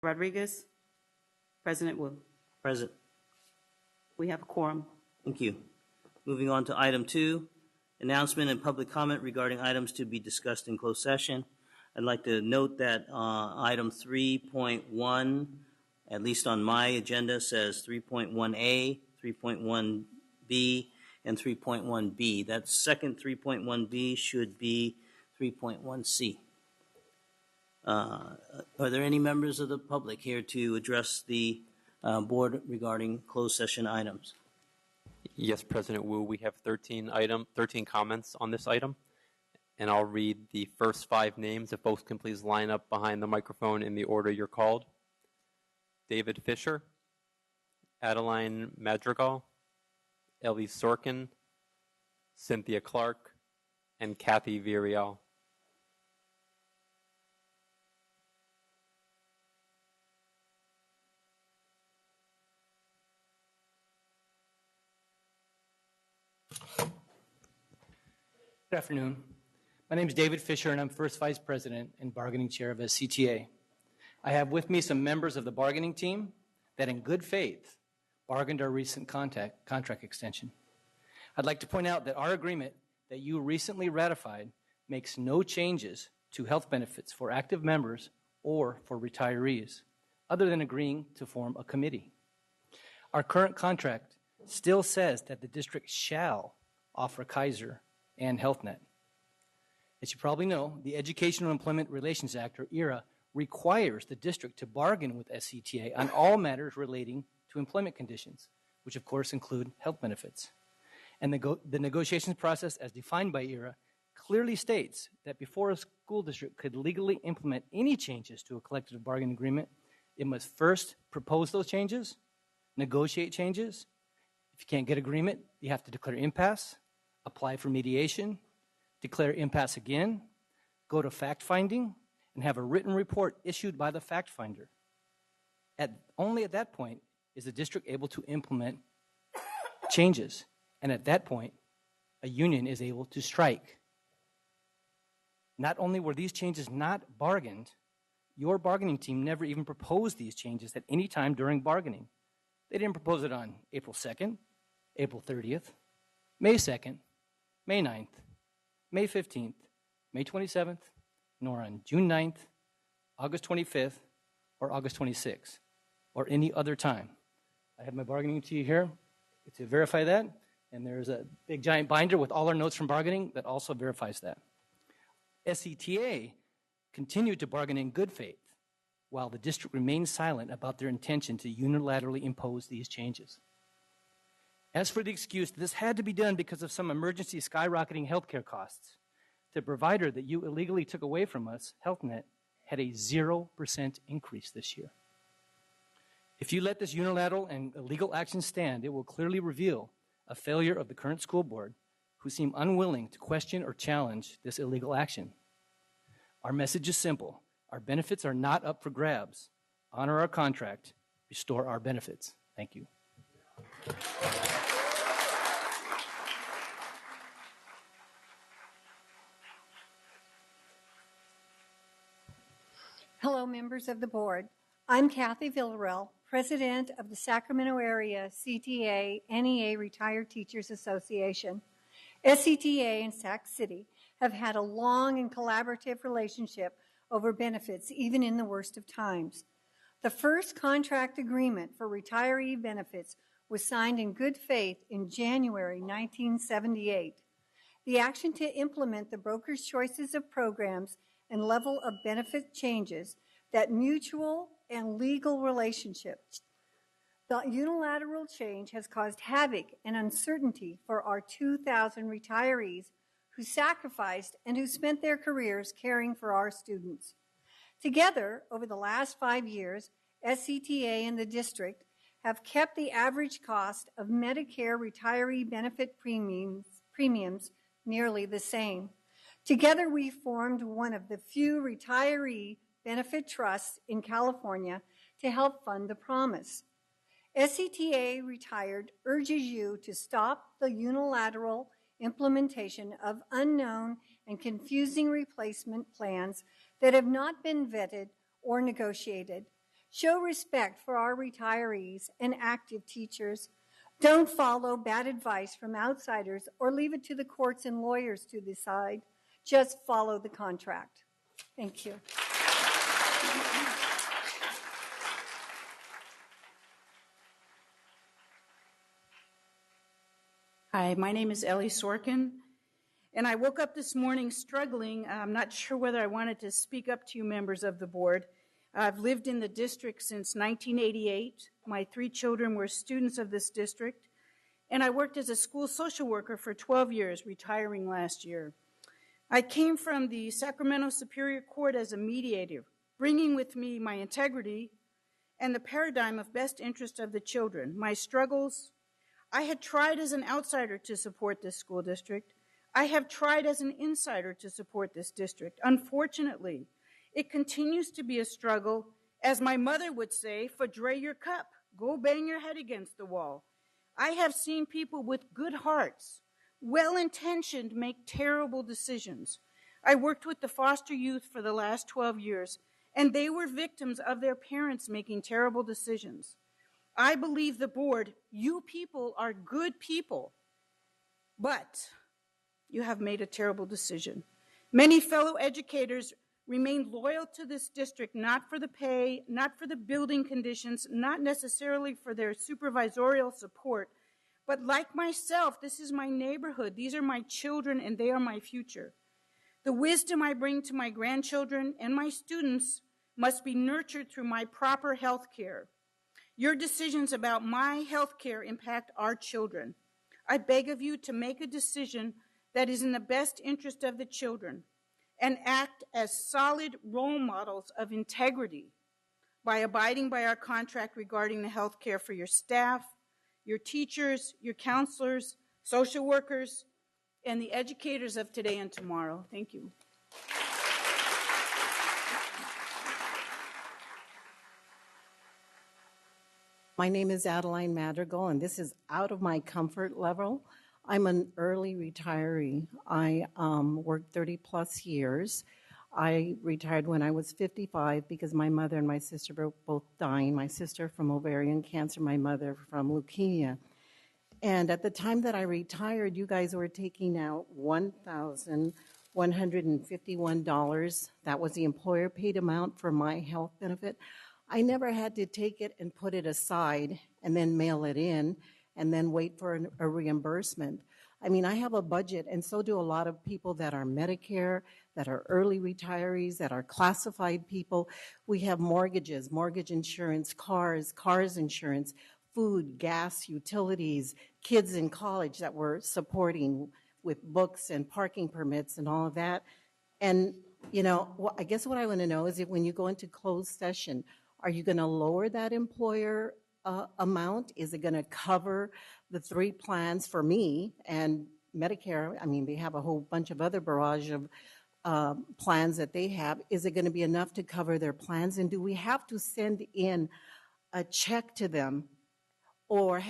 Rodriguez. President Wu. Present. We have a quorum. Thank you. Moving on to item 2, announcement and public comment regarding items to be discussed in closed session. I'd like to note that item 3.1, at least on my agenda, says 3.1A, 3.1B, and 3.1B. That second 3.1B should be 3.1C. Are there any members of the public here to address the board regarding closed session items? Yes, President Wu, we have 13 comments on this item, and I'll read the first 5 names. If folks can please line up behind the microphone in the order you're called. David Fisher, Adeline Madrigal, Ellie Sorkin, Cynthia Clark, and Kathy Virial. Good afternoon. My name is David Fisher, and I'm First Vice President and Bargaining Chair of SCTA. I have with me some members of the bargaining team that in good faith bargained our recent contract extension. I'd like to point out that our agreement that you recently ratified makes no changes to health benefits for active members or for retirees, other than agreeing to form a committee. Our current contract still says that the district shall offer Kaiser and HealthNet. As you probably know, the Educational Employment Relations Act, or ERA, requires the district to bargain with SCTA on all matters relating to employment conditions, which of course include health benefits. And the negotiations process, as defined by ERA, clearly states that before a school district could legally implement any changes to a collective bargaining agreement, it must first propose those changes, negotiate changes. If you can't get agreement, you have to declare impasse, apply for mediation, declare impasse again, go to fact-finding, and have a written report issued by the fact-finder. Only at that point is the district able to implement changes, and at that point, a union is able to strike. Not only were these changes not bargained, your bargaining team never even proposed these changes at any time during bargaining. They didn't propose it on April 2nd, April 30th, May 2nd, May 9th, May 15th, May 27th, nor on June 9th, August 25th, or August 26th, or any other time. I have my bargaining team here to verify that, and there's a big giant binder with all our notes from bargaining that also verifies that. SCTA continued to bargain in good faith, while the district remained silent about their intention to unilaterally impose these changes. As for the excuse, this had to be done because of some emergency skyrocketing healthcare costs. The provider that you illegally took away from us, HealthNet, had a 0% increase this year. If you let this unilateral and illegal action stand, it will clearly reveal a failure of the current school board, who seem unwilling to question or challenge this illegal action. Our message is simple. Our benefits are not up for grabs. Honor our contract. Restore our benefits. Thank you. Hello, members of the board. I'm Kathy Villarreal, President of the Sacramento Area CTA NEA Retired Teachers Association. SCTA and Sac City have had a long and collaborative relationship over benefits, even in the worst of times. The first contract agreement for retiree benefits was signed in good faith in January 1978. The action to implement the broker's choices of programs and level of benefit changes that mutual and legal relationships. The unilateral change has caused havoc and uncertainty for our 2,000 retirees who sacrificed and who spent their careers caring for our students. Together, over the last 5 years, SCTA and the district have kept the average cost of Medicare retiree benefit premiums nearly the same. Together, we formed one of the few retiree benefit trusts in California to help fund the promise. SCTA Retired urges you to stop the unilateral implementation of unknown and confusing replacement plans that have not been vetted or negotiated. Show respect for our retirees and active teachers. Don't follow bad advice from outsiders or leave it to the courts and lawyers to decide. Just follow the contract. Thank you. Hi, my name is Ellie Sorkin, and I woke up this morning struggling. I'm not sure whether I wanted to speak up to you members of the board. I've lived in the district since 1988. My 3 children were students of this district, and I worked as a school social worker for 12 years, retiring last year. I came from the Sacramento Superior Court as a mediator, bringing with me my integrity and the paradigm of best interest of the children, my struggles. I had tried as an outsider to support this school district. I have tried as an insider to support this district. Unfortunately, it continues to be a struggle, as my mother would say, for dray your cup, go bang your head against the wall. I have seen people with good hearts, well-intentioned, make terrible decisions. I worked with the foster youth for the last 12 years, and they were victims of their parents making terrible decisions. I believe the board, you people are good people, but you have made a terrible decision. Many fellow educators remain loyal to this district, not for the pay, not for the building conditions, not necessarily for their supervisorial support, but like myself, this is my neighborhood. These are my children, and they are my future. The wisdom I bring to my grandchildren and my students must be nurtured through my proper health care. Your decisions about my health care impact our children. I beg of you to make a decision that is in the best interest of the children and act as solid role models of integrity by abiding by our contract regarding the health care for your staff, your teachers, your counselors, social workers, and the educators of today and tomorrow. Thank you. My name is Adeline Madrigal, and this is out of my comfort level. I'm an early retiree. I worked 30 plus years. I retired when I was 55 because my mother and my sister were both dying. My sister from ovarian cancer, my mother from leukemia. And at the time that I retired, you guys were taking out $1,151. That was the employer paid amount for my health benefit. I never had to take it and put it aside and then mail it in and then wait for a reimbursement. I mean, I have a budget, and so do a lot of people that are Medicare, that are early retirees, that are classified people. We have mortgages, mortgage insurance, cars insurance, food, gas, utilities, kids in college that we're supporting with books and parking permits and all of that. And, you know, I guess what I want to know is if when you go into closed session, are you going to lower that employer amount? Is it going to cover the 3 plans for me and Medicare? I mean, they have a whole bunch of other barrage of plans that they have. Is it going to be enough to cover their plans? And do we have to send in a check to them or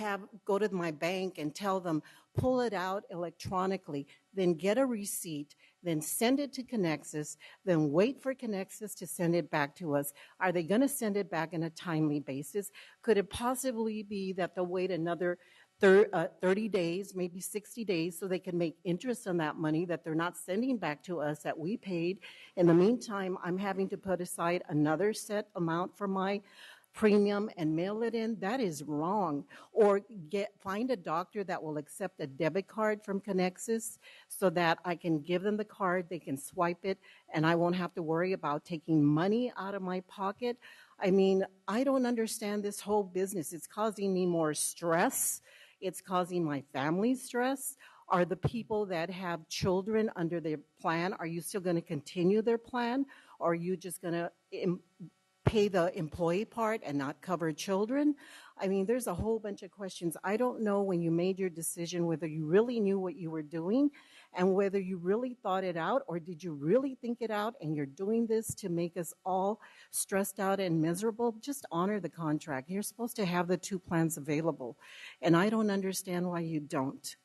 go to my bank and tell them, pull it out electronically, then get a receipt, then send it to Connexus, then wait for Connexus to send it back to us? Are they going to send it back in a timely basis? Could it possibly be that they'll wait another 30 days, maybe 60 days, so they can make interest on that money that they're not sending back to us that we paid? In the meantime, I'm having to put aside another set amount for my premium and mail it in. That is wrong. Or find a doctor that will accept a debit card from Connexus so that I can give them the card, they can swipe it, and I won't have to worry about taking money out of my pocket. I mean, I don't understand this whole business. It's causing me more stress. It's causing my family stress. Are the people that have children under their plan, are you still going to continue their plan? Or are you just going to pay the employee part and not cover children? I mean, there's a whole bunch of questions. I don't know when you made your decision whether you really knew what you were doing and whether you really thought it out, or did you really think it out and you're doing this to make us all stressed out and miserable? Just honor the contract. You're supposed to have the 2 plans available, and I don't understand why you don't.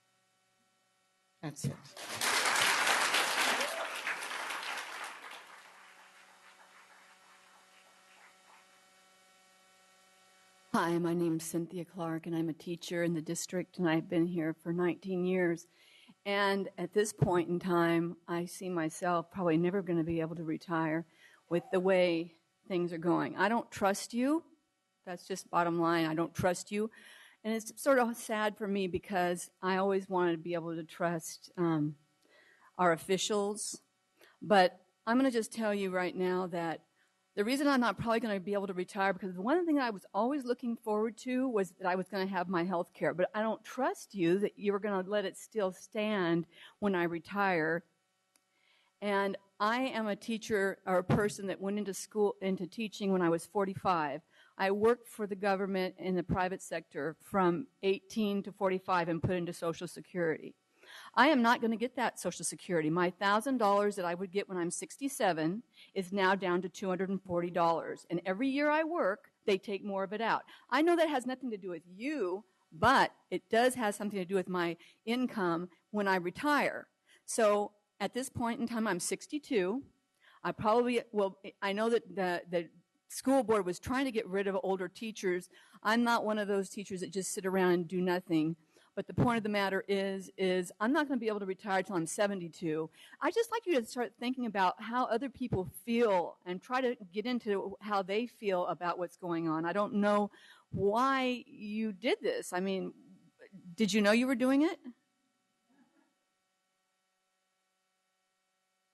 That's it. Hi, my name's Cynthia Clark, and I'm a teacher in the district, and I've been here for 19 years. And at this point in time, I see myself probably never going to be able to retire with the way things are going. I don't trust you. That's just bottom line. I don't trust you. And it's sort of sad for me because I always wanted to be able to trust our officials. But I'm going to just tell you right now that the reason I'm not probably going to be able to retire, because the one thing I was always looking forward to was that I was going to have my health care. But I don't trust you that you're going to let it still stand when I retire. And I am a teacher or a person that went into school, into teaching when I was 45. I worked for the government in the private sector from 18 to 45 and put into Social Security. I am not going to get that Social Security. My $1,000 that I would get when I'm 67 is now down to $240. And every year I work, they take more of it out. I know that has nothing to do with you, but it does have something to do with my income when I retire. So at this point in time, I'm 62. I probably will. I know that the school board was trying to get rid of older teachers. I'm not one of those teachers that just sit around and do nothing. But the point of the matter is I'm not going to be able to retire till I'm 72. I just like you to start thinking about how other people feel and try to get into how they feel about what's going on. I don't know why you did this. I mean, did you know you were doing it?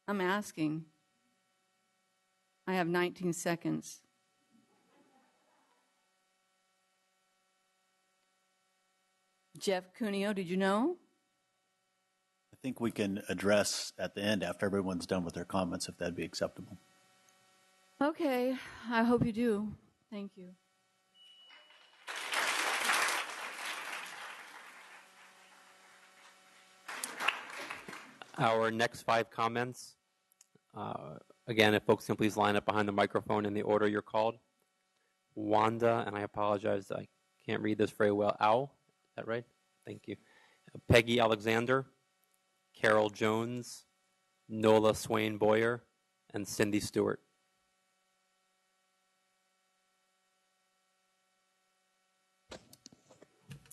I'm asking. I have 19 seconds. Jeff Cuneo, did you know? I think we can address at the end after everyone's done with their comments, if that'd be acceptable. Okay, I hope you do. Thank you. Our next 5 comments, again, if folks can please line up behind the microphone in the order you're called. Wanda, and I apologize, I can't read this very well. Ow, is that right? Thank you. Peggy Alexander, Carol Jones, Nola Swain Boyer, and Cindy Stewart.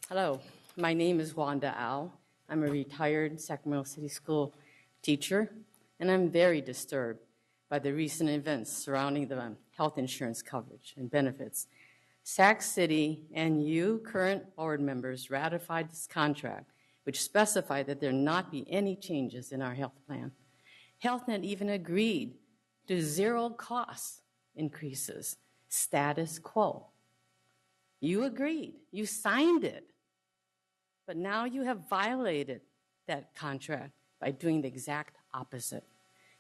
Hello, my name is Wanda Au. I'm a retired Sacramento City School teacher, and I'm very disturbed by the recent events surrounding the health insurance coverage and benefits. Sac City and you, current board members, ratified this contract, which specified that there not be any changes in our health plan. HealthNet even agreed to zero cost increases, status quo. You agreed, you signed it, but now you have violated that contract by doing the exact opposite.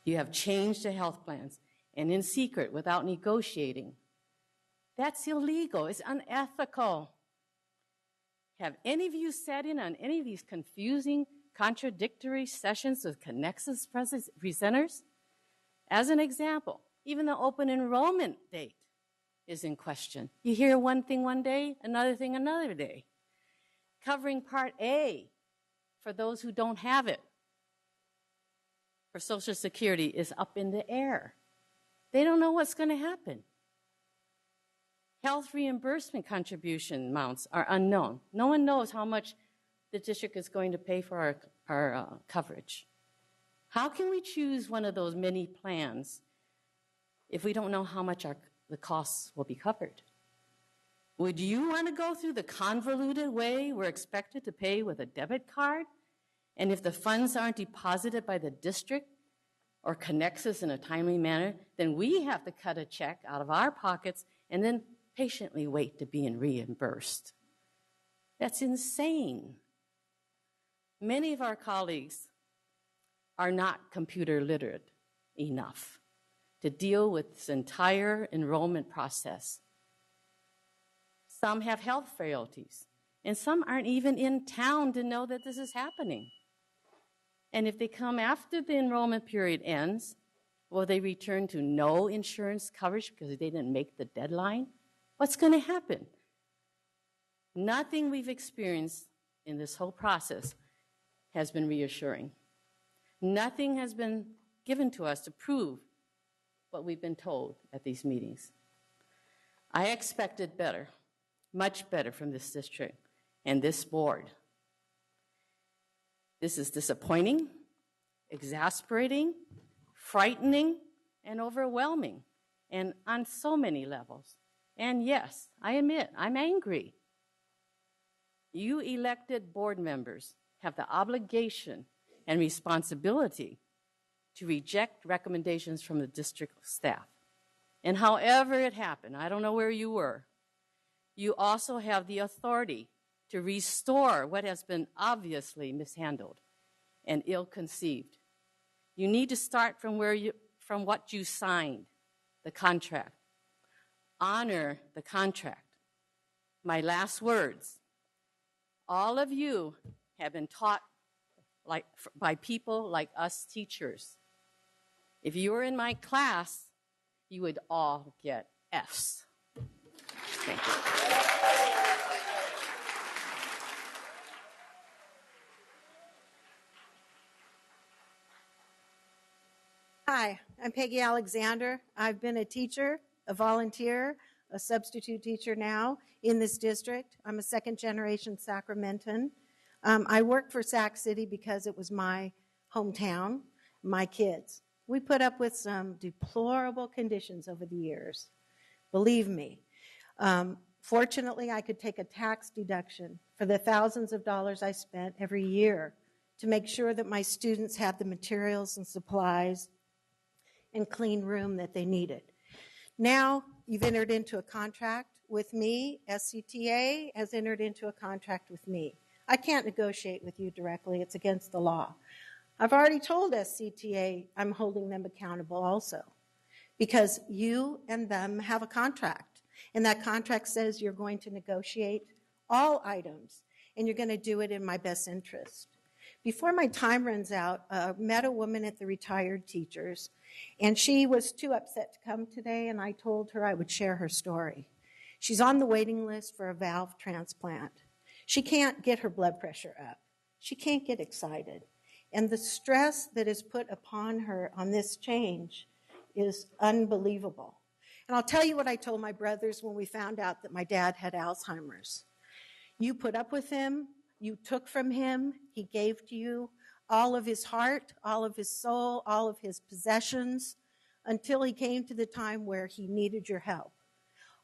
You have changed the health plans, and in secret, without negotiating. That's illegal. It's unethical. Have any of you sat in on any of these confusing, contradictory sessions with Connexus presenters? As an example, even the open enrollment date is in question. You hear one thing one day, another thing another day. Covering Part A for those who don't have it for Social Security is up in the air. They don't know what's going to happen. Health reimbursement contribution amounts are unknown. No one knows how much the district is going to pay for our coverage. How can we choose one of those many plans if we don't know how much the costs will be covered? Would you want to go through the convoluted way we're expected to pay with a debit card? And if the funds aren't deposited by the district or Connexus in a timely manner, then we have to cut a check out of our pockets and then patiently wait to be reimbursed. That's insane. Many of our colleagues are not computer literate enough to deal with this entire enrollment process. Some have health frailties, and some aren't even in town to know that this is happening. And if they come after the enrollment period ends, will they return to no insurance coverage because they didn't make the deadline? What's going to happen? Nothing we've experienced in this whole process has been reassuring. Nothing has been given to us to prove what we've been told at these meetings. I expected better. much better from this district and this board. This is disappointing, exasperating, frightening, and overwhelming, and on so many levels. And yes, I admit, I'm angry. You elected board members have the obligation and responsibility to reject recommendations from the district staff. And however it happened, I don't know where you were, you also have the authority to restore what has been obviously mishandled and ill-conceived. You need to start from what you signed, the contract. Honor the contract. My last words. All of you have been taught by people like us teachers. If you were in my class, you would all get Fs. Thank you. Hi, I'm Peggy Alexander. I've been a teacher, a volunteer, a substitute teacher now in this district. I'm a second-generation Sacramentan. I worked for Sac City because it was my hometown, my kids. We put up with some deplorable conditions over the years. Believe me. Fortunately, I could take a tax deduction for the thousands of dollars I spent every year to make sure that my students had the materials and supplies and clean room that they needed. Now, you've entered into a contract with me. SCTA has entered into a contract with me. I can't negotiate with you directly. It's against the law. I've already told SCTA I'm holding them accountable also because you and them have a contract, and that contract says you're going to negotiate all items, and you're going to do it in my best interest. Before my time runs out, I met a woman at the Retired Teachers, and she was too upset to come today, and I told her I would share her story. She's on the waiting list for a valve transplant. She can't get her blood pressure up. She can't get excited. And the stress that is put upon her on this change is unbelievable. And I'll tell you what I told my brothers when we found out that my dad had Alzheimer's. You put up with him. You took from him. He gave to you all of his heart, all of his soul, all of his possessions, until he came to the time where he needed your help.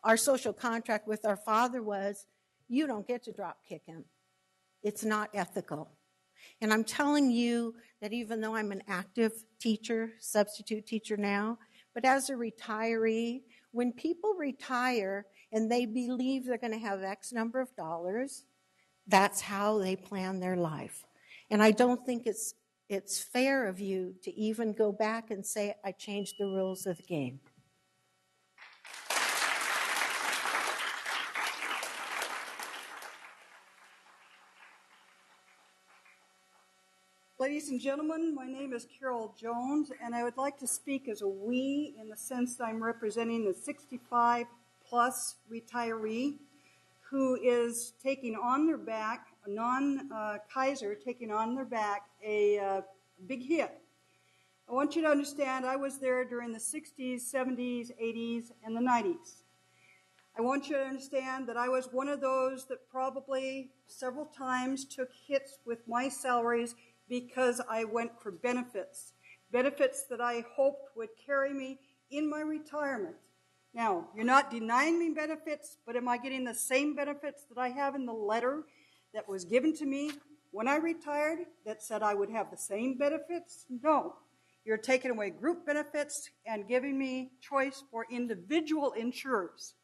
Our social contract with our father was, you don't get to drop kick him. It's not ethical. And I'm telling you that even though I'm an active teacher, substitute teacher now, but as a retiree, when people retire and they believe they're going to have X number of dollars, that's how they plan their life. And I don't think it's fair of you to even go back and say, I changed the rules of the game. Ladies and gentlemen, my name is Carol Jones, and I would like to speak as a we in the sense that I'm representing the 65-plus retiree who is taking on their back, a non-Kaiser, taking on their back a big hit. I want you to understand I was there during the 60s, 70s, 80s, and the 90s. I want you to understand that I was one of those that probably several times took hits with my salaries because I went for benefits that I hoped would carry me in my retirement. Now, you're not denying me benefits, but am I getting the same benefits that I have in the letter that was given to me when I retired that said I would have the same benefits? No. You're taking away group benefits and giving me choice for individual insurers.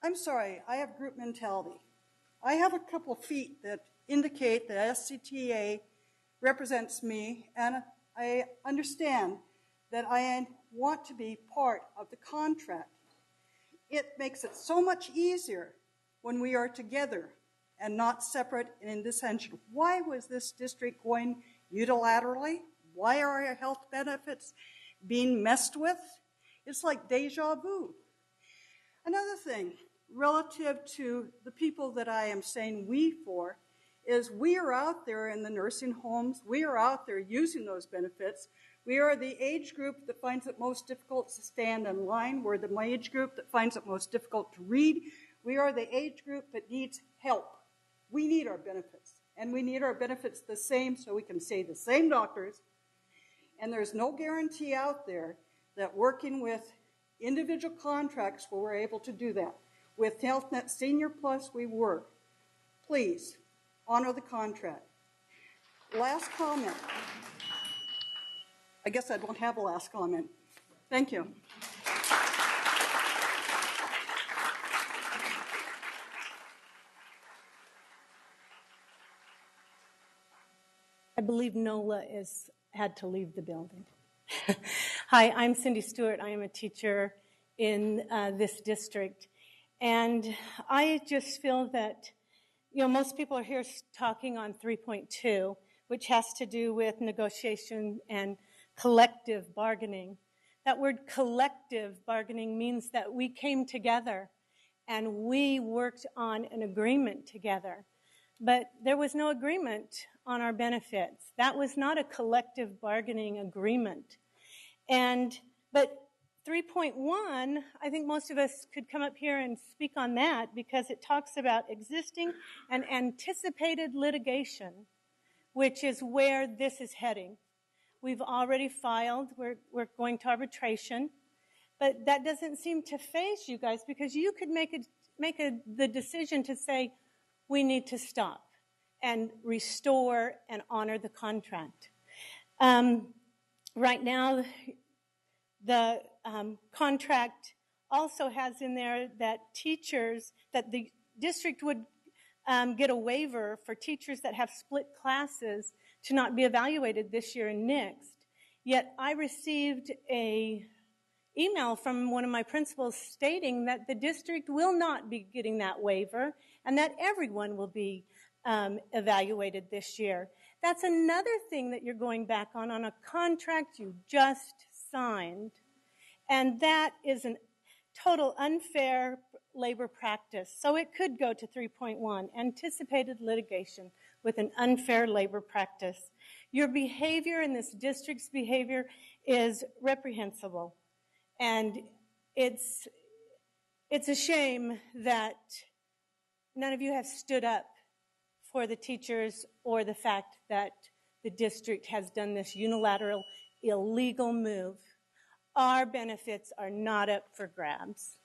I'm sorry, I have group mentality. I have a couple of feet that indicate that SCTA represents me, and I understand that I want to be part of the contract. It makes it so much easier when we are together and not separate and in dissension. Why was this district going unilaterally? Why are our health benefits being messed with? It's like deja vu. Another thing, relative to the people that I am saying we for, is we are out there in the nursing homes. We are out there using those benefits. We are the age group that finds it most difficult to stand in line. We're the age group that finds it most difficult to read. We are the age group that needs help. We need our benefits, and we need our benefits the same so we can see the same doctors. And there's no guarantee out there that working with individual contracts where we're able to do that. With Health Net Senior Plus, we work. Please honor the contract. Last comment. I guess I don't have a last comment. Thank you. I believe Nola had to leave the building. Hi, I'm Cindy Stewart. I am a teacher in this district. And I just feel that, most people are here talking on 3.2, which has to do with negotiation and collective bargaining. That word collective bargaining means that we came together and we worked on an agreement together. But there was no agreement on our benefits. That was not a collective bargaining agreement. But 3.1, I think most of us could come up here and speak on that because it talks about existing and anticipated litigation, which is where this is heading. We've already filed. We're going to arbitration. But that doesn't seem to faze you guys because you could make the decision to say, we need to stop and restore and honor the contract. Right now, the contract also has in there that the district would get a waiver for teachers that have split classes to not be evaluated this year and next. Yet I received an email from one of my principals stating that the district will not be getting that waiver and that everyone will be evaluated this year. That's another thing that you're going back on a contract you just signed. And that is a total unfair labor practice. So it could go to 3.1, anticipated litigation with an unfair labor practice. Your behavior and this district's behavior is reprehensible. And it's a shame that none of you have stood up for the teachers or the fact that the district has done this unilateral, illegal move. Our benefits are not up for grabs.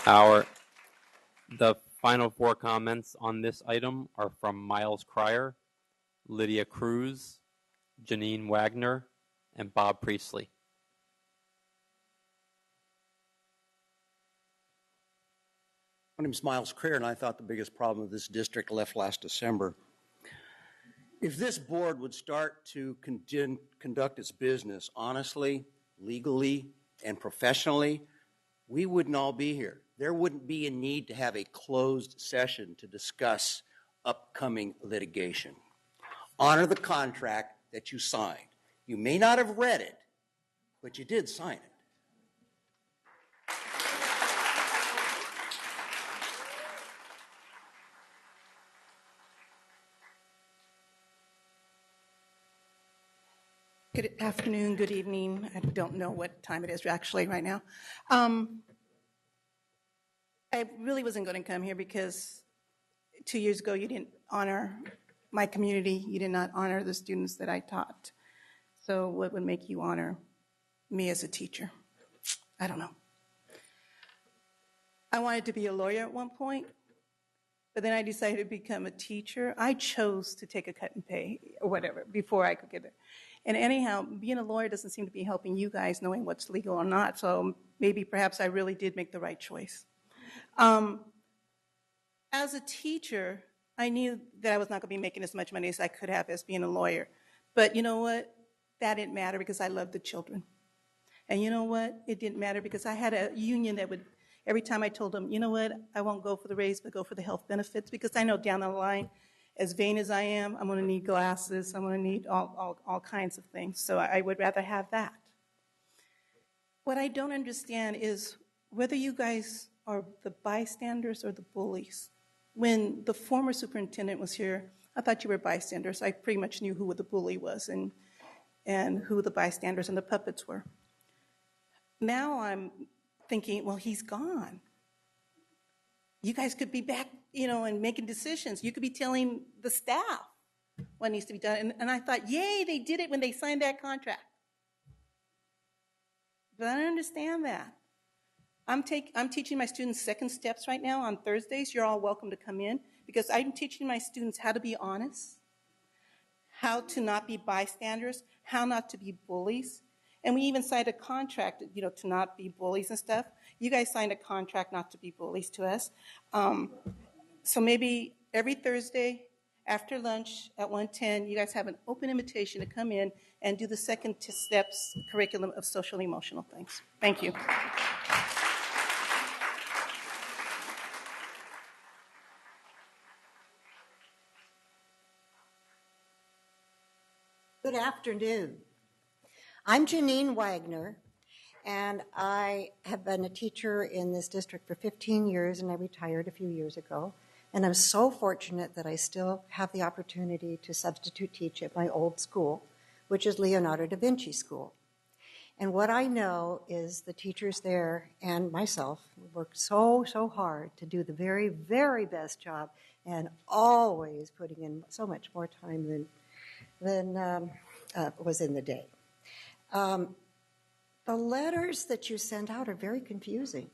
The final four comments on this item are from Miles Cryer, Lydia Cruz, Janine Wagner, and Bob Priestley. My name is Miles Cryer, and I thought the biggest problem of this district left last December. If this board would start to conduct its business honestly, legally, and professionally, we wouldn't all be here. There wouldn't be a need to have a closed session to discuss upcoming litigation. Honor the contract that you signed. You may not have read it, but you did sign it. Good afternoon, good evening. I don't know what time it is actually right now. I really wasn't going to come here because 2 years ago you didn't honor my community. You did not honor the students that I taught. So what would make you honor me as a teacher? I don't know. I wanted to be a lawyer at one point, but then I decided to become a teacher. I chose to take a cut in pay or whatever before I could get it. And anyhow, being a lawyer doesn't seem to be helping you guys knowing what's legal or not, so maybe perhaps I really did make the right choice. As a teacher, I knew that I was not going to be making as much money as I could have as being a lawyer. But you know what? That didn't matter because I loved the children. And you know what? It didn't matter because I had a union that would, every time I told them, you know what? I won't go for the raise, but go for the health benefits because I know down the line, as vain as I am, I'm going to need glasses. I'm going to need all kinds of things. So I would rather have that. What I don't understand is whether you guys are the bystanders or the bullies. When the former superintendent was here, I thought you were bystanders. I pretty much knew who the bully was and who the bystanders and the puppets were. now I'm thinking, well, he's gone. You guys could be back, and making decisions. You could be telling the staff what needs to be done. And I thought, yay, they did it when they signed that contract. But I don't understand that. I'm teaching my students second steps right now on Thursdays. You're all welcome to come in because I'm teaching my students how to be honest, how to not be bystanders, how not to be bullies. And we even signed a contract, to not be bullies and stuff. You guys signed a contract not to be bullies to us. So maybe every Thursday after lunch at 1:10, you guys have an open invitation to come in and do the second steps curriculum of social and emotional things. Thank you. Good afternoon. I'm Janine Wagner, and I have been a teacher in this district for 15 years, and I retired a few years ago. And I'm so fortunate that I still have the opportunity to substitute teach at my old school, which is Leonardo da Vinci School. And what I know is the teachers there and myself work so hard to do the very, very best job, and always putting in so much more time than was in the day. The letters that you sent out are very confusing.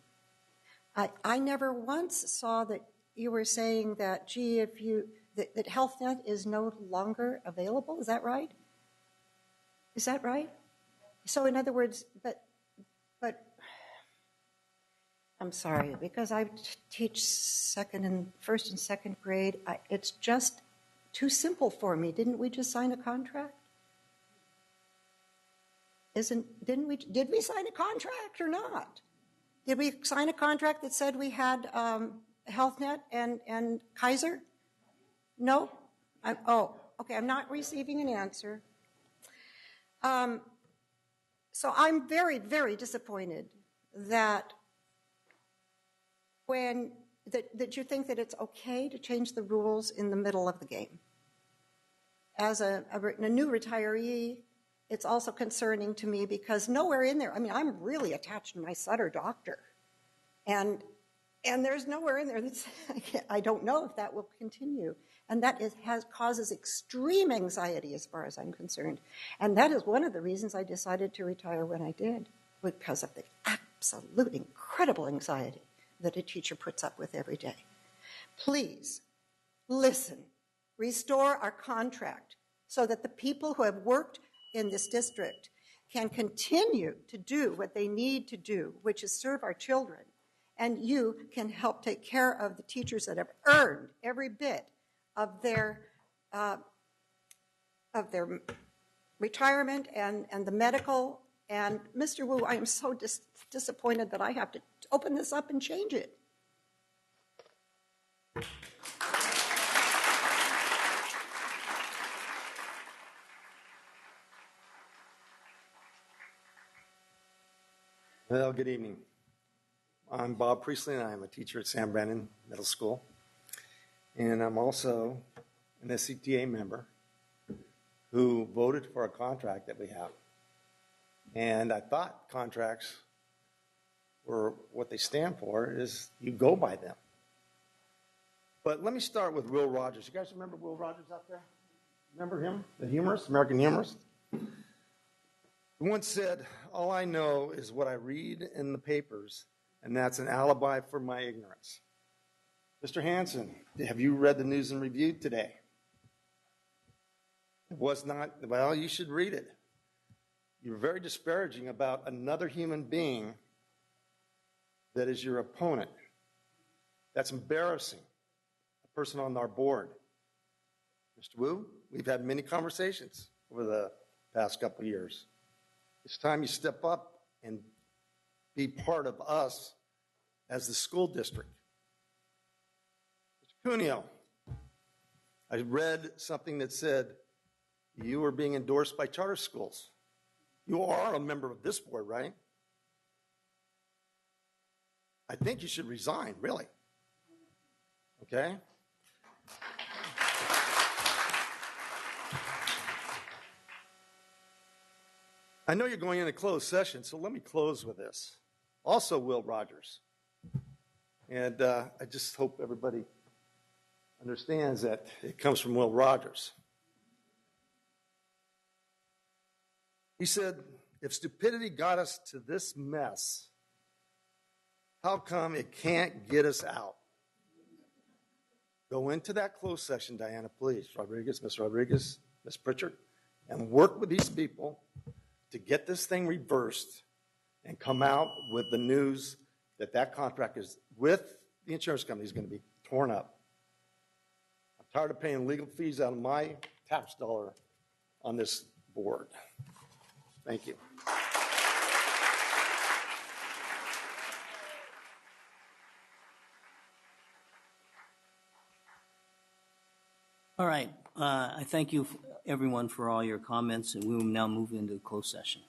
I never once saw that you were saying that, gee, that HealthNet is no longer available. Is that right? Is that right? So in other words, but I'm sorry, because I teach first and second grade, it's just too simple for me. Didn't we just sign a contract? Did we sign a contract or not? Did we sign a contract that said we had HealthNet and Kaiser? No? Okay, I'm not receiving an answer. So I'm very, very disappointed that that you think that it's okay to change the rules in the middle of the game. As a new retiree, it's also concerning to me because nowhere in there, I'm really attached to my Sutter doctor. And there's nowhere in there that's, I don't know if that will continue. And that causes extreme anxiety as far as I'm concerned. And that is one of the reasons I decided to retire when I did, because of the absolute incredible anxiety that a teacher puts up with every day. Please, listen, restore our contract so that the people who have worked in this district can continue to do what they need to do, which is serve our children. And you can help take care of the teachers that have earned every bit of their retirement and the medical. And Mr. Wu, I am so disappointed that I have to open this up and change it. Well, good evening. I'm Bob Priestley, and I'm a teacher at San Brennan Middle School. And I'm also an SCTA member who voted for a contract that we have. And I thought contracts were what they stand for is you go by them. But let me start with Will Rogers. You guys remember Will Rogers out there? Remember him? The humorist, American humorist? He once said, "All I know is what I read in the papers, and that's an alibi for my ignorance." Mr. Hanson, have you read the News and Review today? It was not, well, you should read it. You were very disparaging about another human being that is your opponent. That's embarrassing. A person on our board. Mr. Wu, we've had many conversations over the past couple of years. It's time you step up and be part of us as the school district. Mr. Cuneo, I read something that said you are being endorsed by charter schools. You are a member of this board, right? I think you should resign, really. Okay? I know you're going into closed session, so let me close with this. Also, Will Rogers. And I just hope everybody understands that it comes from Will Rogers. He said, if stupidity got us to this mess, how come it can't get us out? Go into that closed session, Diana, please. Miss Rodriguez, Miss Pritchard, and work with these people to get this thing reversed and come out with the news that that contract is with the insurance company is going to be torn up. I'm tired of paying legal fees out of my tax dollar on this board. Thank you. All right. I thank you, everyone, for all your comments, and we will now move into closed session.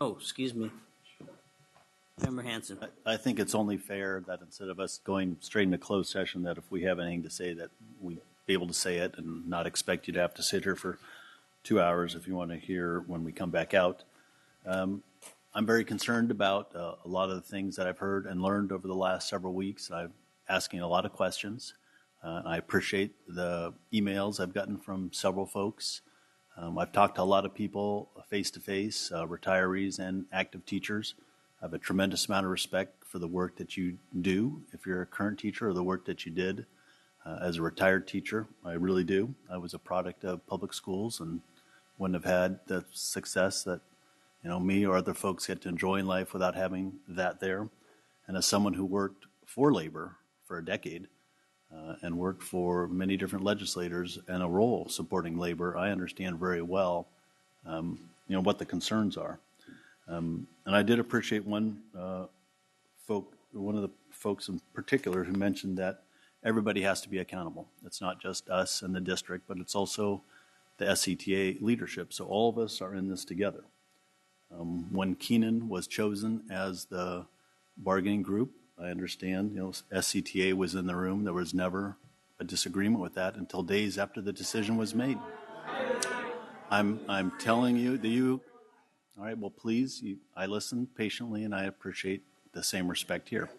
Oh, excuse me. Member Hanson. I think it's only fair that instead of us going straight into closed session, that if we have anything to say, that we be able to say it and not expect you to have to sit here for 2 hours if you want to hear when we come back out. I'm very concerned about a lot of the things that I've heard and learned over the last several weeks. I'm asking a lot of questions. I appreciate the emails I've gotten from several folks. I've talked to a lot of people face-to-face, retirees and active teachers. I have a tremendous amount of respect for the work that you do if you're a current teacher, or the work that you did as a retired teacher. I really do. I was a product of public schools and wouldn't have had the success that me or other folks get to enjoy in life without having that there. And as someone who worked for labor for a decade and worked for many different legislators in a role supporting labor, I understand very well what the concerns are. And I did appreciate one of the folks in particular who mentioned that everybody has to be accountable. It's not just us and the district, but it's also the SCTA leadership. So all of us are in this together. When Keenan was chosen as the bargaining group, I understand, SCTA was in the room. There was never a disagreement with that until days after the decision was made. I'm telling you, all right, well, please, I listen patiently, and I appreciate the same respect here.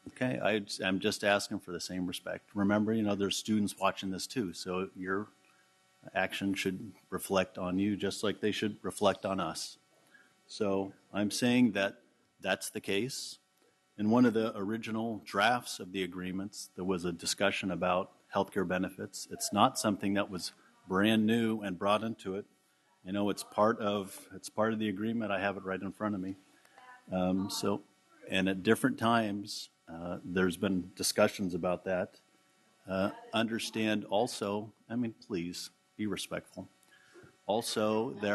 Okay, I'm just asking for the same respect. Remember, there's students watching this too, so your action should reflect on you just like they should reflect on us. So I'm saying that that's the case. In one of the original drafts of the agreements, there was a discussion about healthcare benefits. It's not something that was brand new and brought into it. It's part of the agreement. I have it right in front of me. And at different times, there's been discussions about that. Understand also, please be respectful. Also, the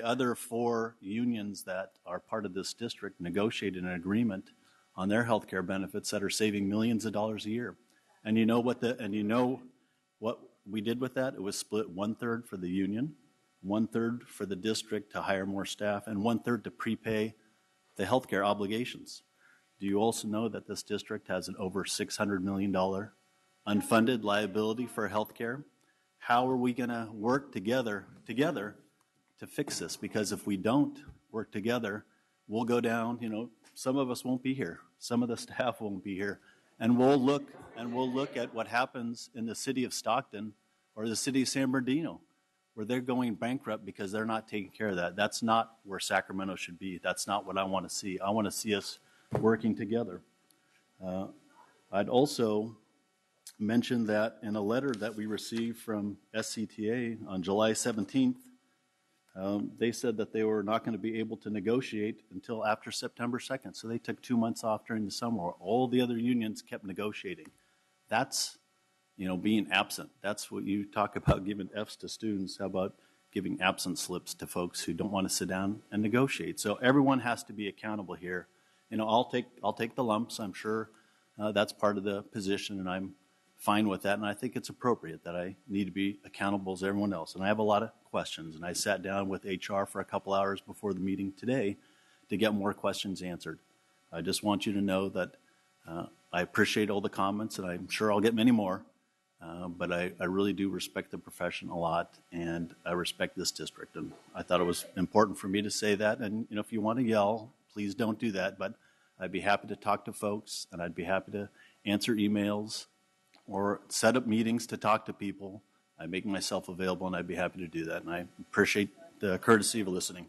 other 4 unions that are part of this district negotiated an agreement on their health care benefits that are saving millions of dollars a year. And you know what we did with that? It was split 1/3 for the union, 1/3 for the district to hire more staff, and 1/3 to prepay the health care obligations. Do you also know that this district has an over $600 million unfunded liability for health care? How are we going to work together to fix this? Because if we don't work together, we'll go down, some of us won't be here. Some of the staff won't be here. And we'll look at what happens in the city of Stockton or the city of San Bernardino, where they're going bankrupt because they're not taking care of that. That's not where Sacramento should be. That's not what I want to see. I want to see us working together. I'd also mention that in a letter that we received from SCTA on July 17th, they said that they were not going to be able to negotiate until after September 2nd. So they took 2 months off during the summer. All the other unions kept negotiating. That's, being absent. That's what you talk about, giving Fs to students. How about giving absence slips to folks who don't want to sit down and negotiate? So everyone has to be accountable here. I'll take the lumps. I'm sure that's part of the position, and I'm fine with that. And I think it's appropriate that I need to be accountable as everyone else. And I have a lot of questions. And I sat down with HR for a couple hours before the meeting today to get more questions answered. I just want you to know that I appreciate all the comments, and I'm sure I'll get many more. But I really do respect the profession a lot, and I respect this district. And I thought it was important for me to say that. And, if you want to yell, please don't do that. But I'd be happy to talk to folks, and I'd be happy to answer emails or set up meetings to talk to people. I make myself available, and I'd be happy to do that. And I appreciate the courtesy of listening.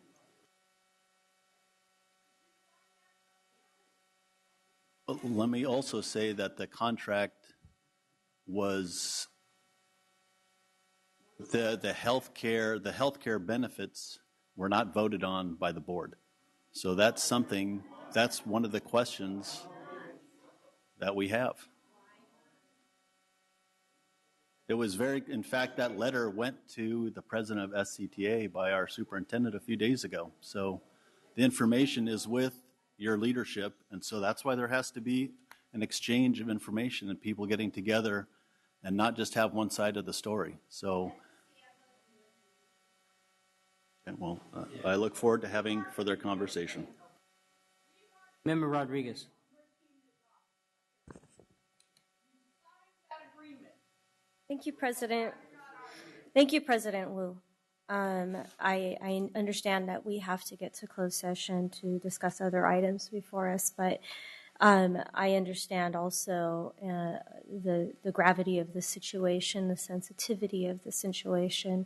But let me also say that the contract was the healthcare benefits were not voted on by the board. So that's one of the questions that we have. It was in fact, that letter went to the president of SCTA by our superintendent a few days ago. So the information is with your leadership, and so that's why there has to be an exchange of information and people getting together and not just have one side of the story. So, I look forward to having further conversation. Member Rodriguez. Thank you, President. Thank you, President Wu. I understand that we have to get to closed session to discuss other items before us, but I understand also the gravity of the situation, the sensitivity of the situation,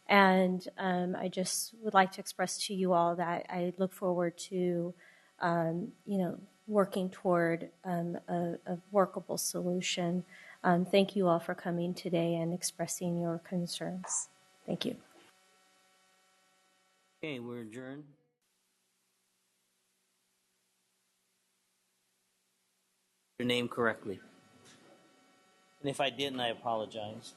and I just would like to express to you all that I look forward to, working toward a workable solution. Thank you all for coming today and expressing your concerns. Thank you. Okay, we're adjourned. Your name correctly. And if I didn't, I apologize.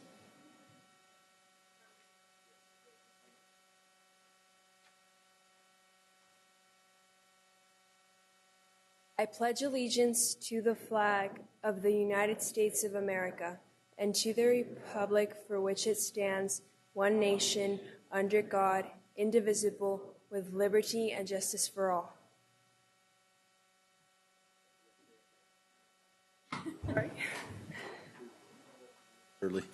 I pledge allegiance to the flag of the United States of America and to the republic for which it stands, one nation, under God, indivisible, with liberty and justice for all. Sorry. Early.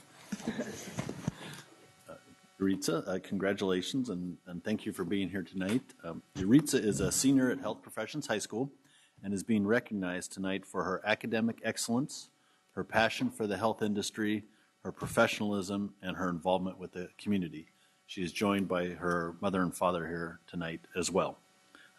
Yuritsa, congratulations and thank you for being here tonight. Yuritsa is a senior at Health Professions High School and is being recognized tonight for her academic excellence, her passion for the health industry, her professionalism, and her involvement with the community. She is joined by her mother and father here tonight as well.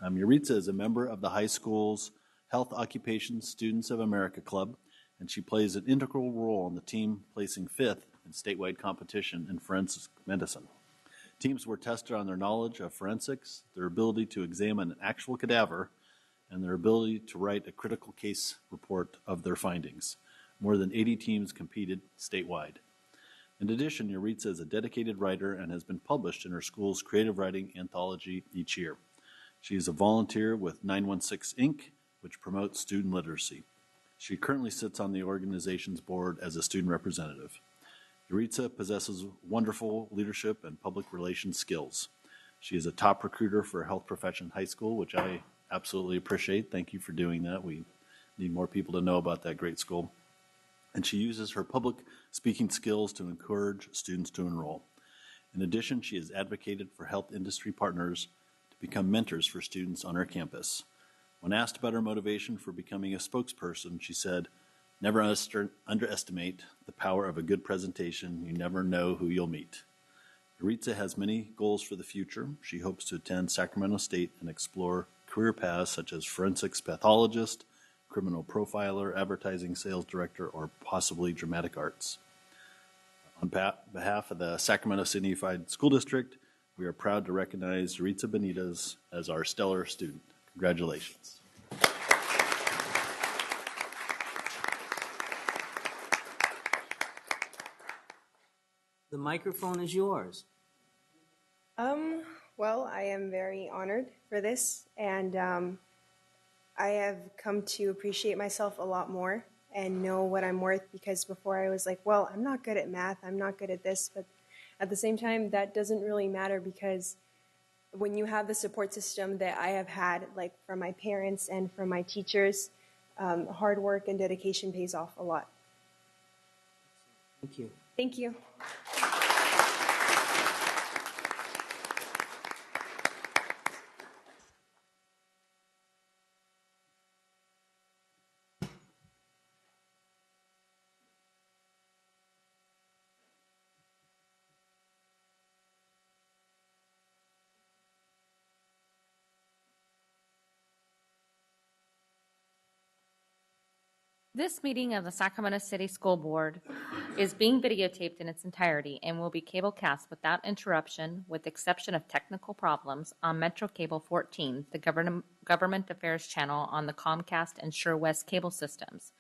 Yuritsa is a member of the high school's Health Occupation Students of America Club, and she plays an integral role in the team placing 5th in statewide competition in forensic medicine. Teams were tested on their knowledge of forensics, their ability to examine an actual cadaver, and their ability to write a critical case report of their findings. More than 80 teams competed statewide. In addition, Yuritsa is a dedicated writer and has been published in her school's creative writing anthology each year. She is a volunteer with 916 Inc., which promotes student literacy. She currently sits on the organization's board as a student representative. Yuritsa possesses wonderful leadership and public relations skills. She is a top recruiter for Health Profession High School, which I absolutely appreciate. Thank you for doing that. We need more people to know about that great school. And she uses her public speaking skills to encourage students to enroll. In addition, she has advocated for health industry partners to become mentors for students on her campus. When asked about her motivation for becoming a spokesperson, she said, "Never underestimate the power of a good presentation. You never know who you'll meet." Yuritsa has many goals for the future. She hopes to attend Sacramento State and explore career paths such as forensics pathologist, criminal profiler, advertising sales director, or possibly dramatic arts. On behalf of the Sacramento City Unified School District, we are proud to recognize Yuritsa Benitez as our stellar student. Congratulations. The microphone is yours. Well, I am very honored for this, and I have come to appreciate myself a lot more and know what I'm worth, because before I was like, well, I'm not good at math, I'm not good at this, but at the same time, that doesn't really matter, because when you have the support system that I have had, like from my parents and from my teachers, hard work and dedication pays off a lot. Thank you. Thank you. This meeting of the Sacramento City School Board is being videotaped in its entirety and will be cablecast without interruption, with exception of technical problems, on Metro Cable 14, the Government Affairs channel on the Comcast and SureWest cable systems.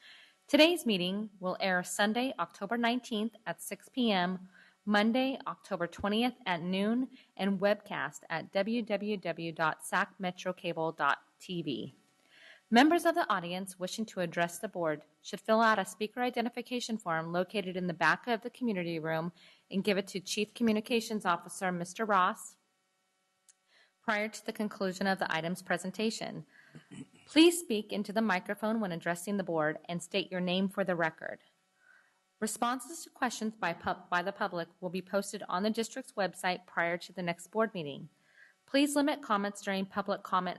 Today's meeting will air Sunday, October 19th at 6 p.m., Monday, October 20th at noon, and webcast at www.sacmetrocable.tv. Members of the audience wishing to address the board should fill out a speaker identification form located in the back of the community room and give it to Chief Communications Officer Mr. Ross prior to the conclusion of the item's presentation. Please speak into the microphone when addressing the board and state your name for the record. Responses to questions by the public will be posted on the district's website prior to the next board meeting. Please limit comments during public comment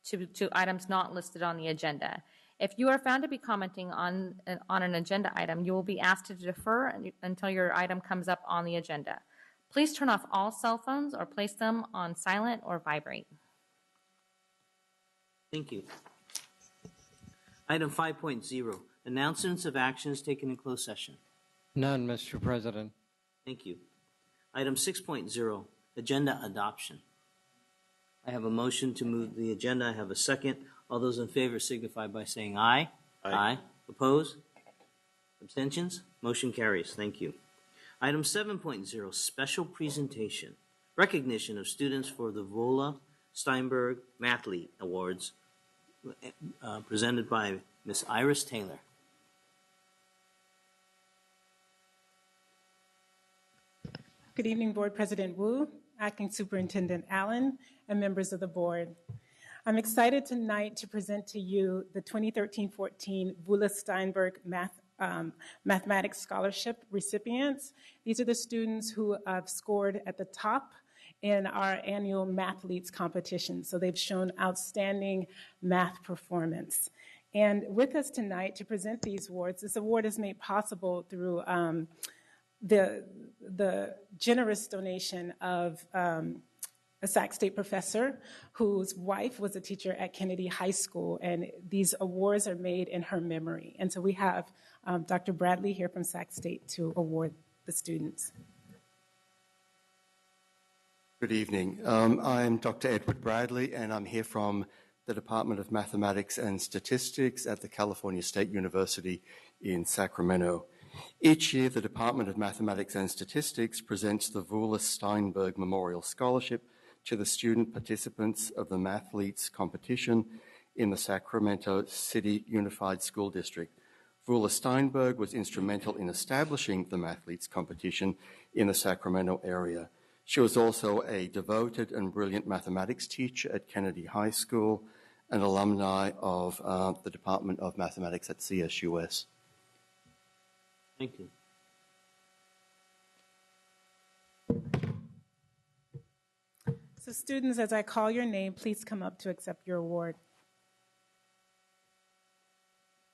to items not listed on the agenda. If you are found to be commenting on an agenda item, you will be asked to defer until your item comes up on the agenda. Please turn off all cell phones or place them on silent or vibrate. Thank you. Item 5.0, announcements of actions taken in closed session. None, Mr. President. Thank you. Item 6.0, agenda adoption. I have a motion to move the agenda. I have a second. All those in favor signify by saying aye. Aye. Opposed? Abstentions? Motion carries. Thank you. Item 7.0, special presentation. Recognition of students for the Vola Steinberg Mathlete Awards, presented by Ms. Iris Taylor. Good evening, Board President Wu, Acting Superintendent Allen, and members of the board. I'm excited tonight to present to you the 2013-14 Vola Steinberg Mathematics Scholarship recipients. These are the students who have scored at the top in our annual Mathletes competition. So they've shown outstanding math performance. And with us tonight to present these awards, this award is made possible through the generous donation of a Sac State professor whose wife was a teacher at Kennedy High School, and these awards are made in her memory. And so we have Dr. Bradley here from Sac State to award the students. Good evening. I'm Dr. Edward Bradley, and I'm here from the Department of Mathematics and Statistics at the California State University in Sacramento. Each year, the Department of Mathematics and Statistics presents the Vola Steinberg Memorial Scholarship to the student participants of the Mathletes competition in the Sacramento City Unified School District. Vola Steinberg was instrumental in establishing the Mathletes competition in the Sacramento area. She was also a devoted and brilliant mathematics teacher at Kennedy High School, an alumni of the Department of Mathematics at CSUS. Thank you. So students, as I call your name, please come up to accept your award.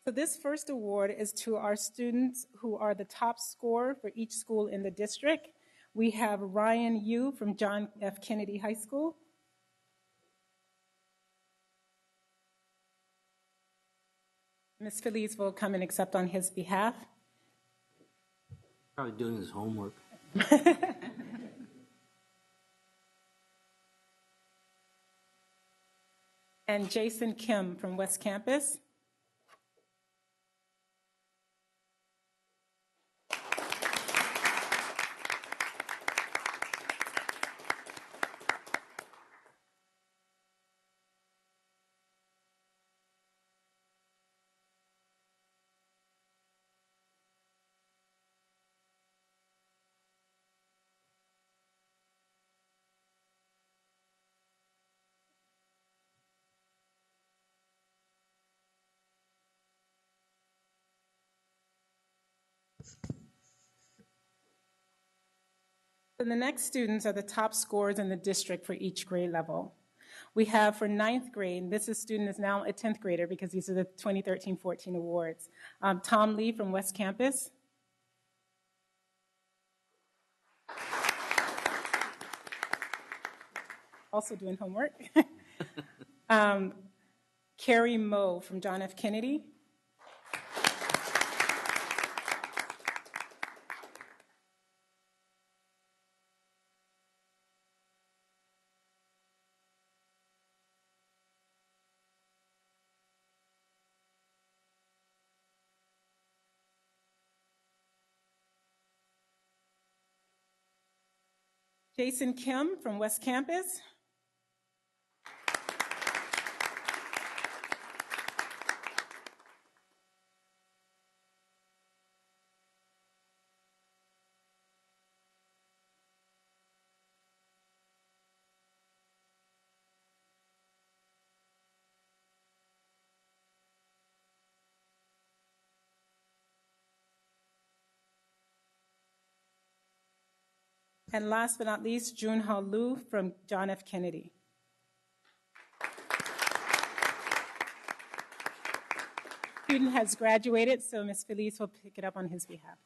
So this first award is to our students who are the top scorer for each school in the district. We have Ryan Yu from John F. Kennedy High School. Ms. Feliz will come and accept on his behalf. Probably doing his homework. And Jason Kim from West Campus. So the next students are the top scorers in the district for each grade level. We have for ninth grade, this student is now a 10th grader because these are the 2013-14 awards. Tom Lee from West Campus. Also doing homework. Carrie Moe from John F. Kennedy. Jason Kim from West Campus. And last but not least, Junha Liu from John F. Kennedy. Student has graduated, so Ms. Feliz will pick it up on his behalf.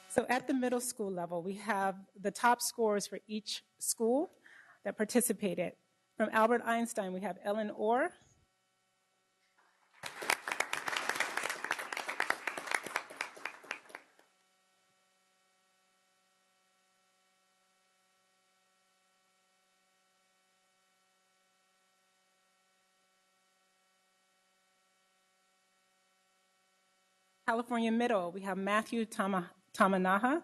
So at the middle school level, we have the top scorers for each school that participated. From Albert Einstein, we have Ellen Orr. California Middle, we have Matthew Tamanaha.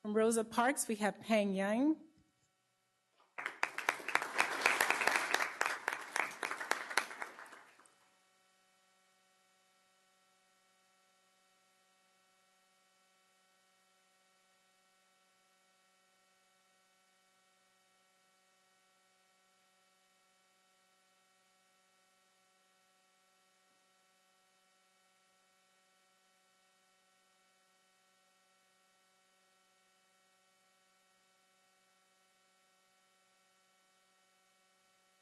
From Rosa Parks, we have Peng Yang.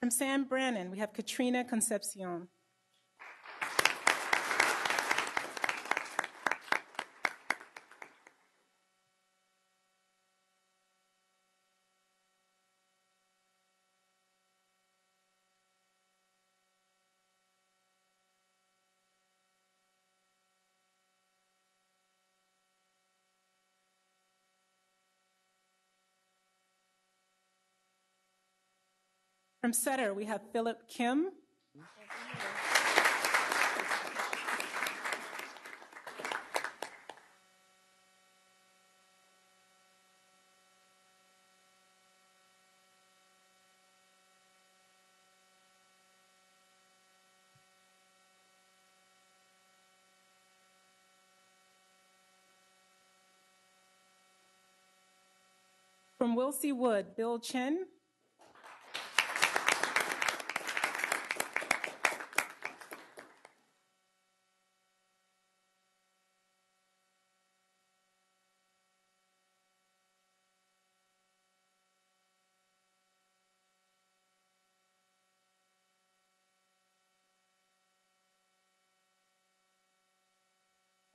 From San Brannon, we have Katrina Concepcion. From Sutter, we have Philip Kim. From Wilsey Wood, Bill Chen.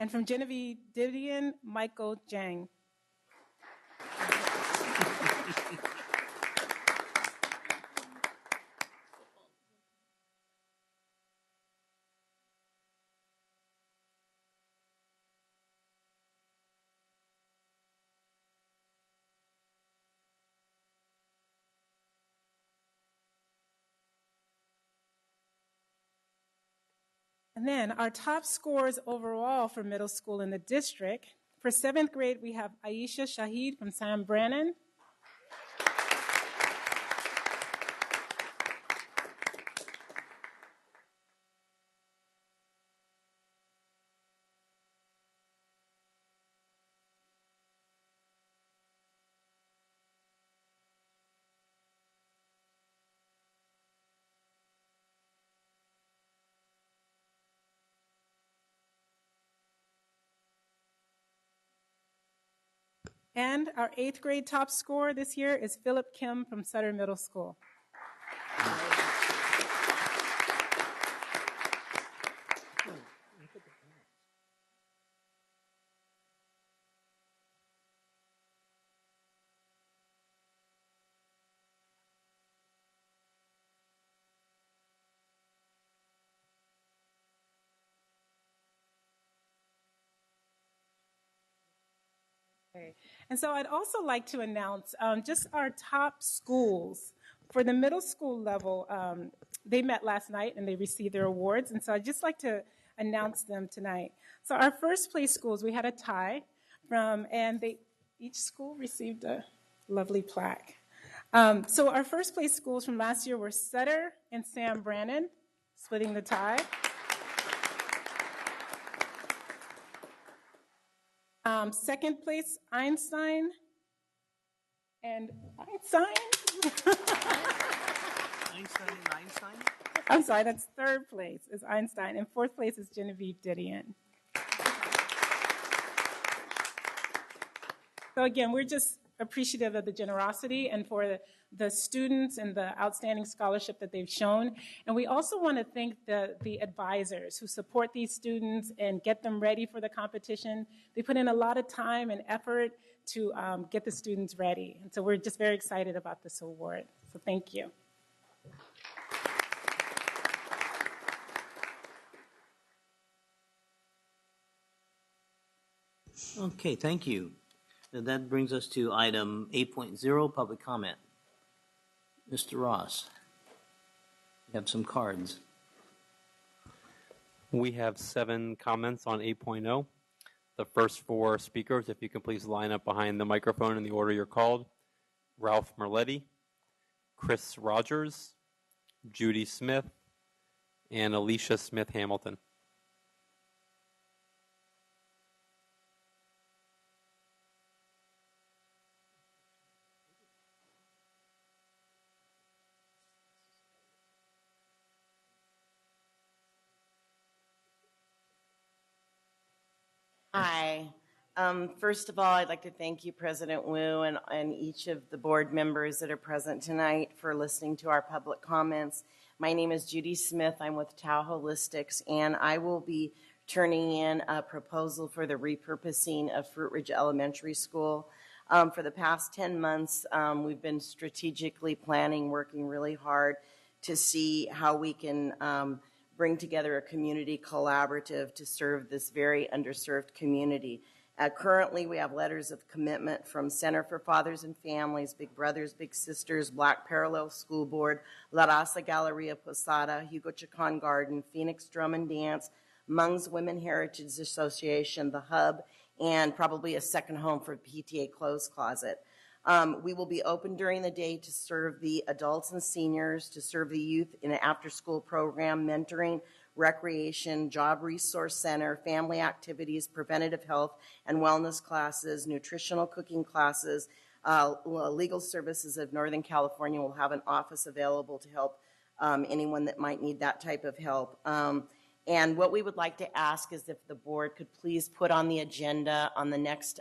And from Genevieve Didion, Michael Jang. And then our top scores overall for middle school in the district. For 7th grade, we have Aisha Shahid from Sam Brannan. And our 8th grade top score this year is Philip Kim from Sutter Middle School. Okay. And so I'd also like to announce just our top schools. For the middle school level, they met last night and they received their awards. And so I'd just like to announce them tonight. So our first place schools, we had a tie each school received a lovely plaque. So our first place schools from last year were Sutter and Sam Brannan, splitting the tie. Second place, Einstein and Einstein. Einstein? I'm sorry, that's third place is Einstein, and fourth place is Genevieve Didion. So again, we're just appreciative of the generosity and for the students and the outstanding scholarship that they've shown. And we also want to thank the advisors who support these students and get them ready for the competition. They put in a lot of time and effort to get the students ready. And so we're just very excited about this award. So thank you. Okay, thank you. And that brings us to item 8.0, public comment. Mr. Ross, you have some cards. We have 7 comments on 8.0. The first 4 speakers, if you can please line up behind the microphone in the order you're called. Ralph Merletti, Chris Rogers, Judy Smith, and Alicia Smith Hamilton. Hi. First of all, I'd like to thank you, President Wu, and each of the board members that are present tonight for listening to our public comments. My name is Judy Smith. I'm with Tao Holistics, and I will be turning in a proposal for the repurposing of Fruit Ridge Elementary School. For the past 10 months, we've been strategically planning, working really hard to see how we can bring together a community collaborative to serve this very underserved community. Currently, we have letters of commitment from Center for Fathers and Families, Big Brothers, Big Sisters, Black Parallel School Board, La Raza Galleria Posada, Hugo Chacon Garden, Phoenix Drum and Dance, Hmong's Women Heritage Association, The Hub, and probably a second home for PTA Clothes Closet. We will be open during the day to serve the adults and seniors, to serve the youth in an after-school program, mentoring, recreation, job resource center, family activities, preventative health and wellness classes, nutritional cooking classes. Legal Services of Northern California will have an office available to help anyone that might need that type of help. And what we would like to ask is if the board could please put on the agenda, on the next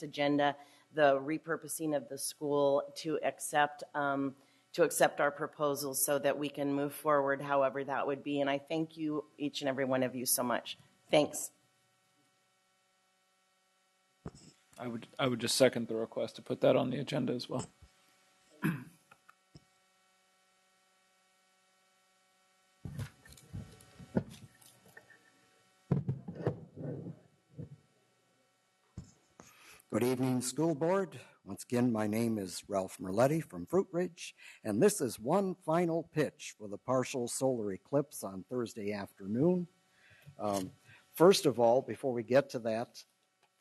agenda, the repurposing of the school to accept our proposals so that we can move forward however that would be. And I thank you, each and every one of you, so much. Thanks. I would just second the request to put that on the agenda as well. Good evening, school board. Once again, my name is Ralph Merletti from Fruit Ridge, and this is one final pitch for the partial solar eclipse on Thursday afternoon. First of all, before we get to that,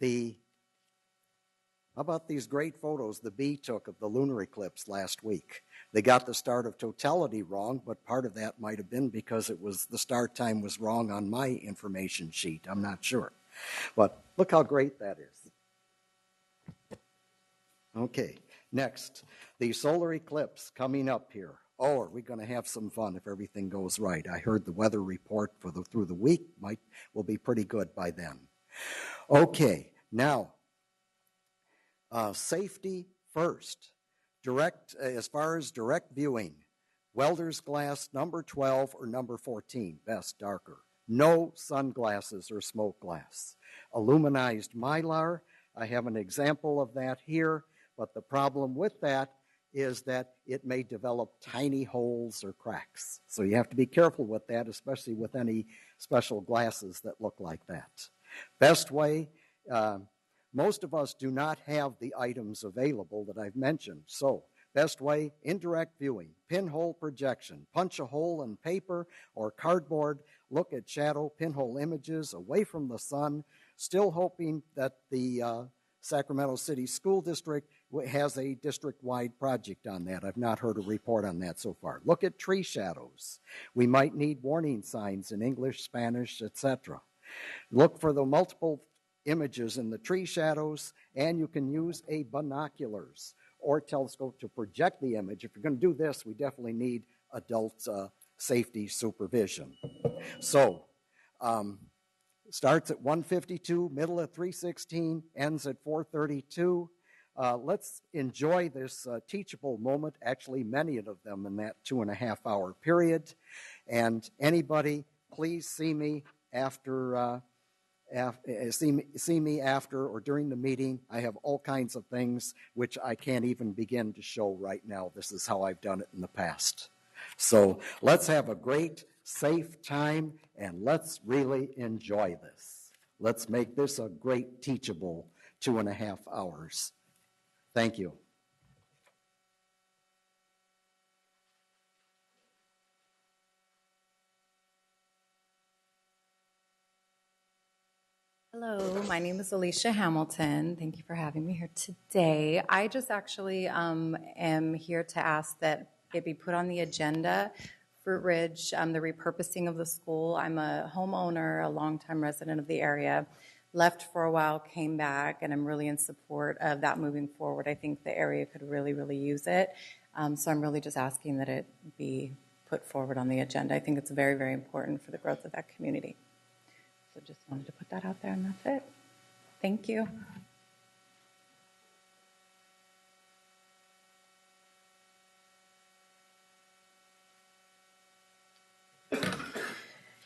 how about these great photos the Bee took of the lunar eclipse last week? They got the start of totality wrong, but part of that might have been because the start time was wrong on my information sheet. I'm not sure. But look how great that is. Okay, next, the solar eclipse coming up here. Oh, are we going to have some fun if everything goes right? I heard the weather report through the week will be pretty good by then. Okay, now, safety first. As far as direct viewing, welder's glass number 12 or number 14, best darker. No sunglasses or smoke glass. Aluminized mylar, I have an example of that here, but the problem with that is that it may develop tiny holes or cracks. So you have to be careful with that, especially with any special glasses that look like that. Best way, most of us do not have the items available that I've mentioned. So, best way, indirect viewing, pinhole projection, punch a hole in paper or cardboard, look at shadow pinhole images away from the sun, still hoping that the Sacramento City School District has a district-wide project on that. I've not heard a report on that so far. Look at tree shadows. We might need warning signs in English, Spanish, etc. Look for the multiple images in the tree shadows, and you can use a binoculars or telescope to project the image. If you're going to do this, we definitely need adult safety supervision. So, starts at 1:52, middle at 3:16, ends at 4:32. Let's enjoy this teachable moment, actually many of them in that 2.5-hour period. And anybody, please see me after see me after or during the meeting. I have all kinds of things which I can't even begin to show right now. This is how I've done it in the past. So let's have a great, safe time, and let's really enjoy this. Let's make this a great, teachable 2.5 hours. Thank you. Hello, my name is Alicia Hamilton. Thank you for having me here today. I just actually am here to ask that it be put on the agenda. Fruit Ridge, the repurposing of the school. I'm a homeowner, a longtime resident of the area. Left for a while, came back, and I'm really in support of that moving forward. I think the area could really, really use it. So I'm really just asking that it be put forward on the agenda. I think it's very, very important for the growth of that community. So just wanted to put that out there, and that's it. Thank you.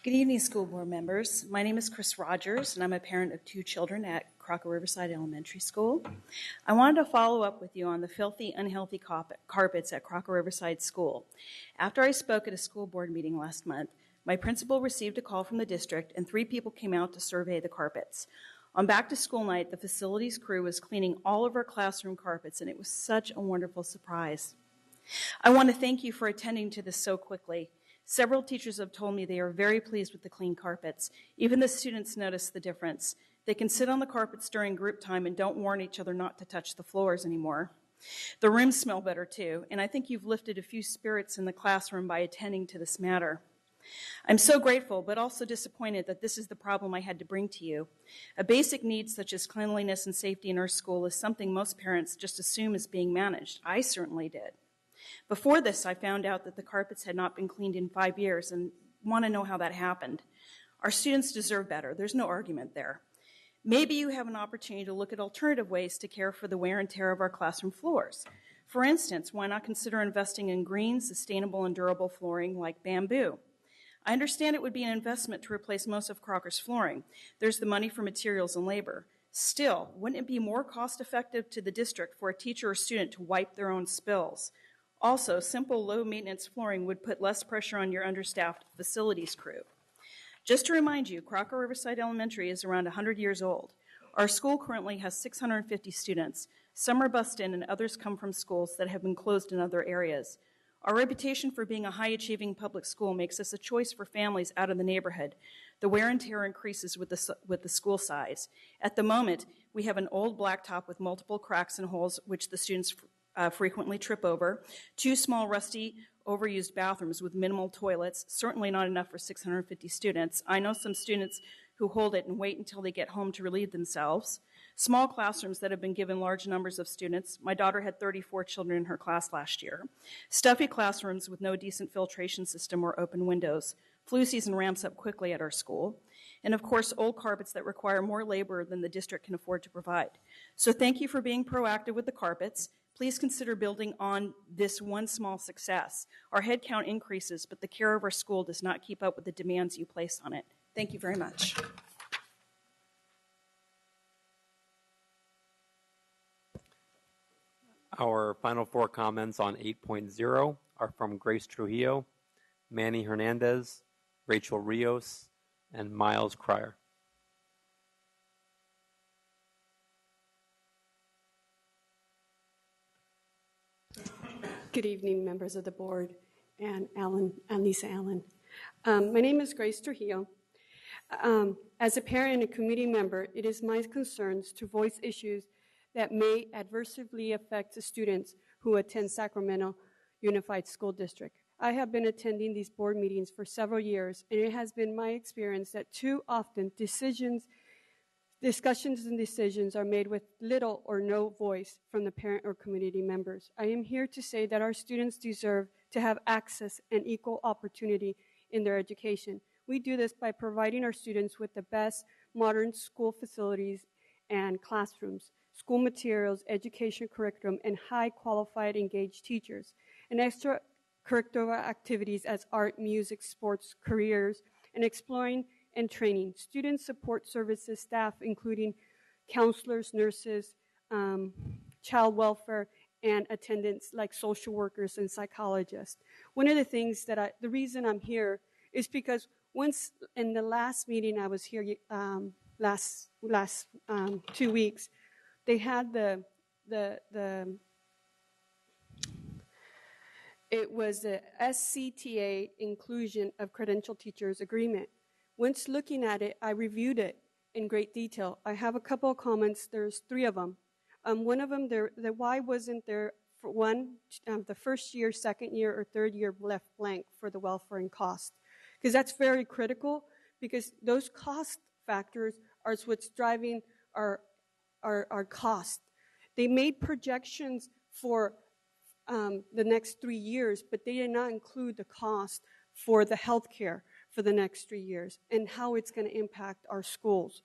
Good evening, school board members. My name is Chris Rogers, and I'm a parent of 2 children at Crocker Riverside Elementary School. I wanted to follow up with you on the filthy, unhealthy carpets at Crocker Riverside School. After I spoke at a school board meeting last month, my principal received a call from the district, and 3 people came out to survey the carpets. On back-to-school night, the facilities crew was cleaning all of our classroom carpets, and it was such a wonderful surprise. I want to thank you for attending to this so quickly. Several teachers have told me they are very pleased with the clean carpets. Even the students notice the difference. They can sit on the carpets during group time and don't warn each other not to touch the floors anymore. The rooms smell better too, and I think you've lifted a few spirits in the classroom by attending to this matter. I'm so grateful, but also disappointed that this is the problem I had to bring to you. A basic need such as cleanliness and safety in our school is something most parents just assume is being managed. I certainly did. Before this, I found out that the carpets had not been cleaned in 5 years and want to know how that happened. Our students deserve better. There's no argument there. Maybe you have an opportunity to look at alternative ways to care for the wear and tear of our classroom floors. For instance, why not consider investing in green, sustainable, and durable flooring like bamboo? I understand it would be an investment to replace most of Crocker's flooring. There's the money for materials and labor. Still, wouldn't it be more cost-effective to the district for a teacher or student to wipe their own spills? Also, simple low-maintenance flooring would put less pressure on your understaffed facilities crew. Just to remind you, Crocker Riverside Elementary is around 100 years old. Our school currently has 650 students. Some are bused in and others come from schools that have been closed in other areas. Our reputation for being a high-achieving public school makes us a choice for families out of the neighborhood. The wear and tear increases with the school size. At the moment, we have an old blacktop with multiple cracks and holes, which the students frequently trip over, 2 small, rusty, overused bathrooms with minimal toilets, certainly not enough for 650 students. I know some students who hold it and wait until they get home to relieve themselves. Small classrooms that have been given large numbers of students. My daughter had 34 children in her class last year. Stuffy classrooms with no decent filtration system or open windows. Flu season ramps up quickly at our school. And of course, old carpets that require more labor than the district can afford to provide. So thank you for being proactive with the carpets. Please consider building on this one small success. Our headcount increases, but the care of our school does not keep up with the demands you place on it. Thank you very much. Our final 4 comments on 8.0 are from Grace Trujillo, Manny Hernandez, Rachel Rios, and Miles Cryer. Good evening, members of the board, and Lisa Allen. My name is Grace Trujillo. As a parent and a committee member, it is my concerns to voice issues that may adversely affect the students who attend Sacramento Unified School District. I have been attending these board meetings for several years, and it has been my experience that too often discussions and decisions are made with little or no voice from the parent or community members. I am here to say that our students deserve to have access and equal opportunity in their education. We do this by providing our students with the best modern school facilities and classrooms, school materials, education curriculum, and high qualified engaged teachers, and extracurricular activities as art, music, sports, careers, and exploring and training. Student support services staff, including counselors, nurses, child welfare, and attendants like social workers and psychologists. One of the things the reason I'm here is because once in the last meeting I was here last 2 weeks, they had it was the SCTA inclusion of credential teachers agreement. Once looking at it, I reviewed it in great detail. I have a couple of comments. There's 3 of them. One of them, why wasn't there, for one, the first year, second year, or third year left blank for the welfare and cost? Because that's very critical, because those cost factors are what's driving our cost. They made projections for the next 3 years, but they did not include the cost for the health care for the next 3 years and how it's going to impact our schools.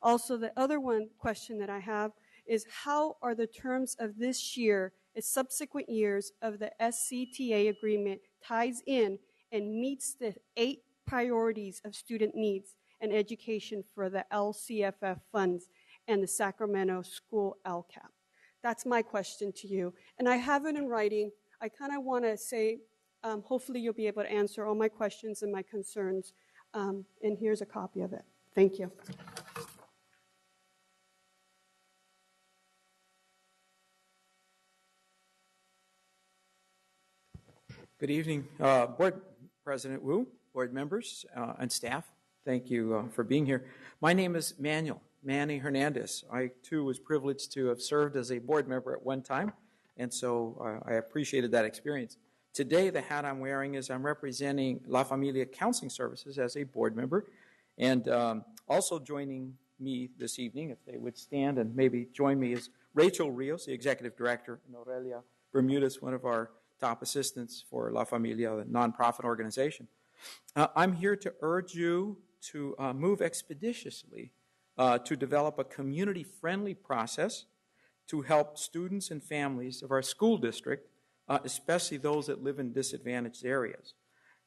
Also, the other question that I have is how are the terms of this year and subsequent years of the SCTA agreement ties in and meets the 8 priorities of student needs and education for the LCFF funds and the Sacramento School LCAP? That's my question to you. And I have it in writing. I kind of want to say, hopefully you'll be able to answer all my questions and my concerns. And here's a copy of it. Thank you. Good evening, Board President Wu, board members, and staff. Thank you for being here. My name is Manny Hernandez. I, too, was privileged to have served as a board member at one time, and so I appreciated that experience. Today, the hat I'm wearing is I'm representing La Familia Counseling Services as a board member, and also joining me this evening, if they would stand and maybe join me, is Rachel Rios, the executive director, and Aurelia Bermudez, one of our top assistants for La Familia, a nonprofit organization. I'm here to urge you to move expeditiously to develop a community-friendly process to help students and families of our school district, especially those that live in disadvantaged areas.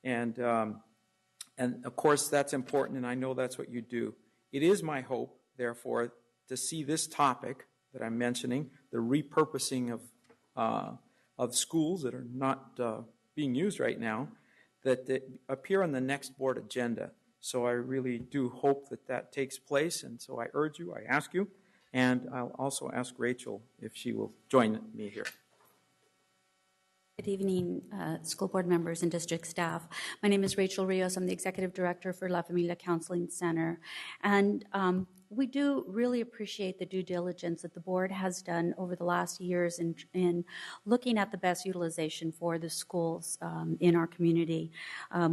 And of course, that's important, and I know that's what you do. It is my hope, therefore, to see this topic that I'm mentioning, the repurposing of schools that are not being used right now, that they appear on the next board agenda. So I really do hope that that takes place, and so I urge you, I ask you, and I'll also ask Rachel if she will join me here. Good evening, school board members and district staff. My name is Rachel Rios. I'm the executive director for La Familia Counseling Center. And we do really appreciate the due diligence that the board has done over the last years in looking at the best utilization for the schools in our community.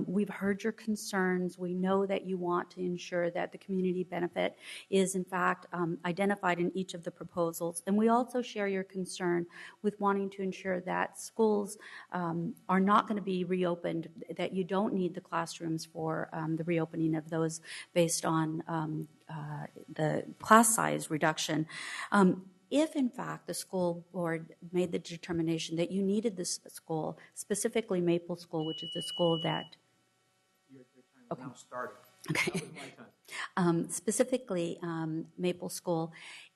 We've heard your concerns. We know that you want to ensure that the community benefit is in fact identified in each of the proposals. And we also share your concern with wanting to ensure that schools are not going to be reopened, that you don't need the classrooms for the reopening of those based on the class size reduction. If, in fact, the school board made the determination that you needed this school, specifically Maple School, which is the school that... Okay. Okay. Specifically, Maple School,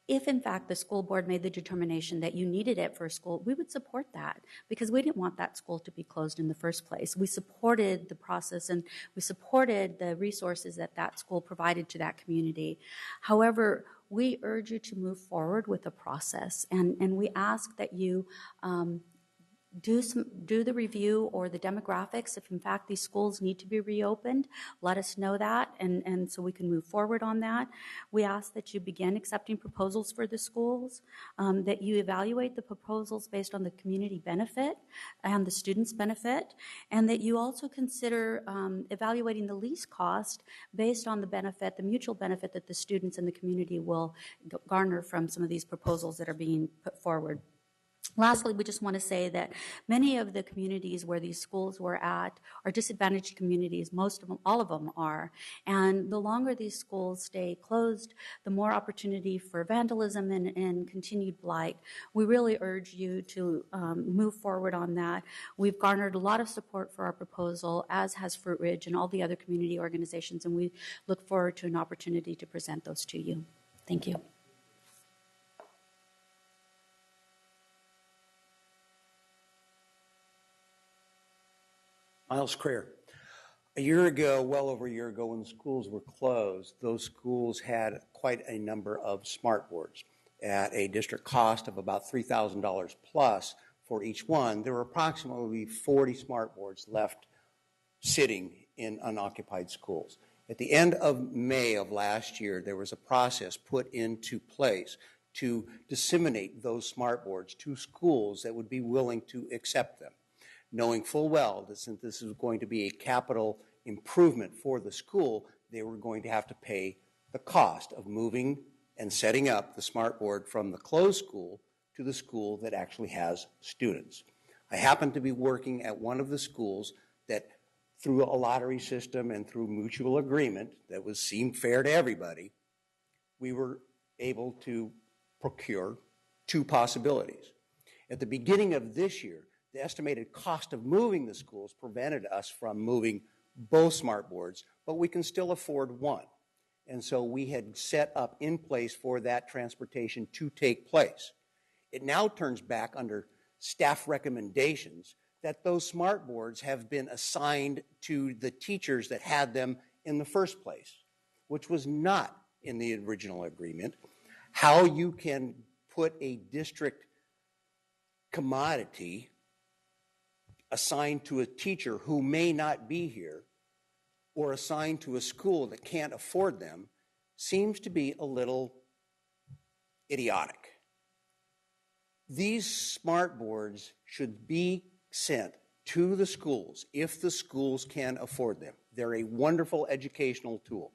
if in fact the school board made the determination that you needed it for a school, we would support that because we didn't want that school to be closed in the first place. We supported the process and we supported the resources that that school provided to that community. However, we urge you to move forward with the process and we ask that you do the review or the demographics. If in fact these schools need to be reopened, let us know that and so we can move forward on that. We ask that you begin accepting proposals for the schools, that you evaluate the proposals based on the community benefit and the students' benefit, and that you also consider evaluating the lease cost based on the benefit, the mutual benefit that the students and the community will garner from some of these proposals that are being put forward. Lastly, we just want to say that many of the communities where these schools were at are disadvantaged communities. Most of them, all of them are. And the longer these schools stay closed, the more opportunity for vandalism and continued blight. We really urge you to move forward on that. We've garnered a lot of support for our proposal, as has Fruit Ridge and all the other community organizations, and we look forward to an opportunity to present those to you. Thank you. Miles Creer. A year ago, well over a year ago, when the schools were closed, those schools had quite a number of smart boards at a district cost of about $3,000 plus for each one. There were approximately 40 smart boards left sitting in unoccupied schools. At the end of May of last year, there was a process put into place to disseminate those smart boards to schools that would be willing to accept them, knowing full well that since this was going to be a capital improvement for the school, they were going to have to pay the cost of moving and setting up the smart board from the closed school to the school that actually has students. I happened to be working at one of the schools that, through a lottery system and through mutual agreement that seemed fair to everybody, we were able to procure two possibilities. At the beginning of this year, the estimated cost of moving the schools prevented us from moving both smart boards, but we can still afford one. And so we had set up in place for that transportation to take place. It now turns back under staff recommendations that those smart boards have been assigned to the teachers that had them in the first place, which was not in the original agreement. How you can put a district commodity assigned to a teacher who may not be here or assigned to a school that can't afford them seems to be a little idiotic. These smart boards should be sent to the schools if the schools can afford them. They're a wonderful educational tool.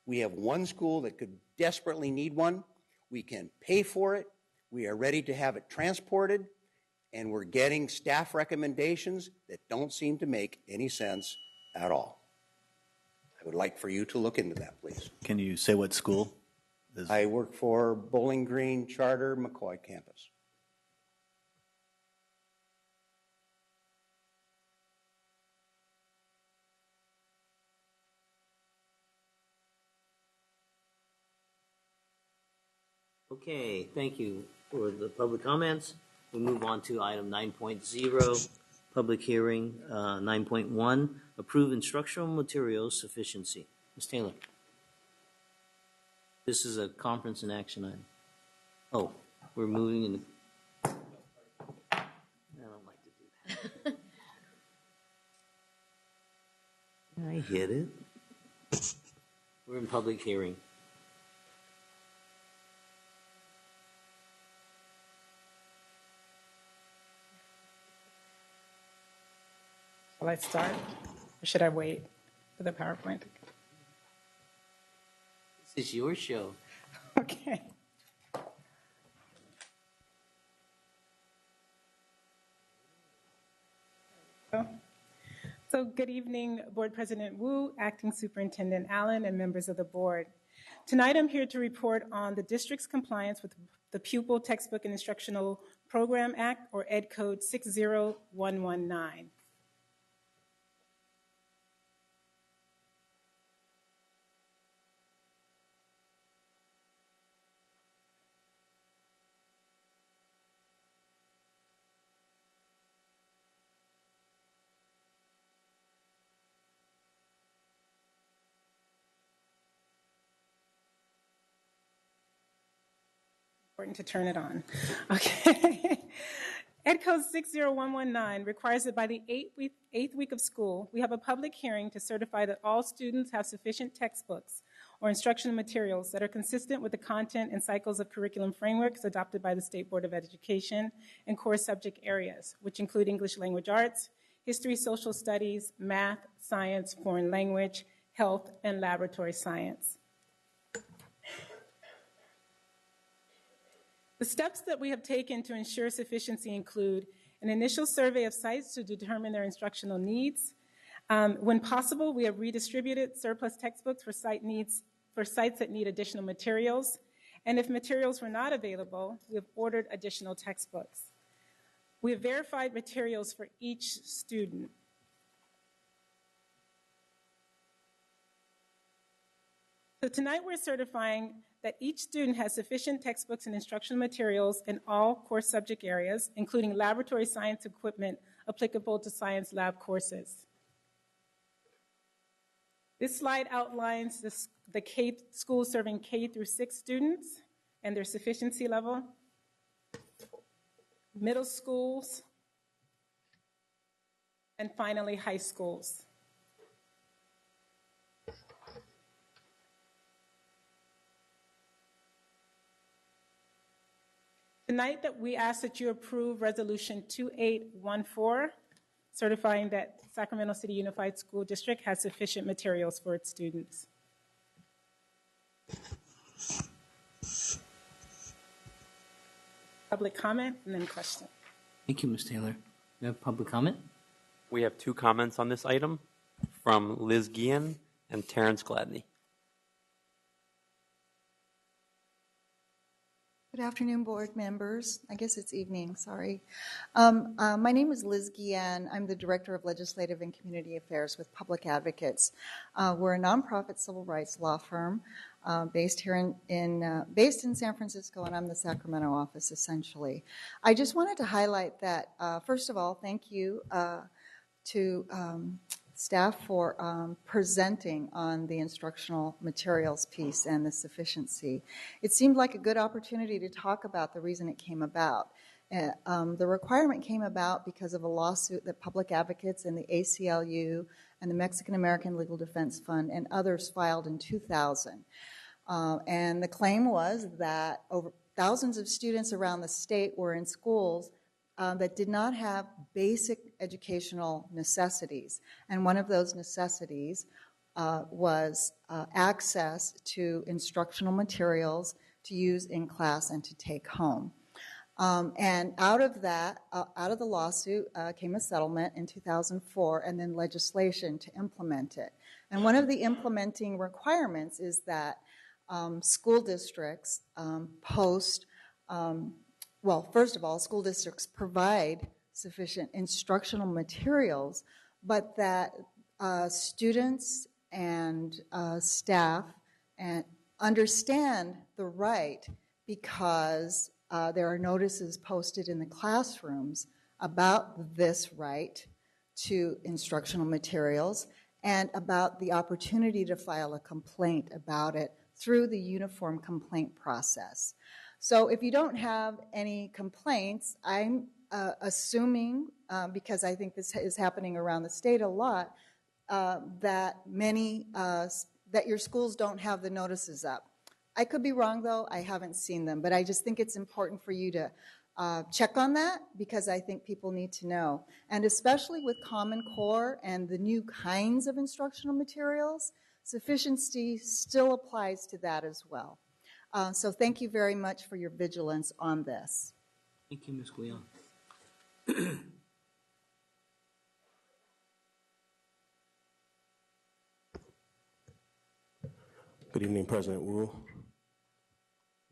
We have one school that could desperately need one. We can pay for it. We are ready to have it transported. And we're getting staff recommendations that don't seem to make any sense at all. I would like for you to look into that, please. Can you say what school? I work for Bowling Green Charter McCoy campus. Okay, thank you for the public comments. We move on to item 9.0, public hearing. 9.1, approve instructional materials sufficiency. Ms. Taylor. This is a conference and action item. Oh, we're moving in. I don't like to do I hit it. We're in public hearing. Shall I start, or should I wait for the PowerPoint? This is your show. Okay. So good evening, Board President Wu, Acting Superintendent Allen, and members of the board. Tonight I'm here to report on the district's compliance with the Pupil Textbook and Instructional Program Act, or Ed Code 60119. Important to turn it on. Okay. Ed Code 60119 requires that by the eighth week of school, we have a public hearing to certify that all students have sufficient textbooks or instructional materials that are consistent with the content and cycles of curriculum frameworks adopted by the State Board of Education and core subject areas, which include English language arts, history, social studies, math, science, foreign language, health, and laboratory science. The steps that we have taken to ensure sufficiency include an initial survey of sites to determine their instructional needs. When possible, we have redistributed surplus textbooks for sites that need additional materials. And if materials were not available, we have ordered additional textbooks. We have verified materials for each student. So tonight we're certifying that each student has sufficient textbooks and instructional materials in all core subject areas, including laboratory science equipment applicable to science lab courses. This slide outlines the K schools serving K through 6 students and their sufficiency level, middle schools, and finally high schools. Tonight that we ask that you approve Resolution 2814, certifying that Sacramento City Unified School District has sufficient materials for its students. Public comment and then question. Thank you, Ms. Taylor. We have public comment? We have 2 comments on this item from Liz Guillen and Terrence Gladney. Good afternoon, board members. I guess it's evening, sorry. My name is Liz Guillen. I'm the Director of Legislative and Community Affairs with Public Advocates. We're a nonprofit civil rights law firm based here based in San Francisco, and I'm the Sacramento office, essentially. I just wanted to highlight that, first of all, thank you to staff for presenting on the instructional materials piece and the sufficiency. It seemed like a good opportunity to talk about the reason it came about. The requirement came about because of a lawsuit that Public Advocates and the ACLU and the Mexican American Legal Defense Fund and others filed in 2000. And the claim was that over thousands of students around the state were in schools that did not have basic educational necessities. And one of those necessities was access to instructional materials to use in class and to take home. And out of that, out of the lawsuit came a settlement in 2004 and then legislation to implement it. And one of the implementing requirements is that school districts post well, first of all, school districts provide sufficient instructional materials, but that students and staff understand the right because there are notices posted in the classrooms about this right to instructional materials and about the opportunity to file a complaint about it through the uniform complaint process. So if you don't have any complaints, I'm assuming, because I think this is happening around the state a lot, that that your schools don't have the notices up. I could be wrong, though. I haven't seen them, but I just think it's important for you to check on that, because I think people need to know. And especially with Common Core and the new kinds of instructional materials, sufficiency still applies to that as well. So thank you very much for your vigilance on this. Thank you, Ms. Guion. Good evening, President Wu,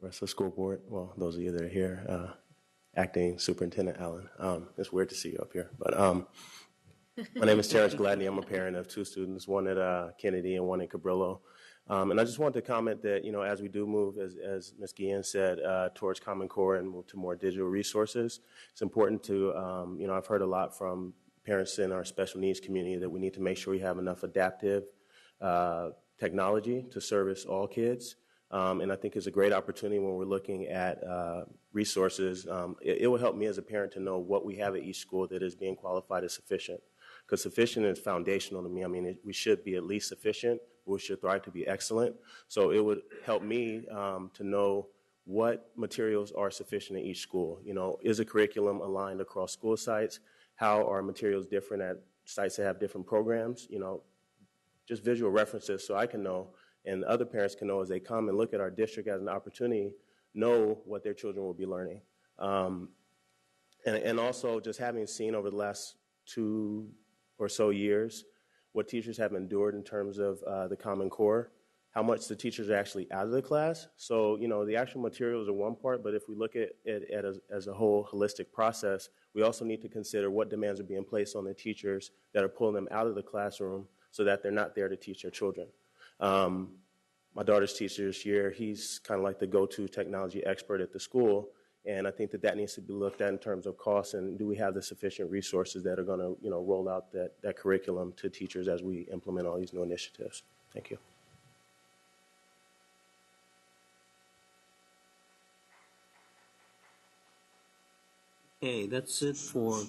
rest of the school board, well, those of you that are here, Acting Superintendent Allen. It's weird to see you up here, but my name is Terrence Gladney. I'm a parent of two students, one at Kennedy and one at Cabrillo. And I just wanted to comment that, you know, as we do move, as Ms. Guillen said, towards Common Core and move to more digital resources, it's important to, you know, I've heard a lot from parents in our special needs community that we need to make sure we have enough adaptive technology to service all kids. And I think it's a great opportunity when we're looking at resources. It will help me as a parent to know what we have at each school that is being qualified as sufficient. Because sufficient is foundational to me. I mean, we should be at least sufficient, but we should thrive to be excellent. So it would help me to know what materials are sufficient in each school. You know, is a curriculum aligned across school sites? How are materials different at sites that have different programs? You know, just visual references so I can know and other parents can know as they come and look at our district as an opportunity, know what their children will be learning. And also just having seen over the last 2 or so years what teachers have endured in terms of the Common Core, how much the teachers are actually out of the class. So, you know, the actual materials are one part, but if we look at it as a whole holistic process, we also need to consider what demands are being placed on the teachers that are pulling them out of the classroom so that they're not there to teach their children. My daughter's teacher this year, he's kind of like the go-to technology expert at the school, and I think that needs to be looked at in terms of costs and do we have the sufficient resources that are going to, you know, roll out that curriculum to teachers as we implement all these new initiatives. Thank you. Okay, that's it for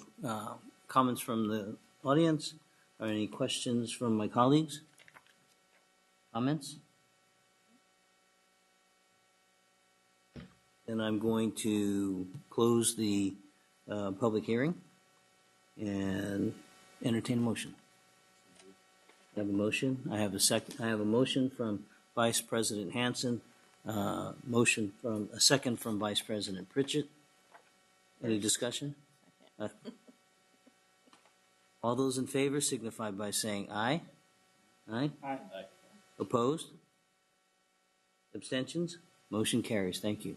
comments from the audience. Are any questions from my colleagues? Comments? Then I'm going to close the public hearing and entertain a motion. I have a motion. I have a second. I have a motion from Vice President Hansen. Motion from a second from Vice President Pritchett. Any discussion? All those in favor signify by saying aye. Aye. Aye. Opposed? Abstentions? Motion carries. Thank you.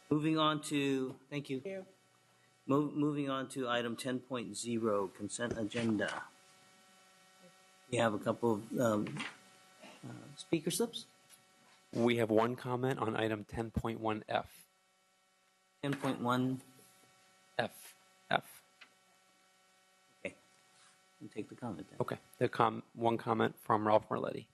Moving on to, thank you. Moving on to item 10.0, consent agenda. We have a couple of speaker slips. We have one comment on item 10.1F. 10.1 F. Okay. I'll take the comment then. Okay. One comment from Ralph Merletti.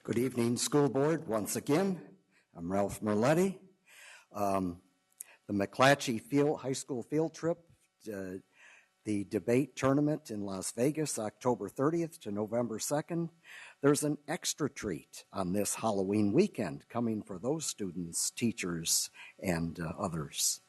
Good evening, school board. Once again, I'm Ralph Merletti. The McClatchy High School field trip, the debate tournament in Las Vegas, October 30th to November 2nd. There's an extra treat on this Halloween weekend coming for those students, teachers, and others.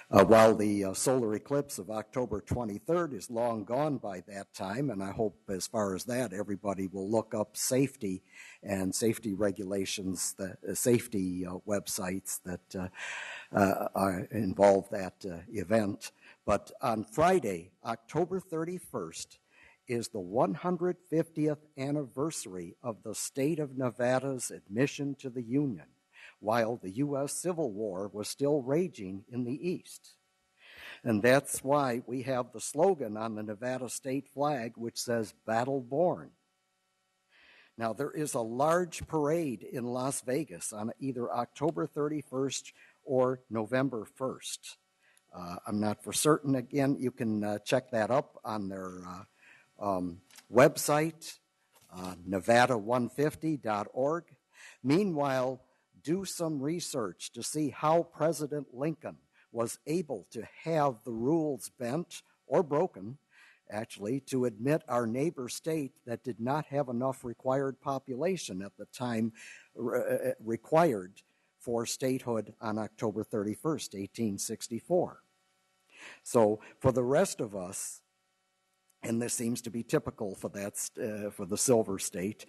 While the solar eclipse of October 23rd is long gone by that time, and I hope as far as that, everybody will look up safety and safety regulations, the safety websites that involve that event. But on Friday, October 31st, is the 150th anniversary of the state of Nevada's admission to the Union, while the U.S. Civil War was still raging in the East. And that's why we have the slogan on the Nevada state flag, which says, "Battle Born." Now, there is a large parade in Las Vegas on either October 31st or November 1st. I'm not for certain. Again, you can check that up on their website, nevada150.org. Meanwhile, do some research to see how President Lincoln was able to have the rules bent or broken, actually, to admit our neighbor state that did not have enough required population at the time required for statehood on October 31st, 1864. So for the rest of us, and this seems to be typical for that for the Silver State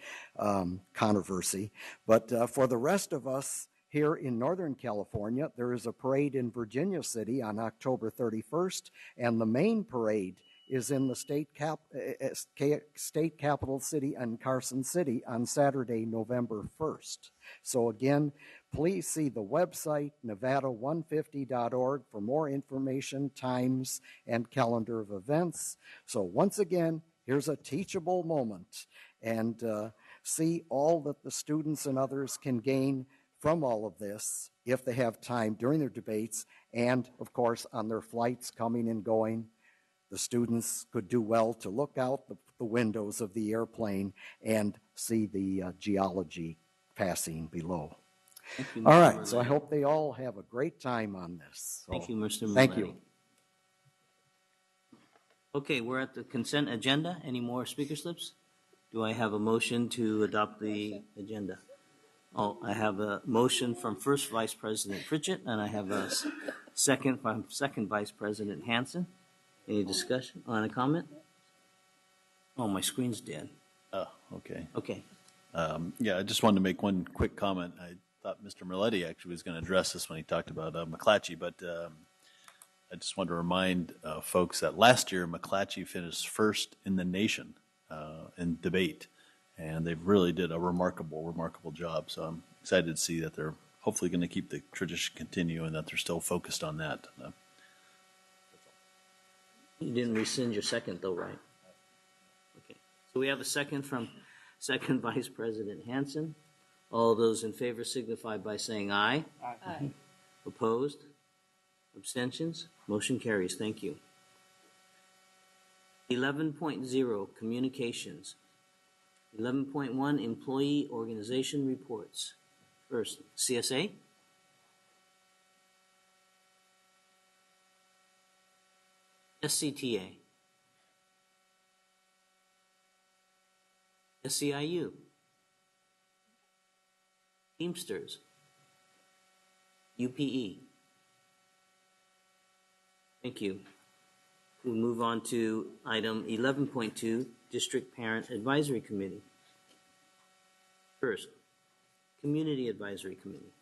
controversy, but for the rest of us here in Northern California, there is a parade in Virginia City on October 31st, and the main parade is in the state capital city and Carson City on Saturday, November 1st. So again, please see the website, nevada150.org, for more information, times, and calendar of events. So once again, here's a teachable moment, and see all that the students and others can gain from all of this if they have time during their debates, and of course on their flights coming and going. The students could do well to look out the windows of the airplane and see the geology passing below. Thank you, All right, Mr. so I Milletti. hope they all have a great time on this. So, Thank you, Mr. Thank you. Milletti. Okay, we're at the consent agenda. Any more speaker slips? Do I have a motion to adopt the agenda? Oh, I have a motion from First Vice President Pritchett, and I have a second from Second Vice President Hansen. Any discussion on a comment? Oh, my screen's dead. Oh, okay. Okay. Yeah, I just wanted to make one quick comment. I thought Mr. Milletti actually was going to address this when he talked about McClatchy, but I just want to remind folks that last year McClatchy finished first in the nation in debate, and they really did a remarkable job. So I'm excited to see that they're hopefully going to keep the tradition continue and that they're still focused on that. You didn't rescind your second, though, right? Okay. So we have a second from Second Vice President Hansen. All those in favor signify by saying aye. Aye. Opposed? Abstentions? Motion carries. Thank you. 11.0 Communications. 11.1 Employee Organization Reports. First, CSA. SCTA. SEIU. Teamsters. UPE. Thank you. We'll move on to item 11.2, District Parent Advisory Committee. First, Community Advisory Committee.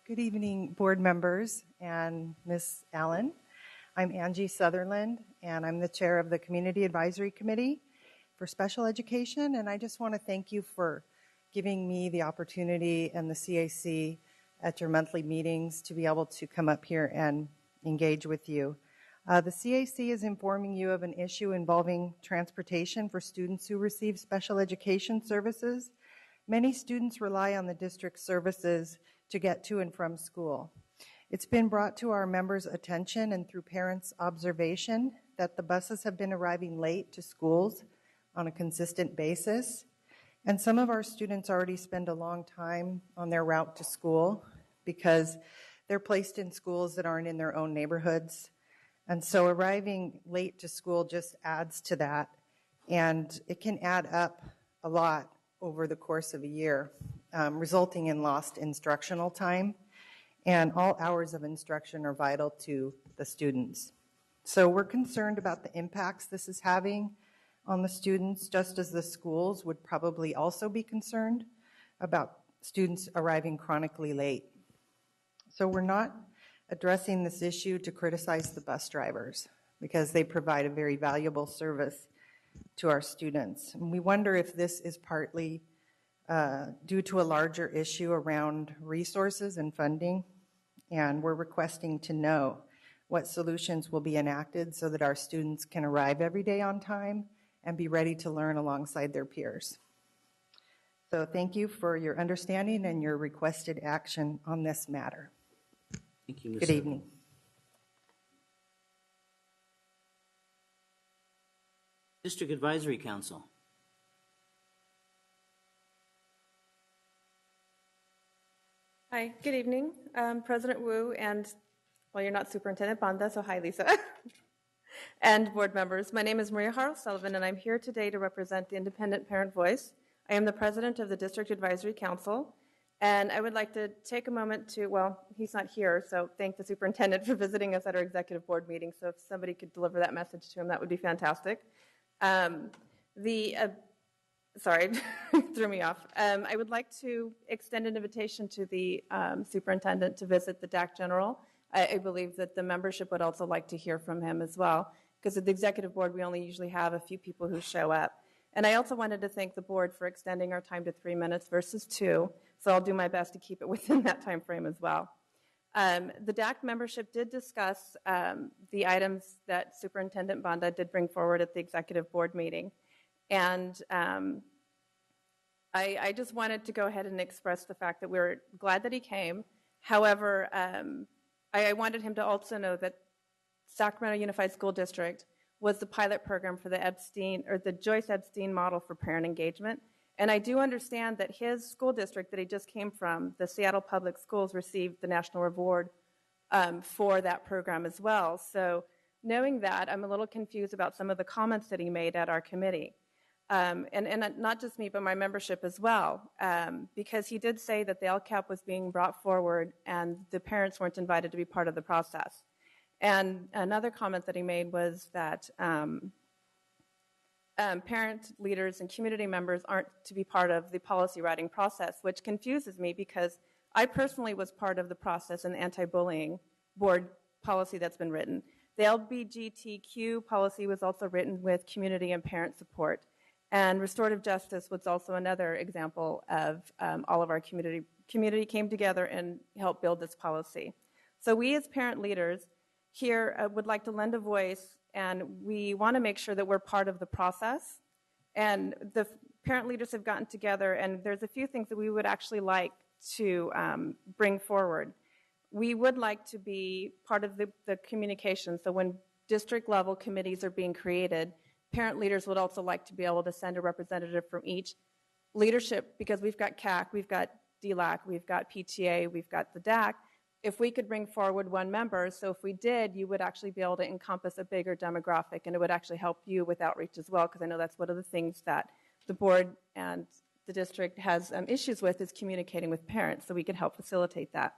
Good evening, board members and Ms. Allen. I'm Angie Sutherland, and I'm the chair of the Community Advisory Committee for Special Education, and I just want to thank you for giving me the opportunity and the CAC at your monthly meetings to be able to come up here and engage with you. The CAC is informing you of an issue involving transportation for students who receive special education services. Many students rely on the district services to get to and from school. It's been brought to our members' attention and through parents' observation that the buses have been arriving late to schools on a consistent basis. And some of our students already spend a long time on their route to school because they're placed in schools that aren't in their own neighborhoods. And so arriving late to school just adds to that. And it can add up a lot over the course of a year, resulting in lost instructional time. And all hours of instruction are vital to the students. So we're concerned about the impacts this is having on the students, just as the schools would probably also be concerned about students arriving chronically late. So we're not addressing this issue to criticize the bus drivers because they provide a very valuable service to our students. And we wonder if this is partly due to a larger issue around resources and funding, and we're requesting to know what solutions will be enacted so that our students can arrive every day on time and be ready to learn alongside their peers. So thank you for your understanding and your requested action on this matter. Thank you, Ms. Good evening. District Advisory Council. Hi, good evening, President Wu, and, well, you're not Superintendent Banda, so hi, Lisa, and board members. My name is Maria Harrell Sullivan, and I'm here today to represent the Independent Parent Voice. I am the president of the District Advisory Council, and I would like to take a moment to, well, he's not here, so thank the superintendent for visiting us at our executive board meeting. So if somebody could deliver that message to him, that would be fantastic. Sorry, threw me off. I would like to extend an invitation to the superintendent to visit the DAC General. I believe that the membership would also like to hear from him as well, because at the executive board, we only usually have a few people who show up. And I also wanted to thank the board for extending our time to 3 minutes versus 2, so I'll do my best to keep it within that time frame as well. The DAC membership did discuss the items that Superintendent Banda did bring forward at the executive board meeting. And I just wanted to go ahead and express the fact that we're glad that he came. However, I wanted him to also know that Sacramento Unified School District was the pilot program for the Epstein, or the Joyce Epstein model for parent engagement. And I do understand that his school district that he just came from, the Seattle Public Schools, received the national award for that program as well. So knowing that, I'm a little confused about some of the comments that he made at our committee. And not just me, but my membership as well, because he did say that the LCAP was being brought forward and the parents weren't invited to be part of the process. And another comment that he made was that parent leaders and community members aren't to be part of the policy writing process, which confuses me because I personally was part of the process in the anti-bullying board policy that's been written. The LGBTQ policy was also written with community and parent support. And restorative justice was also another example of all of our community came together and helped build this policy. So we as parent leaders here would like to lend a voice, and we want to make sure that we're part of the process. And the parent leaders have gotten together, and there's a few things that we would actually like to bring forward. We would like to be part of the communication. So when district level committees are being created, parent leaders would also like to be able to send a representative from each leadership, because we've got CAC, we've got DLAC, we've got PTA, we've got the DAC. If we could bring forward one member, so if we did, you would actually be able to encompass a bigger demographic, and it would actually help you with outreach as well, because I know that's one of the things that the board and the district has issues with, is communicating with parents, so we could help facilitate that.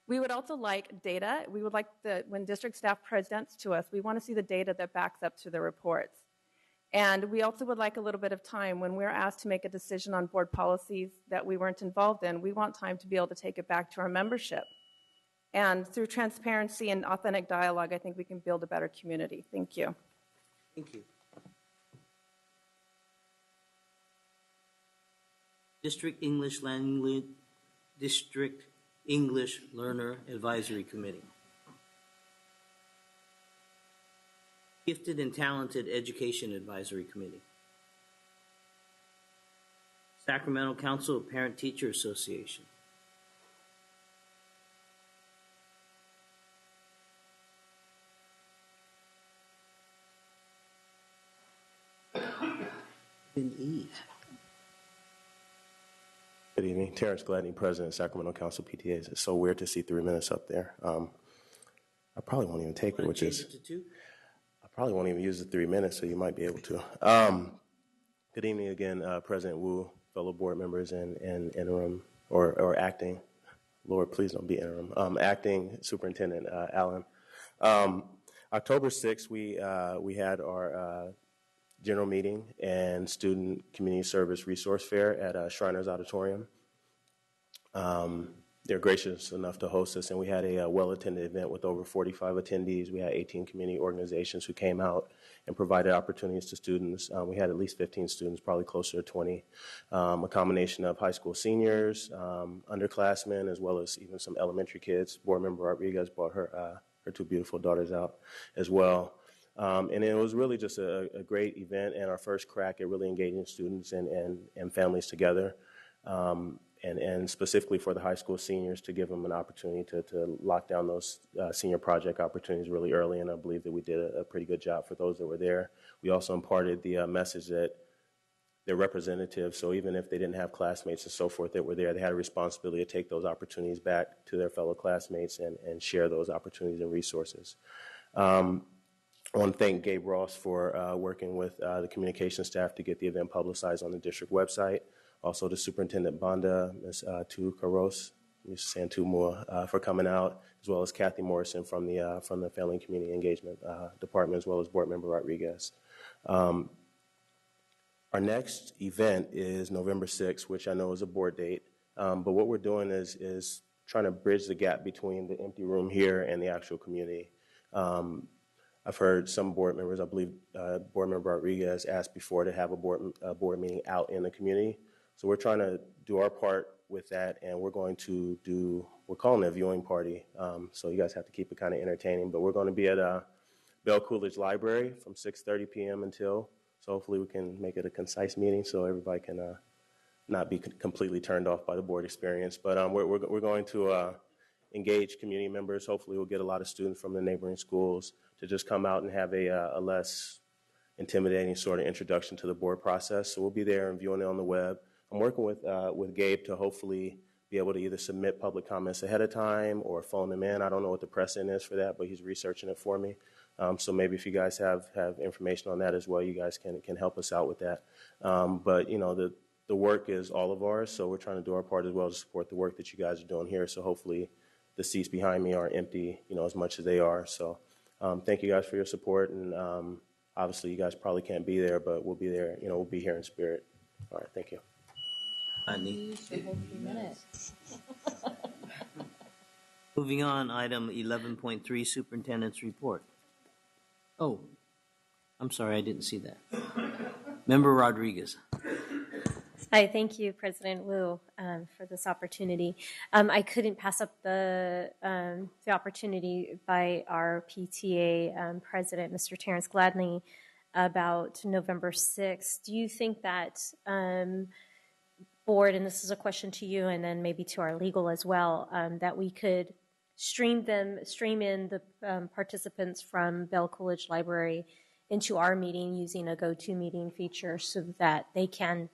We would also like data. We would like when district staff presents to us, we want to see the data that backs up to the reports. And we also would like a little bit of time when we're asked to make a decision on board policies that we weren't involved in. We want time to be able to take it back to our membership. And through transparency and authentic dialogue, I think we can build a better community. Thank you. Thank you. District English Learner Advisory Committee. Gifted and Talented Education Advisory Committee. Sacramento Council of Parent Teacher Association. Didn't eat. Good evening. Terrence Gladney, President, Sacramento Council PTAs. It's so weird to see 3 minutes up there. I probably won't even take it, which is... I probably won't even use the 3 minutes, so you might be able to. Good evening again, President Wu, fellow board members, and interim or acting. Lord, please don't be interim. Acting Superintendent Allen. October 6th, we had our general meeting and student community service resource fair at Shriners Auditorium. They're gracious enough to host us, and we had a well-attended event with over 45 attendees. We had 18 community organizations who came out and provided opportunities to students. We had at least 15 students, probably closer to 20. A combination of high school seniors, underclassmen, as well as even some elementary kids. Board member Rodriguez brought her 2 beautiful daughters out as well. And it was really just a great event and our first crack at really engaging students and families together. and specifically for the high school seniors to give them an opportunity to lock down those senior project opportunities really early, and I believe that we did a pretty good job for those that were there. We also imparted the message that they're representatives, so even if they didn't have classmates and so forth that were there, they had a responsibility to take those opportunities back to their fellow classmates and share those opportunities and resources. I want to thank Gabe Ross for working with the communication staff to get the event publicized on the district website. Also to Superintendent Banda, Ms. Tu Caros, Ms. Santumua for coming out, as well as Kathy Morrison from the Family and Community Engagement Department, as well as Board Member Rodriguez. Our next event is November 6th, which I know is a board date. But what we're doing is trying to bridge the gap between the empty room here and the actual community. I've heard some board members, I believe Board Member Rodriguez asked before to have a board meeting out in the community. So we're trying to do our part with that, and we're going to we're calling it a viewing party. So you guys have to keep it kind of entertaining. But we're going to be at Bell Coolidge Library from 6:30 p.m. until. So hopefully we can make it a concise meeting so everybody can not be completely turned off by the board experience. But we're going to engage community members. Hopefully we'll get a lot of students from the neighboring schools to just come out and have a less intimidating sort of introduction to the board process. So we'll be there and viewing it on the web. I'm working with Gabe to hopefully be able to either submit public comments ahead of time or phone them in. I don't know what the precedent is for that, but he's researching it for me. So maybe if you guys have information on that as well, you guys can help us out with that. But, you know, the work is all of ours, so we're trying to do our part as well to support the work that you guys are doing here. So hopefully the seats behind me aren't empty, you know, as much as they are. So thank you guys for your support. And obviously you guys probably can't be there, but we'll be there. You know, we'll be here in spirit. All right, thank you. Moving on, item 11.3, Superintendent's Report. Oh, I'm sorry, I didn't see that. Member Rodriguez. Hi, thank you, President Wu, for this opportunity. I couldn't pass up the opportunity by our PTA president, Mr. Terrence Gladney, about November 6th. Do you think that board, and this is a question to you and then maybe to our legal as well, that we could stream in the participants from Bell Coolidge Library into our meeting using a GoToMeeting feature so that they can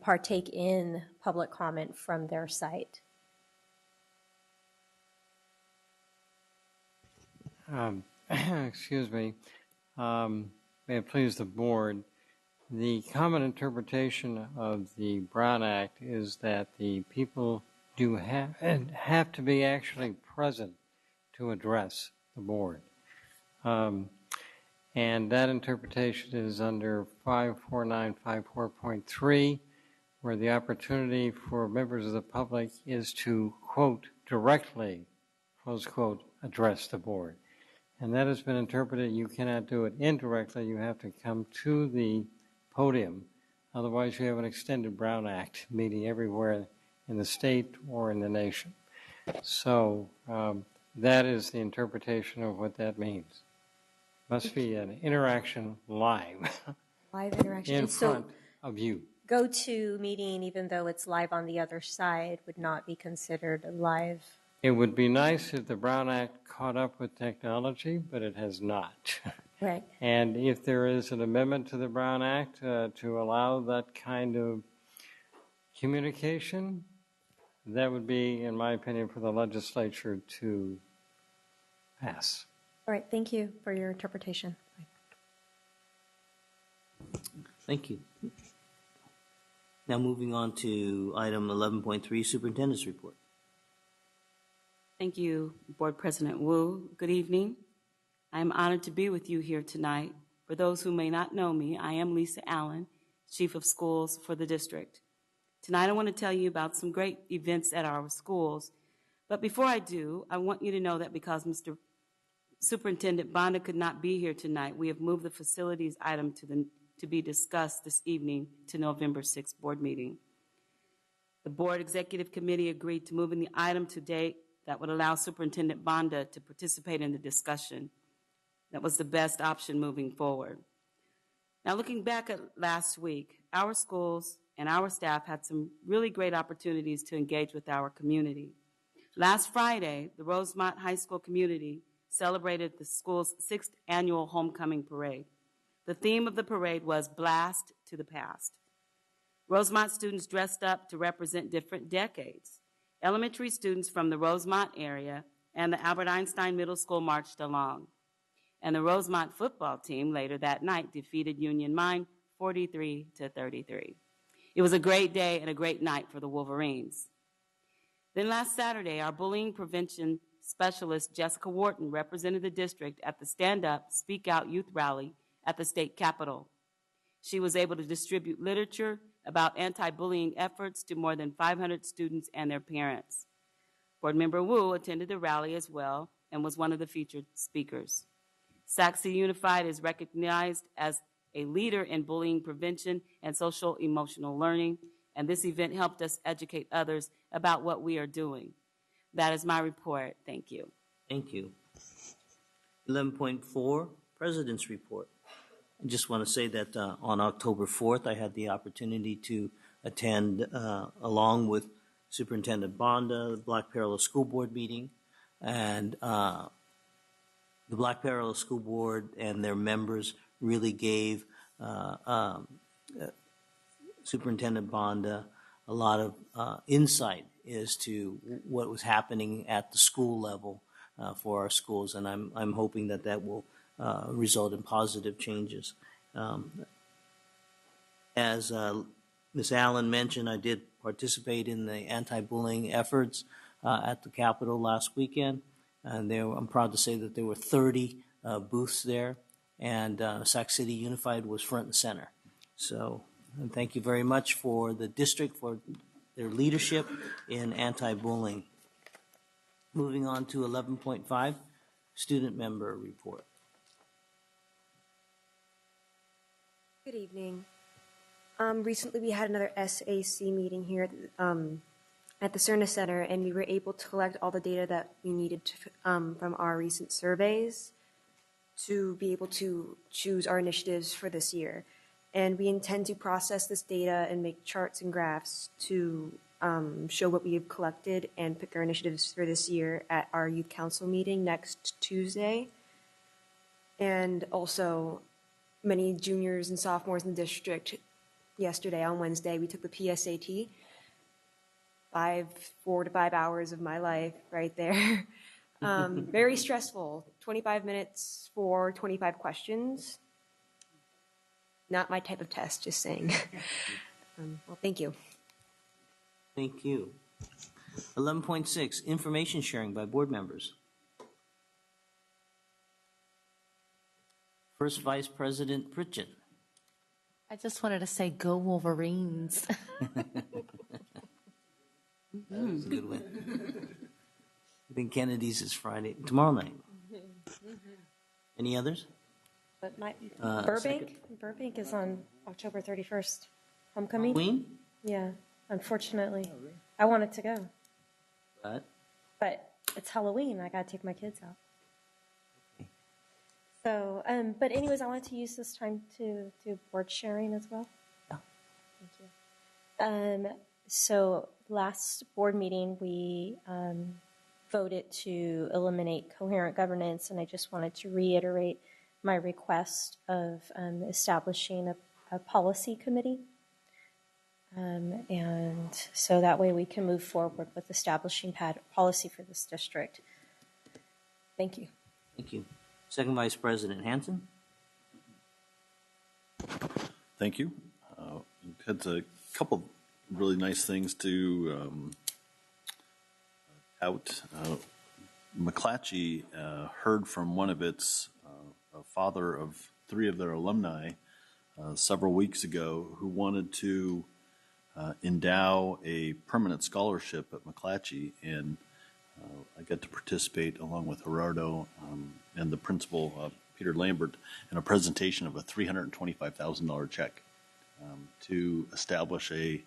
partake in public comment from their site? Excuse me. May it please the board, the common interpretation of the Brown Act is that the people do have to be actually present to address the board. And that interpretation is under 54954.3, where the opportunity for members of the public is to, quote, directly, close quote, address the board. And that has been interpreted, you cannot do it indirectly, you have to come to the podium. Otherwise, you have an extended Brown Act meeting everywhere in the state or in the nation. So that is the interpretation of what that means. Must be an interaction live. Live interaction. In front of you. GoToMeeting, even though it's live on the other side, would not be considered a live. It would be nice if the Brown Act caught up with technology, but it has not. Right. And if there is an amendment to the Brown Act to allow that kind of communication, that would be, in my opinion, for the legislature to pass. All right, thank you for your interpretation. Thank you. Now moving on to item 11.3, Superintendent's Report. Thank you, Board President Wu. Good evening. I am honored to be with you here tonight. For those who may not know me, I am Lisa Allen, Chief of Schools for the district. Tonight I want to tell you about some great events at our schools. But before I do, I want you to know that because Mr. Superintendent Banda could not be here tonight, we have moved the facilities item to be discussed this evening to November 6th board meeting. The Board Executive Committee agreed to moving the item to date that would allow Superintendent Banda to participate in the discussion. That was the best option moving forward. Now, looking back at last week, our schools and our staff had some really great opportunities to engage with our community. Last Friday, the Rosemont High School community celebrated the school's 6th annual homecoming parade. The theme of the parade was Blast to the Past. Rosemont students dressed up to represent different decades. Elementary students from the Rosemont area and the Albert Einstein Middle School marched along. And the Rosemont football team later that night defeated Union Mine 43-33. It was a great day and a great night for the Wolverines. Then last Saturday, our bullying prevention specialist, Jessica Wharton, represented the district at the Stand Up, Speak Out youth rally at the state capitol. She was able to distribute literature about anti-bullying efforts to more than 500 students and their parents. Board Member Wu attended the rally as well and was one of the featured speakers. Sac City Unified is recognized as a leader in bullying prevention and social emotional learning, and this event helped us educate others about what we are doing. That is my report. Thank you. Thank you. 11.4, President's Report. I just want to say that on October 4th, I had the opportunity to attend, along with Superintendent Bonda, the Black Parallel School Board meeting, and the Black Parallel School Board and their members really gave Superintendent Bonda a lot of insight as to what was happening at the school level for our schools, and I'm hoping that that will result in positive changes. As Ms. Allen mentioned, I did participate in the anti-bullying efforts at the Capitol last weekend, and I'm proud to say that there were 30 booths there, and Sac City Unified was front and center. So, and thank you very much for the district for their leadership in anti-bullying. Moving on to 11.5, Student Member Report. Good evening. Recently we had another SAC meeting here at the Cerna Center, and we were able to collect all the data that we needed to, from our recent surveys to be able to choose our initiatives for this year. And we intend to process this data and make charts and graphs to show what we have collected and pick our initiatives for this year at our youth council meeting next Tuesday. And also, many juniors and sophomores in the district, yesterday on Wednesday, we took the PSAT. 4 to 5 hours of my life right there. Very stressful. 25 minutes for 25 questions. Not my type of test, just saying. Well, thank you. Thank you. 11.6, information sharing by board members. First Vice President Pritchett. I just wanted to say, go Wolverines. That was a good one. I think Kennedy's is Friday, tomorrow night. Any others? But my Second. Burbank is on October 31st. Homecoming. Queen? Yeah, unfortunately. I wanted to go, but it's Halloween. I gotta take my kids out. So, but anyways, I wanted to use this time to do board sharing as well. Yeah. Thank you. So last board meeting, we voted to eliminate coherent governance, and I just wanted to reiterate my request of establishing a policy committee. And so that way we can move forward with establishing policy for this district. Thank you. Thank you. Second Vice President Hansen. Thank you. Had a couple of really nice things to out. McClatchy heard from one of its father of 3 of their alumni several weeks ago who wanted to endow a permanent scholarship at McClatchy, and I got to participate along with Gerardo and the principal, Peter Lambert, in a presentation of a $325,000 check to establish a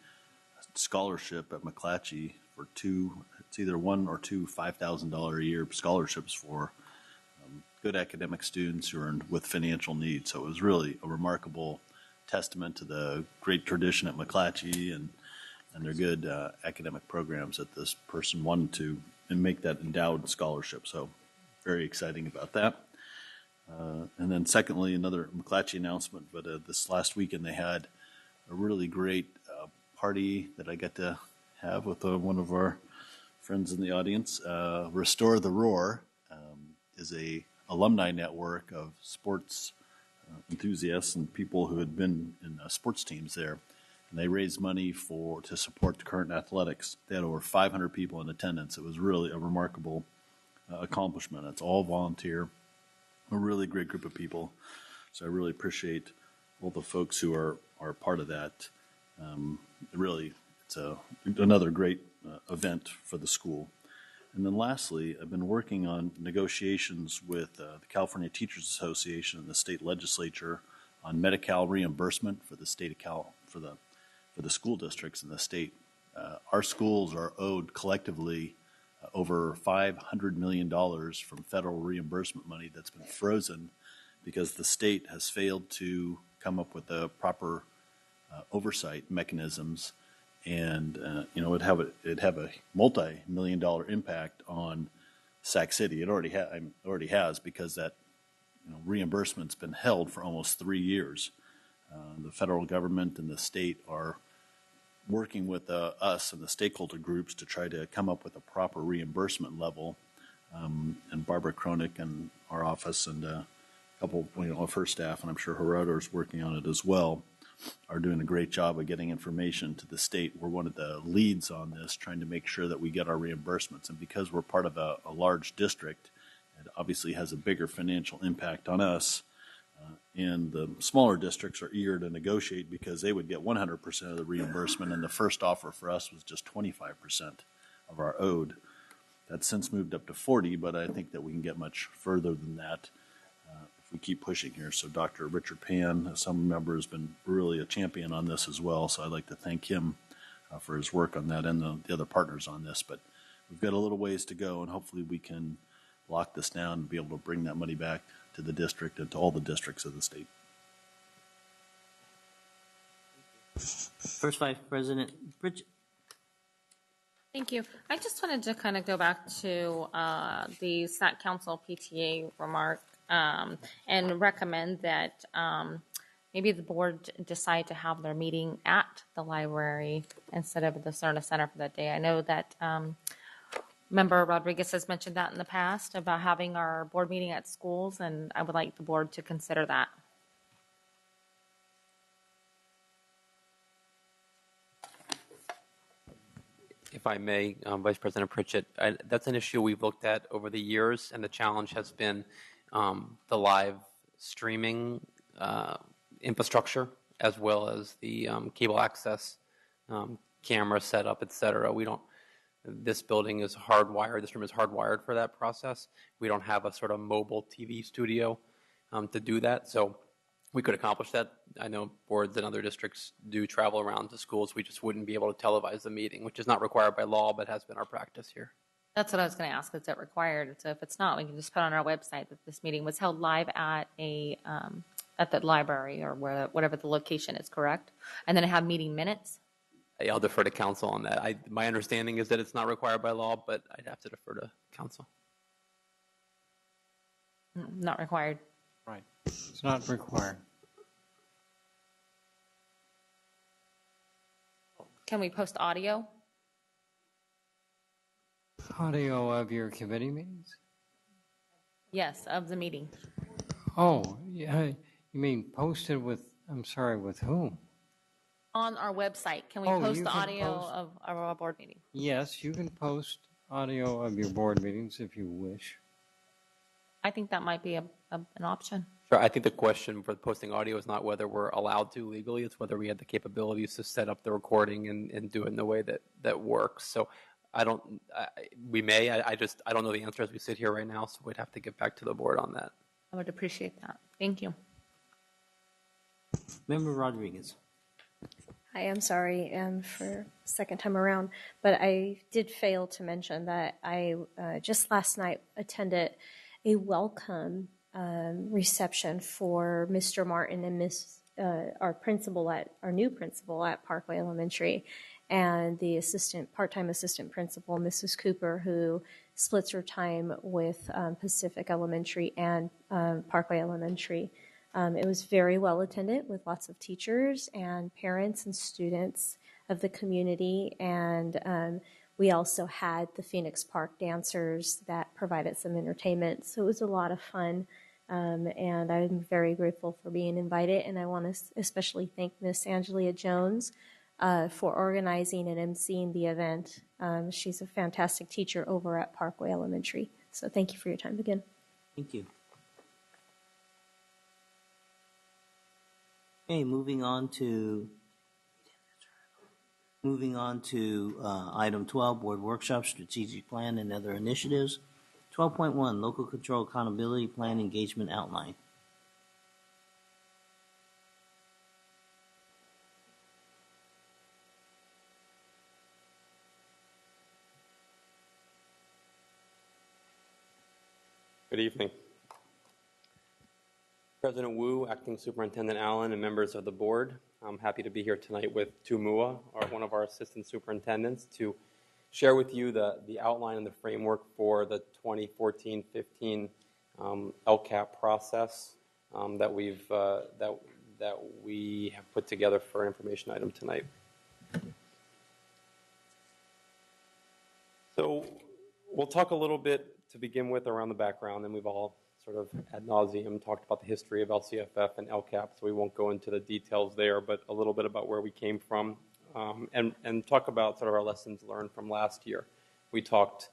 scholarship at McClatchy for it's either 1 or 2 $5,000 a year scholarships for good academic students who are with financial needs. So it was really a remarkable testament to the great tradition at McClatchy and their good academic programs that this person wanted to and make that endowed scholarship. So very exciting about that. And then secondly, another McClatchy announcement, but this last weekend they had a really great party that I got to have with one of our friends in the audience. Restore the Roar is a alumni network of sports enthusiasts and people who had been in sports teams there. And they raised money to support the current athletics. They had over 500 people in attendance. It was really a remarkable accomplishment. It's all volunteer, a really great group of people. So I really appreciate all the folks who are part of that. Really, it's another great event for the school. And then lastly, I've been working on negotiations with the California Teachers Association and the state legislature on Medi-Cal reimbursement for the state of Cal for the school districts in the state. Our schools are owed collectively over $500 million from federal reimbursement money that's been frozen because the state has failed to come up with the proper oversight mechanisms. And it'd have a multi-million-dollar impact on Sac City. It already has because that reimbursement's been held for almost 3 years. The federal government and the state are working with us and the stakeholder groups to try to come up with a proper reimbursement level. And Barbara Kronik and our office and a couple of her staff, and I'm sure Gerardo is working on it as well, are doing a great job of getting information to the state. We're one of the leads on this, trying to make sure that we get our reimbursements. And because we're part of a large district, it obviously has a bigger financial impact on us. And the smaller districts are eager to negotiate because they would get 100% of the reimbursement, and the first offer for us was just 25% of our owed. That's since moved up to 40, but I think that we can get much further than that if we keep pushing here. So Dr. Richard Pan, some member, has been really a champion on this as well, so I'd like to thank him for his work on that and the other partners on this. But we've got a little ways to go, and hopefully we can lock this down and be able to bring that money back to the district and to all the districts of the state. First Vice President Bridget. Thank you. I just wanted to kind of go back to the SAC Council PTA remark and recommend that maybe the board decide to have their meeting at the library instead of the Cerna Center for that day. I know that Member Rodriguez has mentioned that in the past about having our board meeting at schools, and I would like the board to consider that. If I may, Vice President Pritchett, that's an issue we've looked at over the years, and the challenge has been the live streaming infrastructure as well as the cable access, camera setup, et cetera. This building is hardwired, this room is hardwired for that process. We don't have a sort of mobile TV studio to do that, so we could accomplish that. I know boards and other districts do travel around to schools. We just wouldn't be able to televise the meeting, which is not required by law, but has been our practice here. That's what I was going to ask. Is that required? So if it's not, we can just put on our website that this meeting was held live at the library or whatever the location is, correct? And then have meeting minutes? I'll defer to council on that. My understanding is that it's not required by law, but I'd have to defer to council. Not required. Right. It's not required. Can we post audio? Audio of your committee meetings? Yes, of the meeting. Oh, yeah. You mean posted with, I'm sorry, with whom? On our website, can we post the audio of our board meeting? Yes, you can post audio of your board meetings if you wish. I think that might be an option. Sure. I think the question for posting audio is not whether we're allowed to legally, it's whether we have the capabilities to set up the recording and do it in a way that works. So we may, I don't know the answer as we sit here right now, so we'd have to get back to the board on that. I would appreciate that. Thank you. Member Rodriguez. Hi, I'm sorry for second time around, but I did fail to mention that I just last night attended a welcome reception for Mr. Martin and our new principal at Parkway Elementary, and the part-time assistant principal, Mrs. Cooper, who splits her time with Pacific Elementary and Parkway Elementary. It was very well attended with lots of teachers and parents and students of the community, and we also had the Phoenix Park dancers that provided some entertainment, so it was a lot of fun. And I'm very grateful for being invited, and I want to especially thank Miss Angelia Jones for organizing and emceeing the event. She's a fantastic teacher over at Parkway Elementary. So thank you for your time again. Thank you. Okay, moving on to item 12, board workshop, strategic plan, and other initiatives. 12.1, local control accountability plan engagement outline. Good evening. President Wu, Acting Superintendent Allen, and members of the board, I'm happy to be here tonight with Tu Mua, one of our assistant superintendents, to share with you the outline and the framework for the 2014-15 LCAP process that we have put together for an information item tonight. So we'll talk a little bit to begin with around the background, and we've all sort of ad nauseum talked about the history of LCFF and LCAP, so we won't go into the details there, but a little bit about where we came from, and talk about sort of our lessons learned from last year. We talked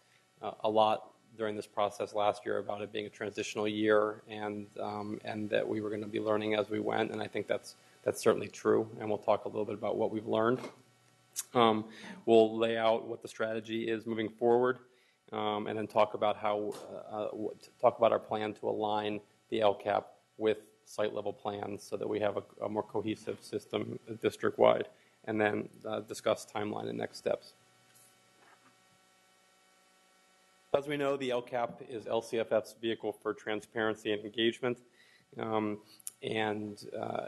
a lot during this process last year about it being a transitional year, and that we were going to be learning as we went, and I think that's certainly true, and we'll talk a little bit about what we've learned. We'll lay out what the strategy is moving forward, and then talk about our plan to align the LCAP with site-level plans so that we have a more cohesive system district-wide, and then discuss timeline and next steps. As we know, the LCAP is LCFF's vehicle for transparency and engagement, and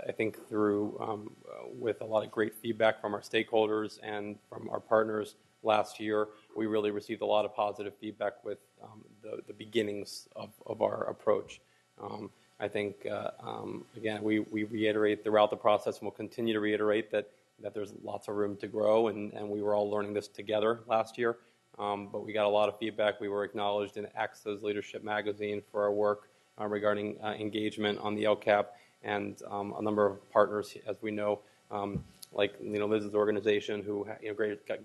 I think through with a lot of great feedback from our stakeholders and from our partners last year, we really received a lot of positive feedback with the beginnings of our approach. I think, again, we reiterate throughout the process, and we'll continue to reiterate that there's lots of room to grow, and we were all learning this together last year. But we got a lot of feedback. We were acknowledged in AXA's Leadership Magazine for our work regarding engagement on the LCAP, and a number of partners, as we know, like Liz's organization, who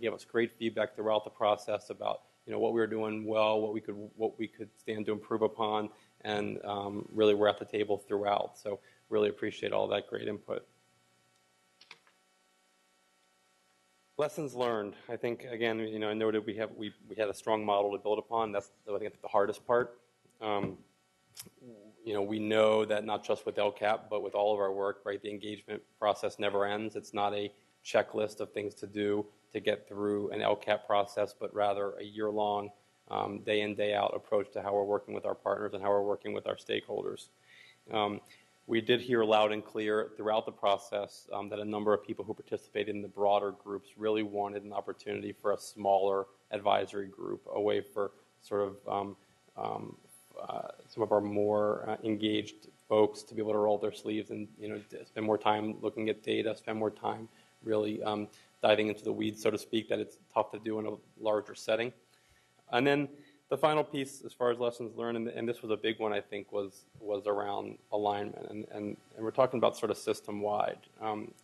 gave us great feedback throughout the process about what we were doing well, what we could stand to improve upon, and really we're at the table throughout. So really appreciate all that great input. Lessons learned. I think again, I noted we had a strong model to build upon. That's I think the hardest part. We know that not just with LCAP, but with all of our work, right? The engagement process never ends. It's not a checklist of things to do to get through an LCAP process, but rather a year-long, day in, day out approach to how we're working with our partners and how we're working with our stakeholders. We did hear loud and clear throughout the process that a number of people who participated in the broader groups really wanted an opportunity for a smaller advisory group, a way for sort of some of our more engaged folks to be able to roll their sleeves and spend more time looking at data, spend more time really diving into the weeds, so to speak, that it's tough to do in a larger setting. And then the final piece, as far as lessons learned, and this was a big one, I think, was around alignment, and we're talking about sort of system-wide.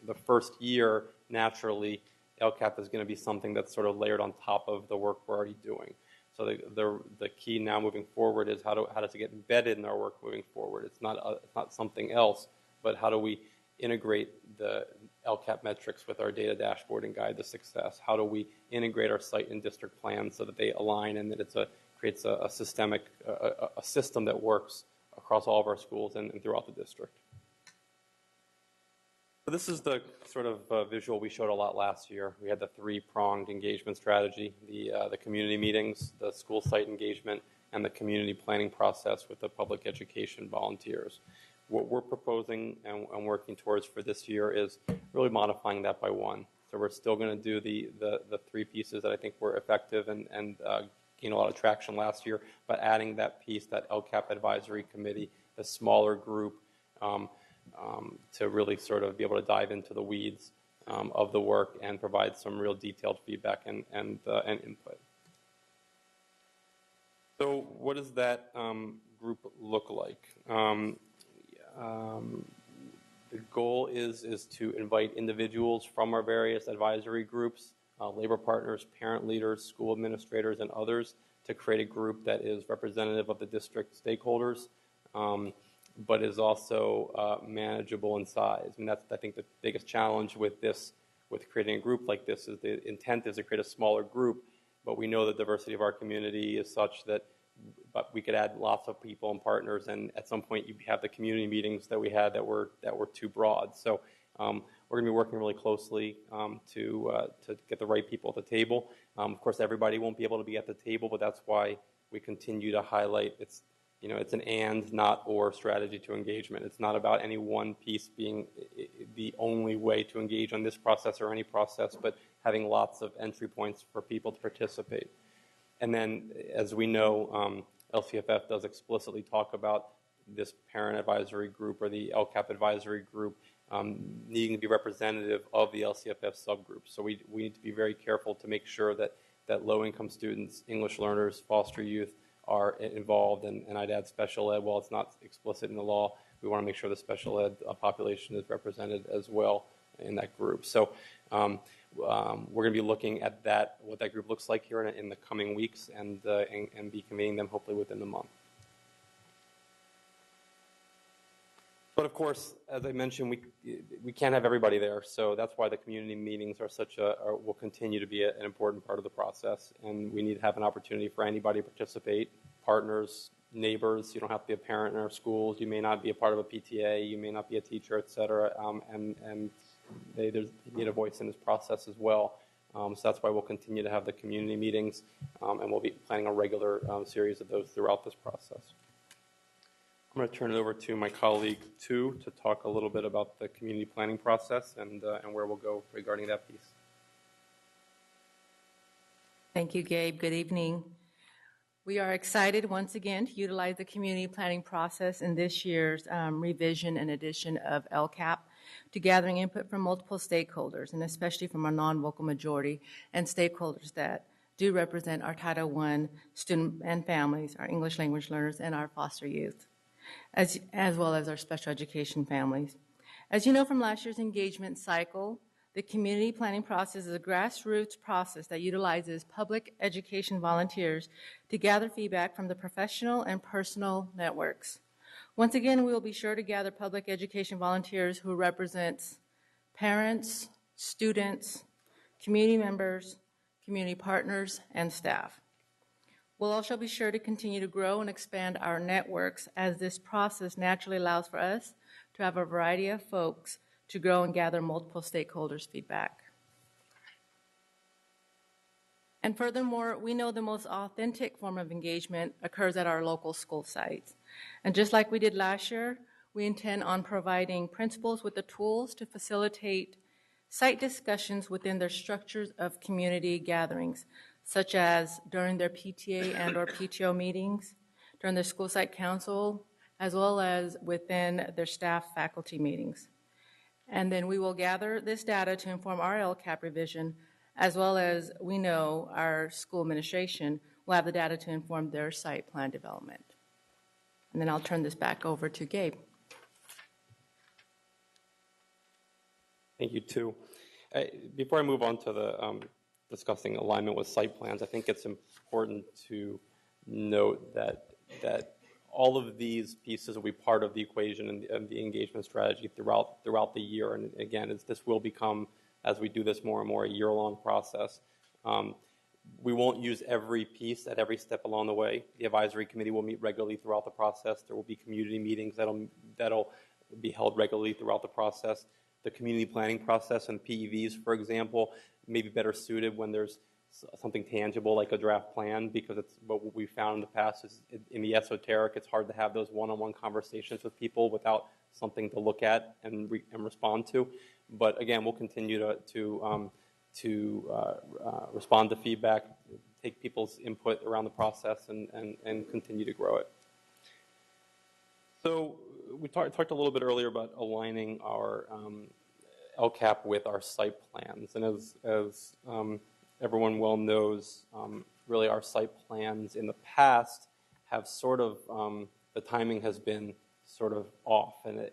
The first year, naturally, LCAP is going to be something that's sort of layered on top of the work we're already doing. So the key now moving forward is how does it get embedded in our work moving forward? It's not something else, but how do we integrate the LCAP metrics with our data dashboard and guide to success? How do we integrate our site and district plans so that they align and that creates a systemic a system that works across all of our schools and throughout the district? So this is the sort of visual we showed a lot last year. We had the three-pronged engagement strategy, the community meetings, the school site engagement, and the community planning process with the public education volunteers. What we're proposing and working towards for this year is really modifying that by one. So we're still going to do the three pieces that I think were effective and gained a lot of traction last year, but adding that piece, that LCAP advisory committee, the smaller group, to really sort of be able to dive into the weeds of the work and provide some real detailed feedback and input. So what does that group look like? The goal is to invite individuals from our various advisory groups, labor partners, parent leaders, school administrators, and others to create a group that is representative of the district stakeholders, but is also manageable in size. And that's, I think, the biggest challenge with creating a group like this is the intent is to create a smaller group, but we know the diversity of our community is such that but we could add lots of people and partners, and at some point you have the community meetings that we had that were too broad. So we're going to be working really closely to get the right people at the table. Of course, everybody won't be able to be at the table, but that's why we continue to highlight it's an and, not or strategy to engagement. It's not about any one piece being the only way to engage on this process or any process, but having lots of entry points for people to participate. And then, as we know, LCFF does explicitly talk about this parent advisory group or the LCAP advisory group needing to be representative of the LCFF subgroup. So we need to be very careful to make sure that low-income students, English learners, foster youth are involved, and I'd add special ed. While it's not explicit in the law, we want to make sure the special ed population is represented as well in that group. So we're going to be looking at what that group looks like here in the coming weeks, and be convening them hopefully within the month. But of course, as I mentioned, we can't have everybody there, so that's why the community meetings will continue to be an important part of the process, and we need to have an opportunity for anybody to participate, partners, neighbors. You don't have to be a parent in our schools. You may not be a part of a PTA. You may not be a teacher, et cetera, and they need a voice in this process as well. So that's why we'll continue to have the community meetings, and we'll be planning a regular series of those throughout this process. I'm going to turn it over to my colleague, Tu, to talk a little bit about the community planning process and where we'll go regarding that piece. Thank you, Gabe. Good evening. We are excited once again to utilize the community planning process in this year's revision and edition of LCAP to gathering input from multiple stakeholders, and especially from our non-vocal majority and stakeholders that do represent our Title I student and families, our English language learners, and our foster youth, as well as our special education families. As you know from last year's engagement cycle, the community planning process is a grassroots process that utilizes public education volunteers to gather feedback from the professional and personal networks. Once again, we will be sure to gather public education volunteers who represent parents, students, community members, community partners, and staff. We'll also be sure to continue to grow and expand our networks as this process naturally allows for us to have a variety of folks to grow and gather multiple stakeholders' feedback. And furthermore, we know the most authentic form of engagement occurs at our local school sites. And just like we did last year, we intend on providing principals with the tools to facilitate site discussions within their structures of community gatherings, such as during their PTA and or PTO meetings, during their school site council, as well as within their staff faculty meetings. And then we will gather this data to inform our LCAP revision, as well as we know our school administration will have the data to inform their site plan development. And then I'll turn this back over to Gabe. Thank you, Tu. Before I move on to the discussing alignment with site plans, I think it's important to note that all of these pieces will be part of the equation and the engagement strategy throughout the year. And again, this will become, as we do this more and more, a year-long process. We won't use every piece at every step along the way. The advisory committee will meet regularly throughout the process. There will be community meetings that'll be held regularly throughout the process. The community planning process and PEVs, for example, may be better suited when there's something tangible like a draft plan, because it's what we found in the past is in the esoteric, it's hard to have those one-on-one conversations with people without something to look at and respond to. But again, we'll continue to respond to feedback, take people's input around the process, and continue to grow it. So we talked a little bit earlier about aligning our LCAP with our site plans. And as everyone well knows, really our site plans in the past have sort of, the timing has been sort of off, and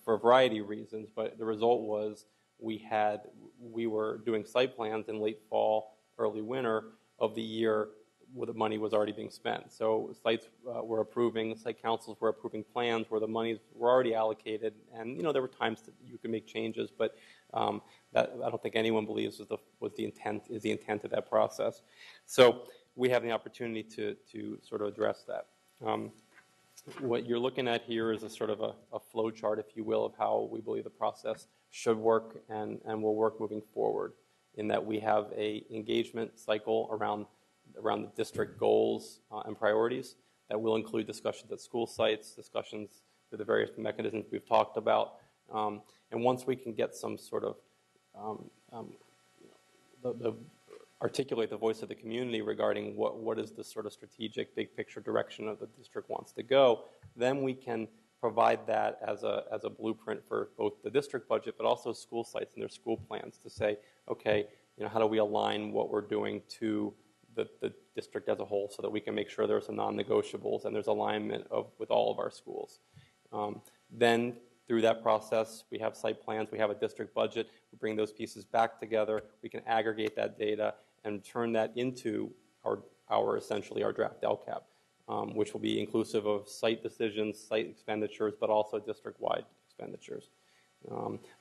for a variety of reasons, but the result was we were doing site plans in late fall, early winter of the year where the money was already being spent. So sites were approving, site councils were approving plans where the monies were already allocated, and there were times that you could make changes, but that I don't think anyone believes was the intent of that process. So we have the opportunity to sort of address that. What you're looking at here is a sort of a flow chart, if you will, of how we believe the process should work and will work moving forward, in that we have a engagement cycle around the district goals and priorities that will include discussions at school sites, discussions through the various mechanisms we've talked about. And once we can get some sort of articulate the voice of the community regarding what is the sort of strategic big picture direction of the district wants to go, then we can provide that as a blueprint for both the district budget but also school sites and their school plans to say, okay, how do we align what we're doing to the district as a whole, so that we can make sure there's some non-negotiables and there's alignment with all of our schools. Then through that process, we have site plans, we have a district budget, we bring those pieces back together, we can aggregate that data and turn that into essentially our draft LCAP, which will be inclusive of site decisions, site expenditures, but also district-wide expenditures.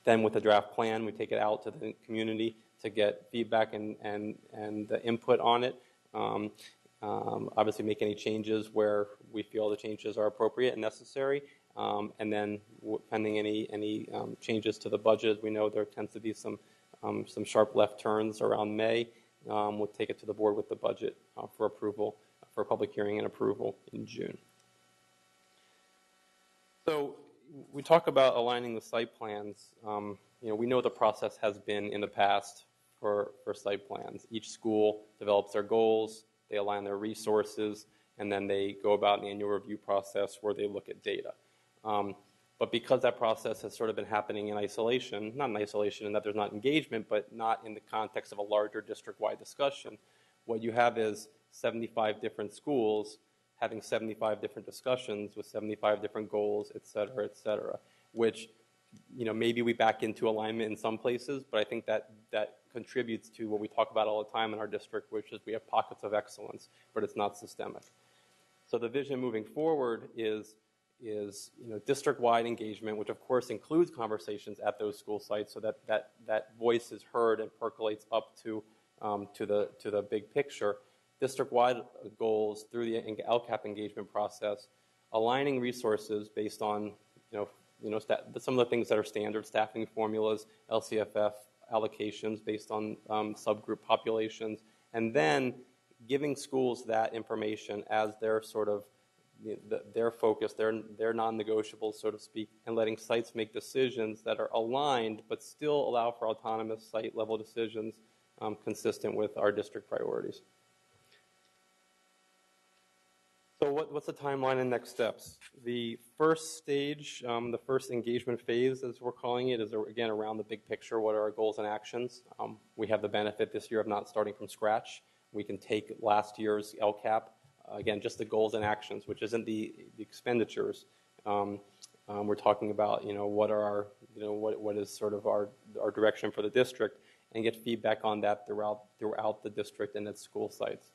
Then with the draft plan, we take it out to the community to get feedback and input on it. Obviously make any changes where we feel the changes are appropriate and necessary. And then pending any changes to the budget, as we know there tends to be some sharp left turns around May. We'll take it to the board with the budget for approval, for public hearing and approval in June. So we talk about aligning the site plans. We know the process has been in the past for site plans. Each school develops their goals, they align their resources, and then they go about an annual review process where they look at data. But because that process has sort of been happening in isolation, not in isolation in that there's not engagement, but not in the context of a larger district-wide discussion, what you have is 75 different schools having 75 different discussions with 75 different goals, et cetera, which, maybe we back into alignment in some places, but I think that contributes to what we talk about all the time in our district, which is we have pockets of excellence, but it's not systemic. So the vision moving forward is district-wide engagement, which of course includes conversations at those school sites, so that voice is heard and percolates up to the big picture. District-wide goals through the LCAP engagement process, aligning resources based on some of the things that are standard, staffing formulas, LCFF allocations based on subgroup populations, and then giving schools that information as their sort of their focus, their non-negotiables, so to speak, and letting sites make decisions that are aligned but still allow for autonomous site-level decisions consistent with our district priorities. So what's the timeline and next steps? The first stage, the first engagement phase, as we're calling it, is again around the big picture. What are our goals and actions? We have the benefit this year of not starting from scratch. We can take last year's LCAP, again, just the goals and actions, which isn't the expenditures. We're talking about, what are our, what is sort of our direction for the district, and get feedback on that throughout the district and its school sites.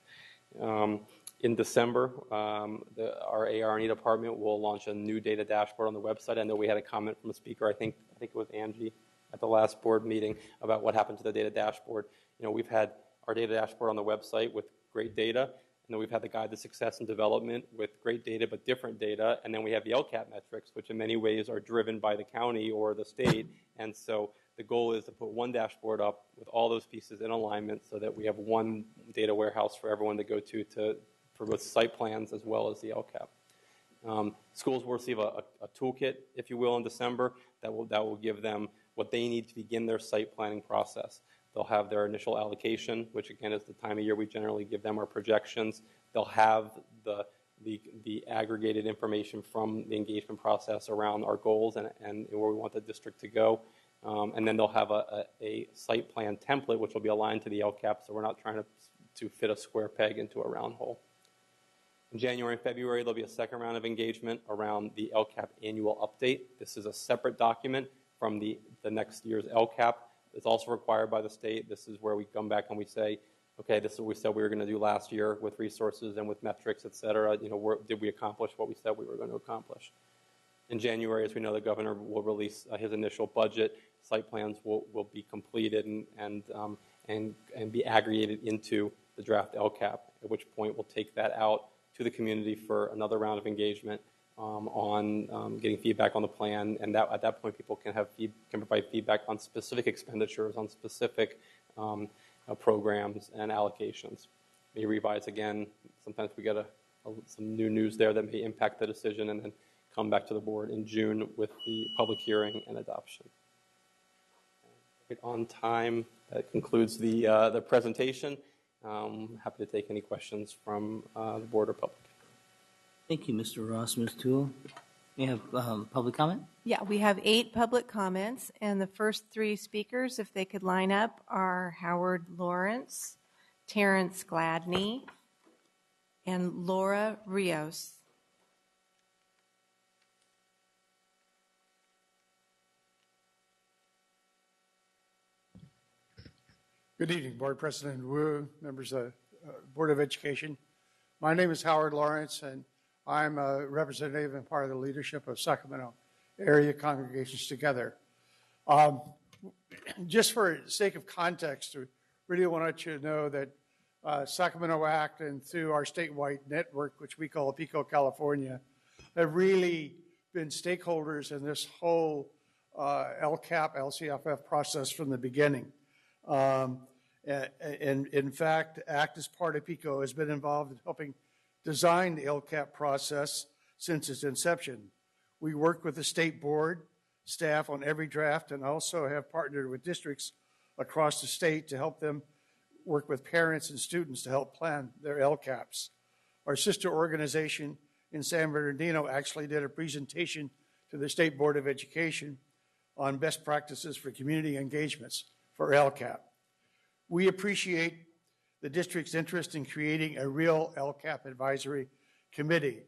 In December, our AR&E department will launch a new data dashboard on the website. I know we had a comment from a speaker, I think it was Angie, at the last board meeting about what happened to the data dashboard. We've had our data dashboard on the website with great data. we've had the Guide to Success and Development with great data but different data, and then we have the LCAP metrics, which in many ways are driven by the county or the state. And so the goal is to put one dashboard up with all those pieces in alignment so that we have one data warehouse for everyone to go to for both site plans as well as the LCAP. Schools will receive a toolkit, if you will, in December that will give them what they need to begin their site planning process. They'll have their initial allocation, which again is the time of year we generally give them our projections. They'll have the aggregated information from the engagement process around our goals and where we want the district to go. And then they'll have a site plan template, which will be aligned to the LCAP, so we're not trying to fit a square peg into a round hole. In January and February, there'll be a second round of engagement around the LCAP annual update. This is a separate document from the next year's LCAP. It's also required by the state. This is where we come back and we say, okay, this is what we said we were going to do last year with resources and with metrics, et cetera. Did we accomplish what we said we were going to accomplish? In January, as we know, the governor will release his initial budget. Site plans will be completed and be aggregated into the draft LCAP, at which point we'll take that out to the community for another round of engagement on getting feedback on the plan, and at that point people can provide feedback on specific expenditures, on specific programs and allocations. May revise again. Sometimes we get some new news there that may impact the decision, and then come back to the board in June with the public hearing and adoption. On time, that concludes the presentation. Happy to take any questions from the board or public. Thank you, Mr. Ross. Ms. Toole, we have public comment? Yeah, we have 8 public comments, and the first 3 speakers, if they could line up, are Howard Lawrence, Terrence Gladney, and Laura Rios. Good evening, Board President Wu, members of Board of Education. My name is Howard Lawrence, and I'm a representative and part of the leadership of Sacramento Area Congregations Together. Just for sake of context, I really want you to know that Sacramento Act and through our statewide network, which we call PICO California, have really been stakeholders in this whole LCAP, LCFF process from the beginning. And in fact, ACT as part of PICO has been involved in helping design the LCAP process since its inception. We work with the state board staff on every draft and also have partnered with districts across the state to help them work with parents and students to help plan their LCAPs. Our sister organization in San Bernardino actually did a presentation to the State Board of Education on best practices for community engagements for LCAP. We appreciate the district's interest in creating a real LCAP advisory committee.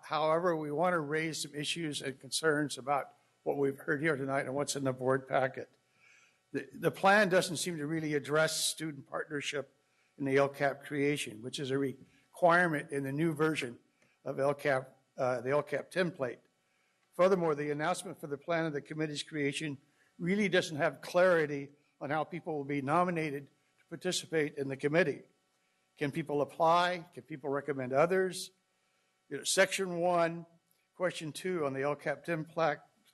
However, we want to raise some issues and concerns about what we've heard here tonight and what's in the board packet. The plan doesn't seem to really address student partnership in the LCAP creation, which is a requirement in the new version of LCAP, the LCAP template. Furthermore, the announcement for the plan of the committee's creation really doesn't have clarity on how people will be nominated to participate in the committee. Can people apply? Can people recommend others? Section 1, question 2 on the LCAP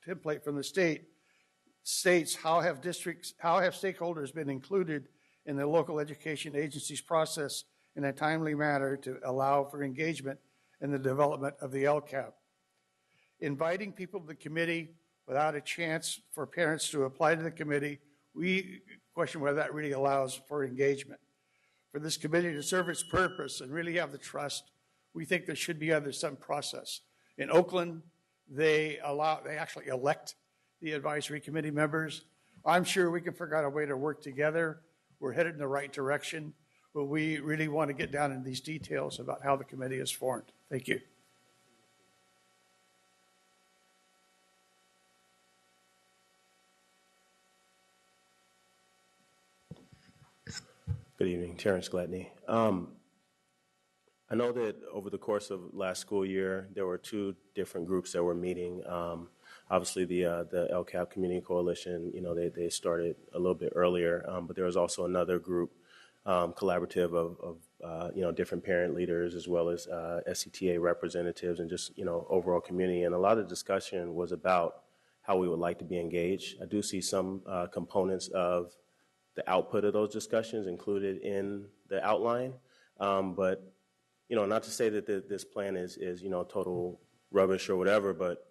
template from the state states how have stakeholders been included in the local education agency's process in a timely manner to allow for engagement in the development of the LCAP. Inviting people to the committee without a chance for parents to apply to the committee, we question whether that really allows for engagement. For this committee to serve its purpose and really have the trust, we think there should be some process. In Oakland, they actually elect the advisory committee members. I'm sure we can figure out a way to work together. We're headed in the right direction, but we really want to get down into these details about how the committee is formed. Thank you. Good evening, Terrence Gladney. I know that over the course of last school year, there were 2 different groups that were meeting. Obviously, the LCAP Community Coalition, they started a little bit earlier, but there was also another group, collaborative of different parent leaders as well as SCTA representatives and just, overall community. And a lot of the discussion was about how we would like to be engaged. I do see some components of the output of those discussions included in the outline. But, not to say that this plan is total rubbish or whatever, but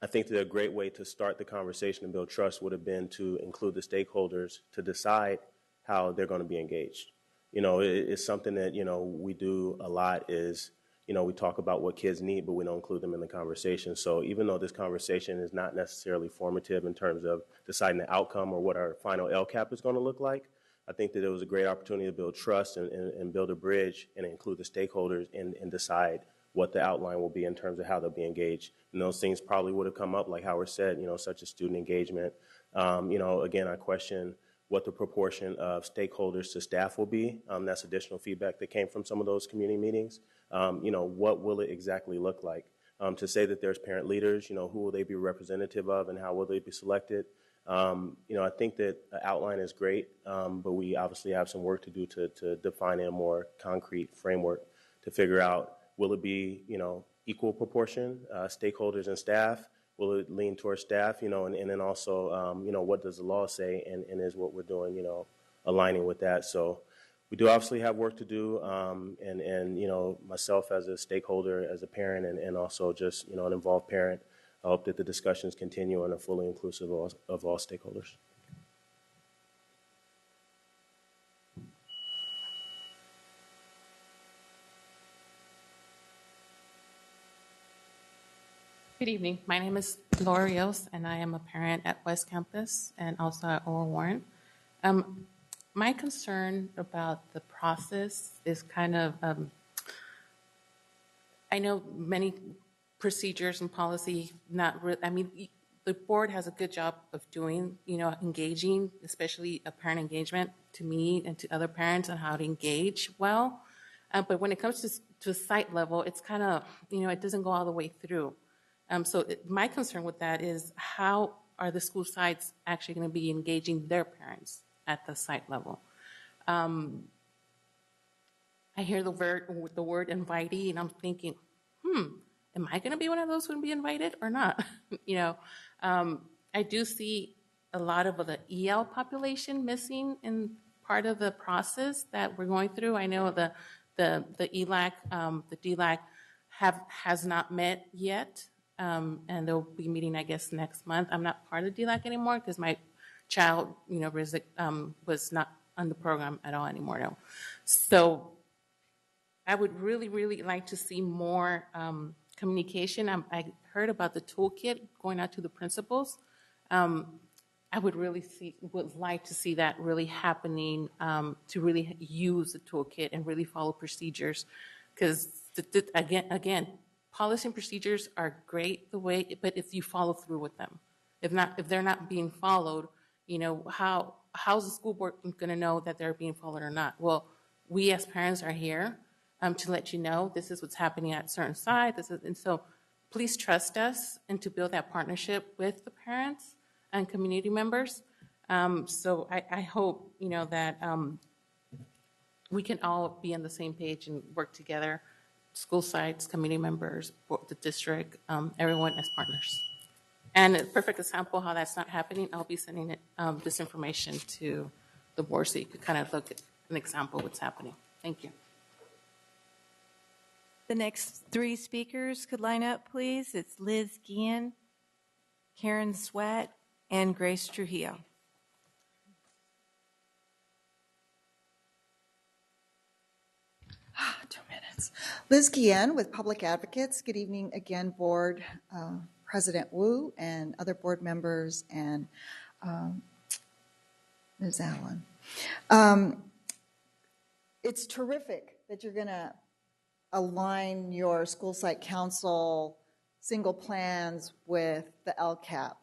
I think that a great way to start the conversation and build trust would have been to include the stakeholders to decide how they're going to be engaged. It's something that, we do a lot is, we talk about what kids need, but we don't include them in the conversation. So even though this conversation is not necessarily formative in terms of deciding the outcome or what our final LCAP is going to look like, I think that it was a great opportunity to build trust and build a bridge and include the stakeholders and decide what the outline will be in terms of how they'll be engaged. And those things probably would have come up, like Howard said, such as student engagement. Again, I question what the proportion of stakeholders to staff will be. That's additional feedback that came from some of those community meetings. What will it exactly look like? To say that there's parent leaders, who will they be representative of and how will they be selected? I think that the outline is great, but we obviously have some work to do to define a more concrete framework to figure out, will it be, equal proportion, stakeholders and staff? Will it lean towards staff, and then also, what does the law say, and is what we're doing, aligning with that. So we do obviously have work to do, and myself as a stakeholder, as a parent, and also just, an involved parent, I hope that the discussions continue and are fully inclusive of all stakeholders. Good evening. My name is Laura Rios, and I am a parent at West Campus and also at Oral Warren. My concern about the process is kind of, I know many procedures and policy, the board has a good job of doing, engaging, especially a parent engagement to me and to other parents on how to engage well. But when it comes to site level, it's kind of, it doesn't go all the way through. My concern with that is, how are the school sites actually going to be engaging their parents at the site level? I hear the word invitee, and I'm thinking, am I going to be one of those who will be invited or not? I do see a lot of the EL population missing in part of the process that we're going through. I know the ELAC, the DLAC has not met yet. And they'll be meeting, I guess, next month. I'm not part of DLAC anymore because my child, was not on the program at all anymore. No. So I would really, really like to see more communication. I heard about the toolkit going out to the principals. I would like to see that really happening, to really use the toolkit and really follow procedures, because again. Policy and procedures are great but if you follow through with them, if they're not being followed, how's the school board going to know that they're being followed or not? Well, we as parents are here to let you know this is what's happening at certain sites. And so please trust us and to build that partnership with the parents and community members. So I hope, that we can all be on the same page and work together. School sites, community members, the district, everyone as partners. And a perfect example how that's not happening, I'll be sending this information to the board so you could kind of look at an example of what's happening. Thank you. The next three speakers could line up, please. It's Liz Guillen, Karen Sweat, and Grace Trujillo. Liz Guillen with Public Advocates. Good evening again, Board President Wu and other board members and Ms. Allen. It's terrific that you're going to align your school site council single plans with the LCAP.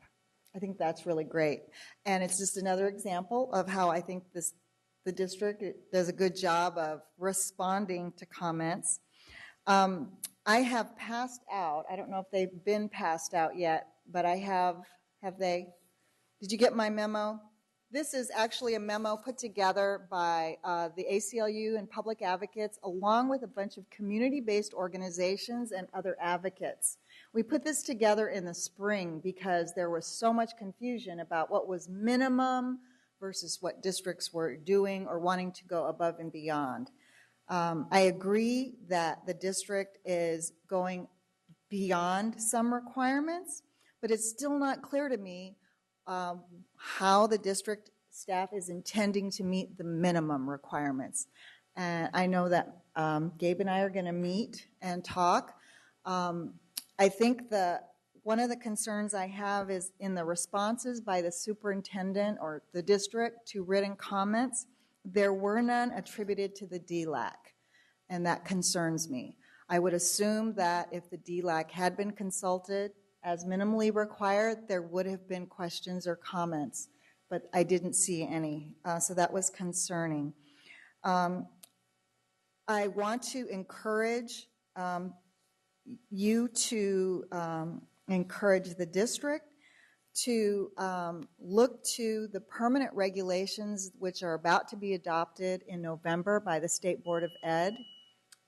I think that's really great. And it's just another example of how I think the district does a good job of responding to comments. I have passed out, I don't know if they've been passed out yet, but I have they? Did you get my memo? This is actually a memo put together by the ACLU and public advocates, along with a bunch of community-based organizations and other advocates. We put this together in the spring because there was so much confusion about what was minimum versus what districts were doing or wanting to go above and beyond. I agree that the district is going beyond some requirements, but it's still not clear to me how the district staff is intending to meet the minimum requirements. And I know that Gabe and I are going to meet and talk. I think one of the concerns I have is in the responses by the superintendent or the district to written comments, there were none attributed to the DLAC, and that concerns me. I would assume that if the DLAC had been consulted as minimally required, there would have been questions or comments, but I didn't see any, so that was concerning. I want to encourage you to encourage the district to look to the permanent regulations which are about to be adopted in November by the State Board of Ed.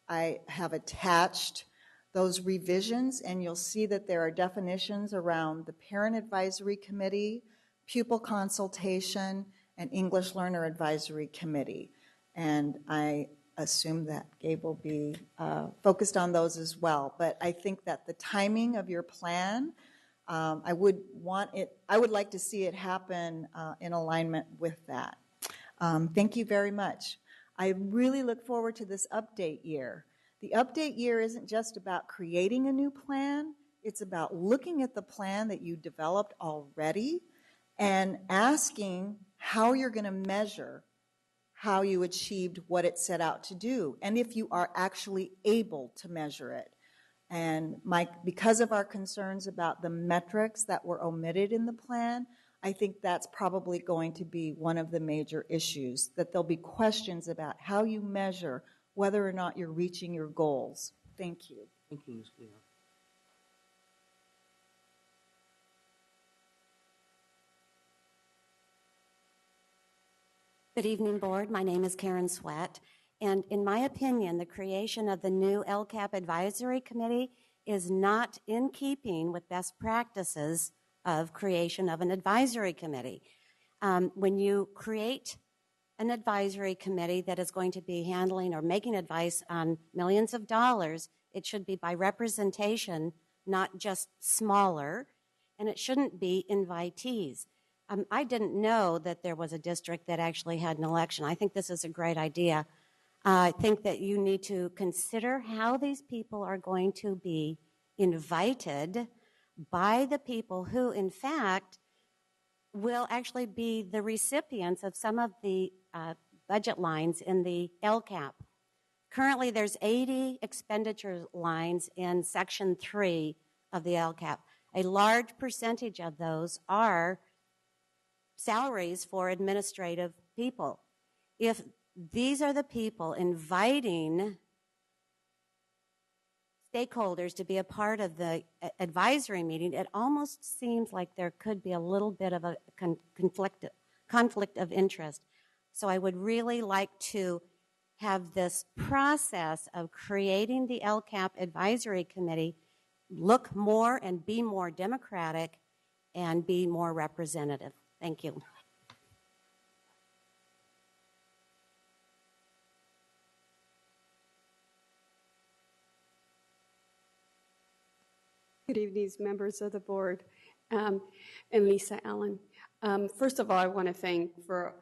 I have attached those revisions, and you'll see that there are definitions around the Parent Advisory Committee, Pupil Consultation, and English Learner Advisory Committee. And I assume that Gabe will be focused on those as well. But I think that the timing of your plan, I would like to see it happen in alignment with that. Thank you very much. I really look forward to this update year. The update year isn't just about creating a new plan, it's about looking at the plan that you developed already and asking how you're going to measure how you achieved what it set out to do, and if you are actually able to measure it. And because of our concerns about the metrics that were omitted in the plan, I think that's probably going to be one of the major issues, that there'll be questions about how you measure whether or not you're reaching your goals. Thank you. Thank you, Ms. Cleo. Good evening, Board. My name is Karen Sweat, and in my opinion, the creation of the new LCAP Advisory Committee is not in keeping with best practices of creation of an advisory committee. When you create an advisory committee that is going to be handling or making advice on millions of dollars, it should be by representation, not just smaller, and it shouldn't be invitees. I didn't know that there was a district that actually had an election. I think this is a great idea. I think that you need to consider how these people are going to be invited by the people who, in fact, will actually be the recipients of some of the budget lines in the LCAP. Currently, there's 80 expenditure lines in Section 3 of the LCAP. A large percentage of those are salaries for administrative people. If these are the people inviting stakeholders to be a part of the advisory meeting, it almost seems like there could be a little bit of a conflict of interest. So I would really like to have this process of creating the LCAP Advisory Committee look more and be more democratic and be more representative. Thank you. Good evening, members of the board, and Lisa Allen. First of all, I want to thank for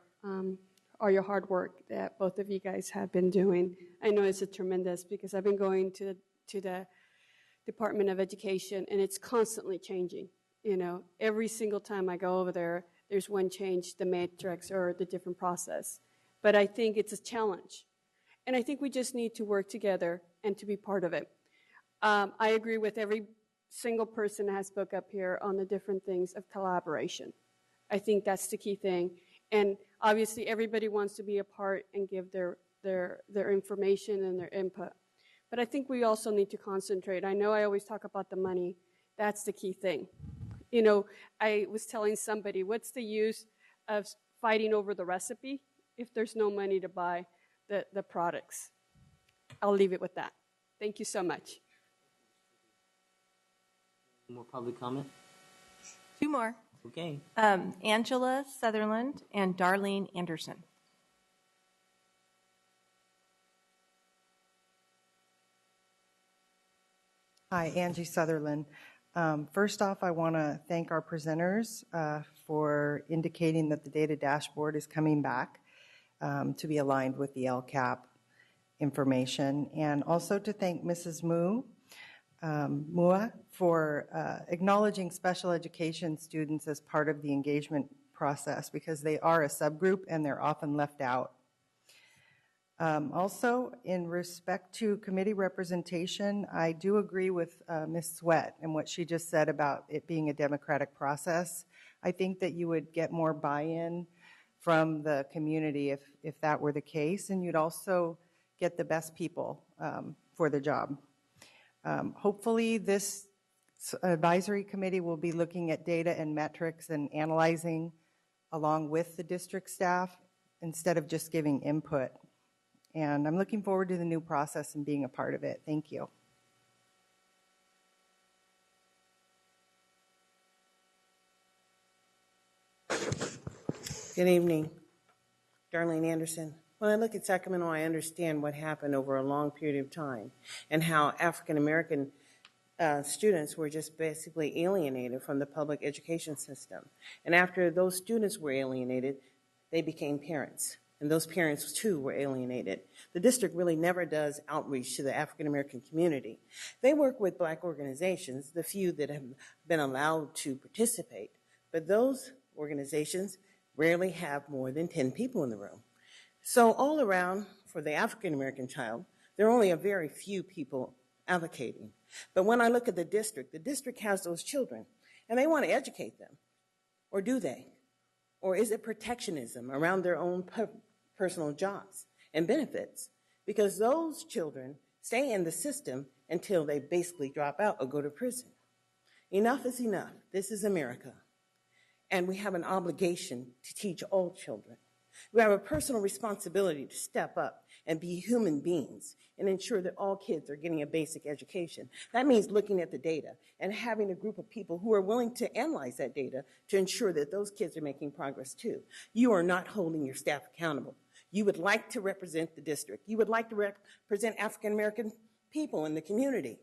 all your hard work that both of you guys have been doing. I know it's a tremendous, because I've been going to the Department of Education, and it's constantly changing. You know, every single time I go over there, there's one change, the matrix or the different process. But I think it's a challenge, and I think we just need to work together and to be part of it. I agree with every single person that has spoke up here on the different things of collaboration. I think that's the key thing. And obviously everybody wants to be a part and give their information and their input. But I think we also need to concentrate. I know I always talk about the money. That's the key thing. You know, I was telling somebody, what's the use of fighting over the recipe if there's no money to buy the products. I'll leave it with that. Thank you so much. More public comment? Two more. Okay. Angela Sutherland and Darlene Anderson. Hi, Angie Sutherland. First off, I want to thank our presenters for indicating that the data dashboard is coming back to be aligned with the LCAP information, and also to thank Mrs. Mua for acknowledging special education students as part of the engagement process, because they are a subgroup and they're often left out. Also, in respect to committee representation, I do agree with Ms. Sweat and what she just said about it being a democratic process. I think that you would get more buy-in from the community if that were the case, and you'd also get the best people for the job. Hopefully, this advisory committee will be looking at data and metrics and analyzing along with the district staff instead of just giving input. And I'm looking forward to the new process and being a part of it. Thank you. Good evening. Darlene Anderson. When I look at Sacramento, I understand what happened over a long period of time and how African American students were just basically alienated from the public education system. And after those students were alienated, they became parents. And those parents, too, were alienated. The district really never does outreach to the African American community. They work with Black organizations, the few that have been allowed to participate. But those organizations rarely have more than 10 people in the room. So all around, for the African American child, there are only a very few people advocating. But when I look at the district has those children, and they want to educate them. Or do they? Or is it protectionism around their own personal jobs and benefits? Because those children stay in the system until they basically drop out or go to prison. Enough is enough. This is America. And we have an obligation to teach all children. We have a personal responsibility to step up and be human beings and ensure that all kids are getting a basic education. That means looking at the data and having a group of people who are willing to analyze that data to ensure that those kids are making progress too. You are not holding your staff accountable. You would like to represent the district. You would like to represent African American people in the community.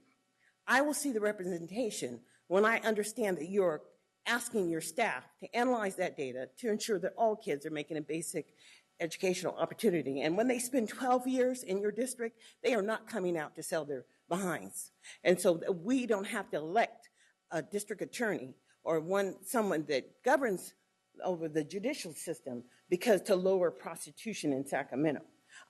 I will see the representation when I understand that you're asking your staff to analyze that data to ensure that all kids are making a basic educational opportunity. And when they spend 12 years in your district, they are not coming out to sell their behinds. And so we don't have to elect a district attorney or someone that governs over the judicial system because to lower prostitution in Sacramento.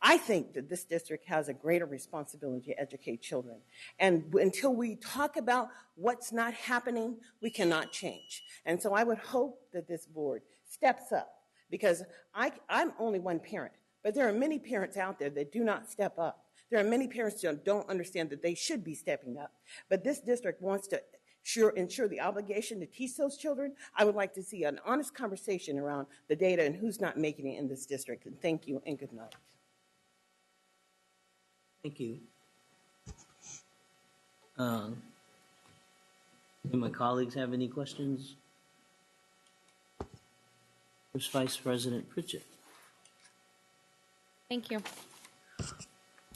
I think that this district has a greater responsibility to educate children. And until we talk about what's not happening, we cannot change. And so I would hope that this board steps up, because I'm only one parent, but there are many parents out there that do not step up. There are many parents that don't understand that they should be stepping up. But this district wants to ensure the obligation to teach those children. I would like to see an honest conversation around the data and who's not making it in this district. And thank you and good night. Thank you. Do my colleagues have any questions? First Vice President Pritchett. Thank you.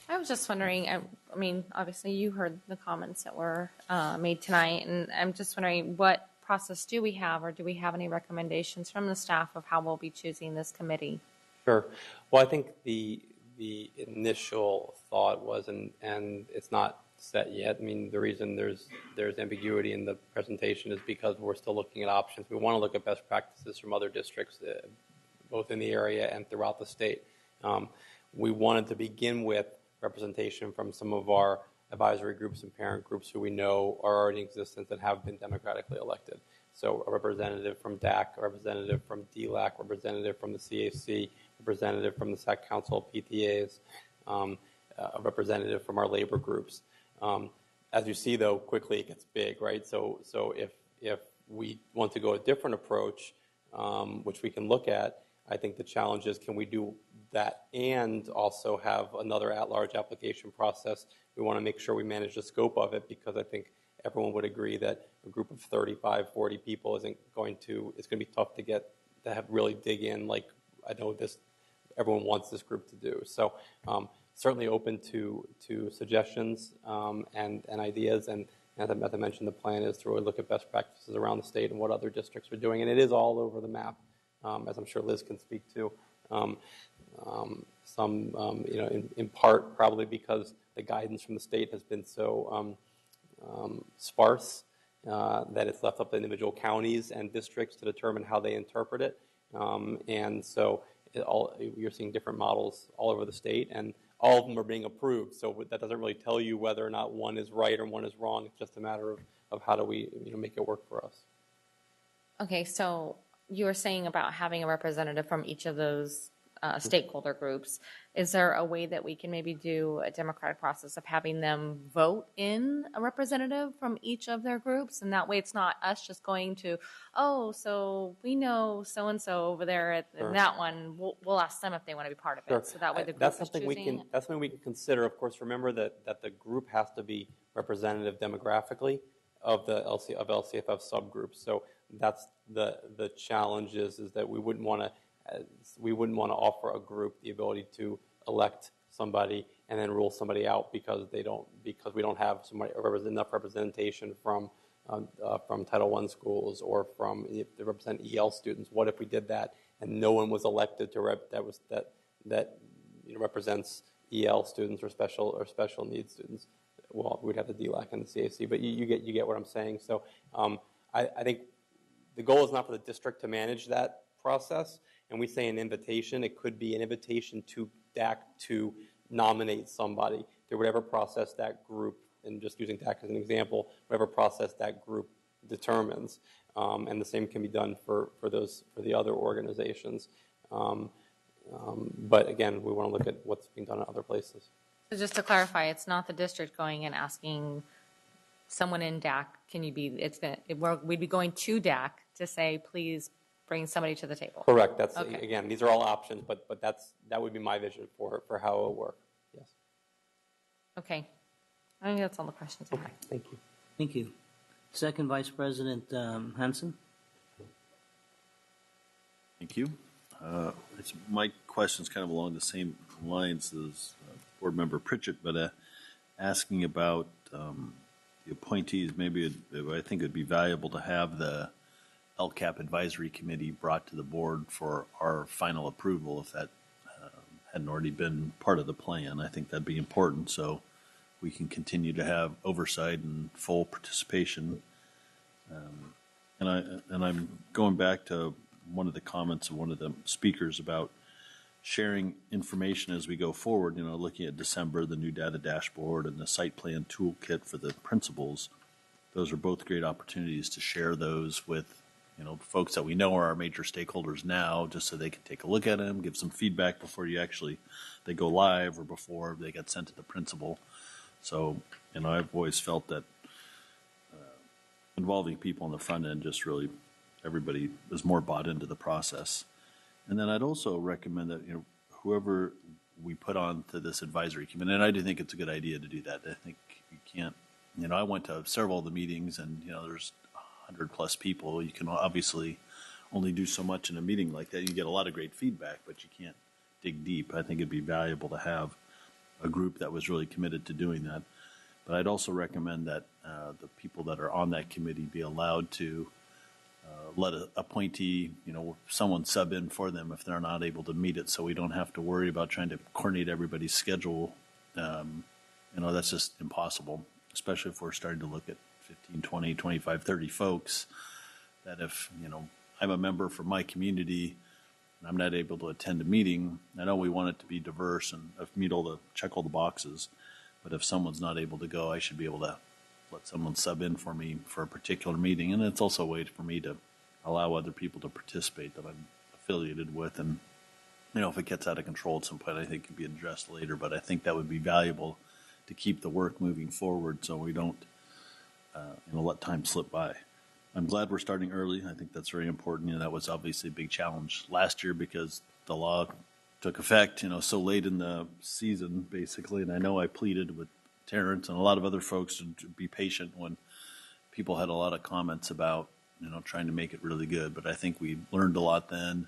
I was just wondering, I mean, obviously you heard the comments that were made tonight, and I'm just wondering what process do we have, or do we have any recommendations from the staff of how we'll be choosing this committee? Sure. Well, I think the initial thought was, and it's not set yet. I mean, the reason there's ambiguity in the presentation is because we're still looking at options. We want to look at best practices from other districts, both in the area and throughout the state. We wanted to begin with representation from some of our advisory groups and parent groups who we know are already in existence and have been democratically elected. So a representative from DAC, a representative from DLAC, a representative from the CAC, representative from the SAC Council of PTAs, a representative from our labor groups. As you see, though, quickly it gets big, right? So if we want to go a different approach, which we can look at, I think the challenge is, can we do that and also have another at-large application process? We want to make sure we manage the scope of it, because I think everyone would agree that a group of 35, 40 people it's going to be tough to have really dig in like I know everyone wants this group to do. So certainly open to suggestions and ideas. And as I mentioned, the plan is to really look at best practices around the state and what other districts are doing. And it is all over the map, as I'm sure Liz can speak to. In part probably because the guidance from the state has been so sparse that it's left up to individual counties and districts to determine how they interpret it. And so you're seeing different models all over the state, and all of them are being approved. So that doesn't really tell you whether or not one is right or one is wrong. It's just a matter of how do we make it work for us. Okay, so you were saying about having a representative from each of those stakeholder groups. Is there a way that we can maybe do a democratic process of having them vote in a representative from each of their groups? And that way it's not us just going to, oh, so we know so-and-so over there at that one. We'll ask them if they want to be part of it. Sure. So that way the group that's is something choosing. that's something we can consider. Of course, remember that the group has to be representative demographically of the LCFF subgroups. So that's the challenge is that we wouldn't want to offer a group the ability to elect somebody and then rule somebody out because we don't have enough representation from Title I schools or from if they represent EL students. What if we did that and no one was elected that represents EL students or special needs students? Well, we'd have the DLAC and the CAC, but you get what I'm saying. So I think the goal is not for the district to manage that process. And we say an invitation, it could be an invitation to DAC to nominate somebody through whatever process that group, and just using DAC as an example, whatever process that group determines. And the same can be done for the other organizations. But again, we want to look at what's being done in other places. So just to clarify, it's not the district going and asking someone in DAC, we'd be going to DAC to say, please bring somebody to the table. Correct. That's okay. Again, these are all options, but that would be my vision for how it will work. Yes. Okay. I think that's all the questions I have. Thank you. Thank you. Second Vice President Hansen. Thank you. My question's kind of along the same lines as Board Member Pritchett, but asking about the appointees. Maybe I think it would be valuable to have the LCAP Advisory Committee brought to the board for our final approval if that hadn't already been part of the plan. I think that'd be important so we can continue to have oversight and full participation. And I'm going back to one of the comments of one of the speakers about sharing information as we go forward, looking at December, the new data dashboard and the site plan toolkit for the principals. Those are both great opportunities to share those with folks that we know are our major stakeholders now, just so they can take a look at them, give some feedback before they go live or before they get sent to the principal. So, I've always felt that involving people on the front end, just really everybody is more bought into the process. And then I'd also recommend that, whoever we put on to this advisory committee, and I do think it's a good idea to do that. I think you can't, I went to several of the meetings and, there's 100+ people. You can obviously only do so much in a meeting like that. You get a lot of great feedback, but you can't dig deep. I think it'd be valuable to have a group that was really committed to doing that. But I'd also recommend that the people that are on that committee be allowed to let an appointee, someone sub in for them if they're not able to meet it, so we don't have to worry about trying to coordinate everybody's schedule. That's just impossible, especially if we're starting to look at 15, 20, 25, 30 folks, that if, I'm a member from my community and I'm not able to attend a meeting, I know we want it to be diverse and check all the boxes, but if someone's not able to go, I should be able to let someone sub in for me for a particular meeting. And it's also a way for me to allow other people to participate that I'm affiliated with. And, if it gets out of control at some point, I think it can be addressed later, but I think that would be valuable to keep the work moving forward so we don't let time slip by. I'm glad we're starting early. I think that's very important. You know, that was obviously a big challenge last year because the law took effect, you know, so late in the season, basically. And I know I pleaded with Terrence and a lot of other folks to be patient when people had a lot of comments about, you know, trying to make it really good. But I think we learned a lot then.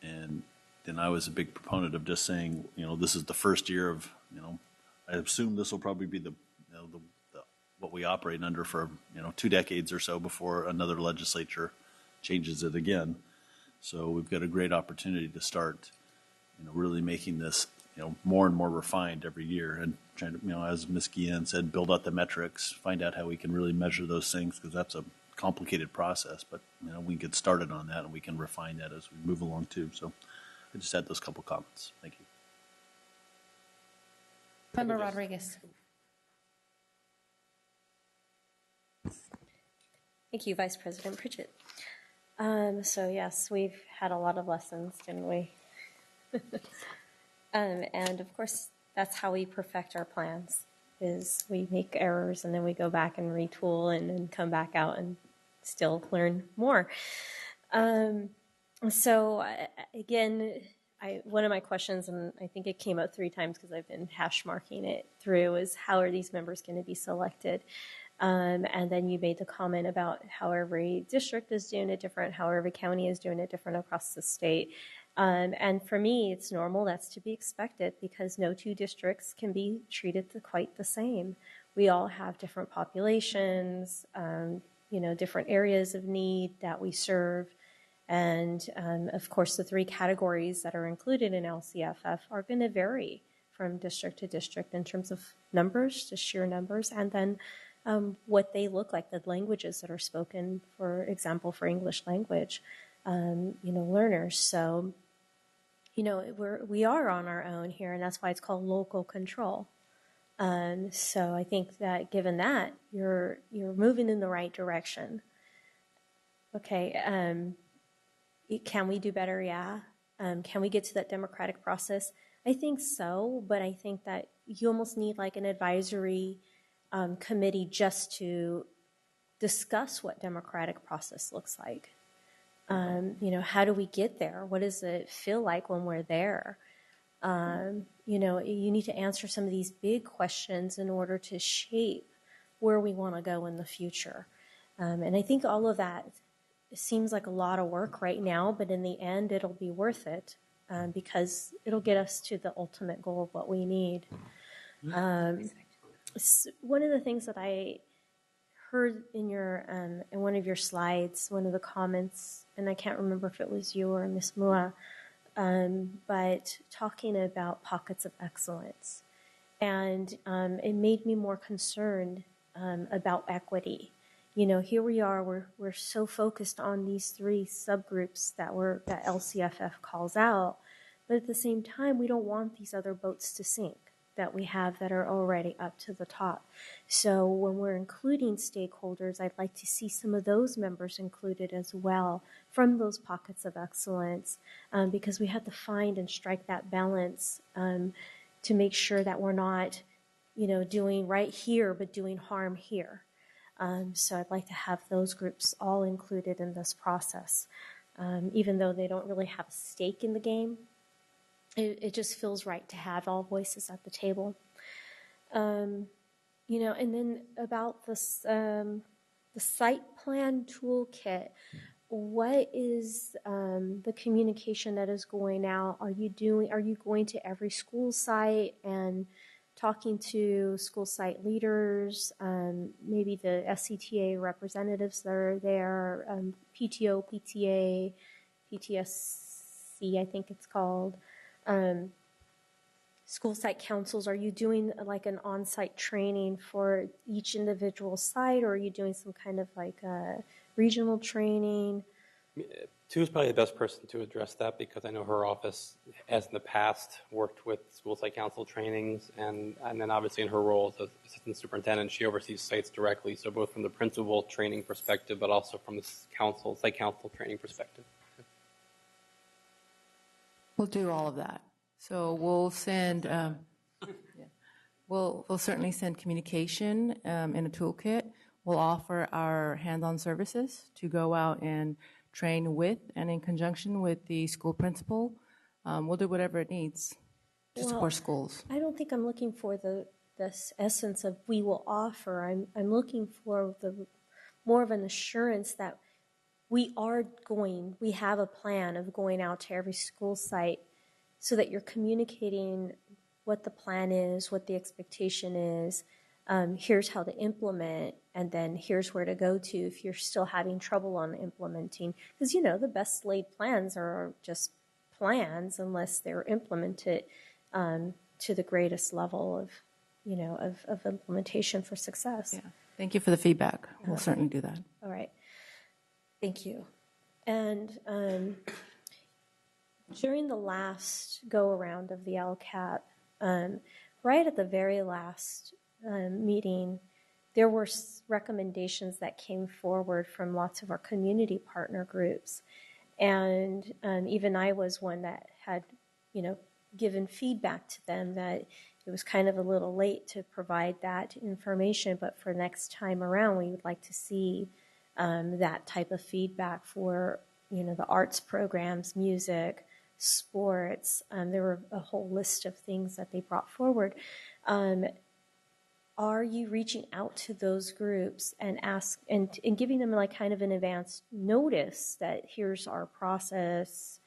And then I was a big proponent of just saying, you know, this is the first year of, you know, I assume this will probably be the what we operate under for, you know, 2 decades or so before another legislature changes it again. So we've got a great opportunity to start, you know, really making this, you know, more and more refined every year and trying to, you know, as Ms. Guillen said, build out the metrics, find out how we can really measure those things, because that's a complicated process. But, you know, we get started on that and we can refine that as we move along too. So I just had those couple comments. Thank you. Member Rodriguez. Thank you, Vice President Pritchett. So yes, we've had a lot of lessons, didn't we? And of course, that's how we perfect our plans, is we make errors and then we go back and retool and then come back out and still learn more. So again, one of my questions, and I think it came up 3 times because I've been hash marking it through, is how are these members going to be selected? And then you made the comment about how every district is doing it different, how every county is doing it different across the state. And for me, it's normal. That's to be expected because no 2 districts can be treated quite the same. We all have different populations, you know, different areas of need that we serve. And of course, the 3 categories that are included in LCFF are going to vary from district to district in terms of numbers, just sheer numbers, and then what they look like, the languages that are spoken, for example, for English language, you know, learners. So, you know, we are on our own here, and that's why it's called local control. So I think that given that, you're moving in the right direction. Okay, can we do better? Yeah. Can we get to that democratic process? I think so, but I think that you almost need like an advisory committee just to discuss what democratic process looks like. You know, how do we get there? What does it feel like when we're there? You know, you need to answer some of these big questions in order to shape where we want to go in the future. And I think all of that seems like a lot of work right now, but in the end, it'll be worth it because it'll get us to the ultimate goal of what we need. One of the things that I heard in your in one of your slides, one of the comments, and I can't remember if it was you or Ms. Mua, but talking about pockets of excellence. And it made me more concerned about equity. You know, here we are, we're so focused on these 3 subgroups that LCFF calls out, but at the same time, we don't want these other boats to sink that we have that are already up to the top. So when we're including stakeholders, I'd like to see some of those members included as well from those pockets of excellence, because we have to find and strike that balance to make sure that we're not, you know, doing right here but doing harm here. So I'd like to have those groups all included in this process, even though they don't really have a stake in the game. It just feels right to have all voices at the table. You know, and then about this, the site plan toolkit, what is the communication that is going out? Are you going to every school site and talking to school site leaders, maybe the SCTA representatives that are there, PTO, PTA, PTSC, I think it's called. School site councils, are you doing like an on-site training for each individual site, or are you doing some kind of like regional training? Tu is probably the best person to address that because I know her office has in the past worked with school site council trainings, and then obviously in her role as assistant superintendent, she oversees sites directly, so both from the principal training perspective, but also from the site council training perspective. We'll do all of that. So we'll send, we'll certainly send communication in a toolkit. We'll offer our hands-on services to go out and train with and in conjunction with the school principal. We'll do whatever it needs to support schools. I don't think I'm looking for this essence of we will offer. I'm looking for the more of an assurance that we have a plan of going out to every school site so that you're communicating what the plan is, what the expectation is, here's how to implement, and then here's where to go to if you're still having trouble on implementing. Because, the best laid plans are just plans unless they're implemented to the greatest level of implementation for success. Yeah. Thank you for the feedback. We'll certainly do that. All right. Thank you. And during the last go-around of the LCAP, right at the very last meeting, there were recommendations that came forward from lots of our community partner groups. And even I was one that had, given feedback to them that it was kind of a little late to provide that information, but for next time around, we would like to see that type of feedback for, the arts programs, music, sports. There were a whole list of things that they brought forward. Are you reaching out to those groups and ask and giving them like kind of an advance notice that here's our process,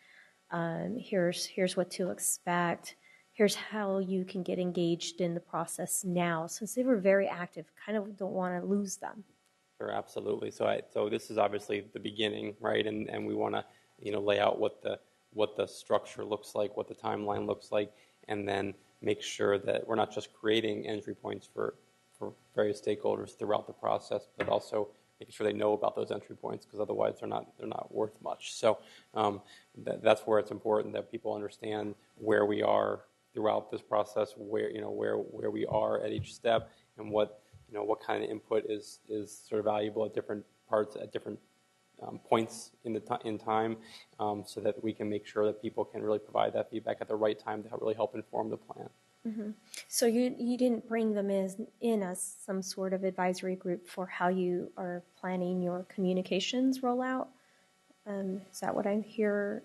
here's what to expect, here's how you can get engaged in the process now? Since they were very active, kind of don't want to lose them. Sure, absolutely. So this is obviously the beginning, right? And we want to lay out what the structure looks like, what the timeline looks like, and then make sure that we're not just creating entry points for various stakeholders throughout the process, but also making sure they know about those entry points, because otherwise they're not worth much. So that's where it's important that people understand where we are throughout this process, where we are at each step, and what kind of input is sort of valuable at different parts, at different points in time, so that we can make sure that people can really provide that feedback at the right time to really help inform the plan. Mm-hmm. So you didn't bring them in as some sort of advisory group for how you are planning your communications rollout? Is that what I hear?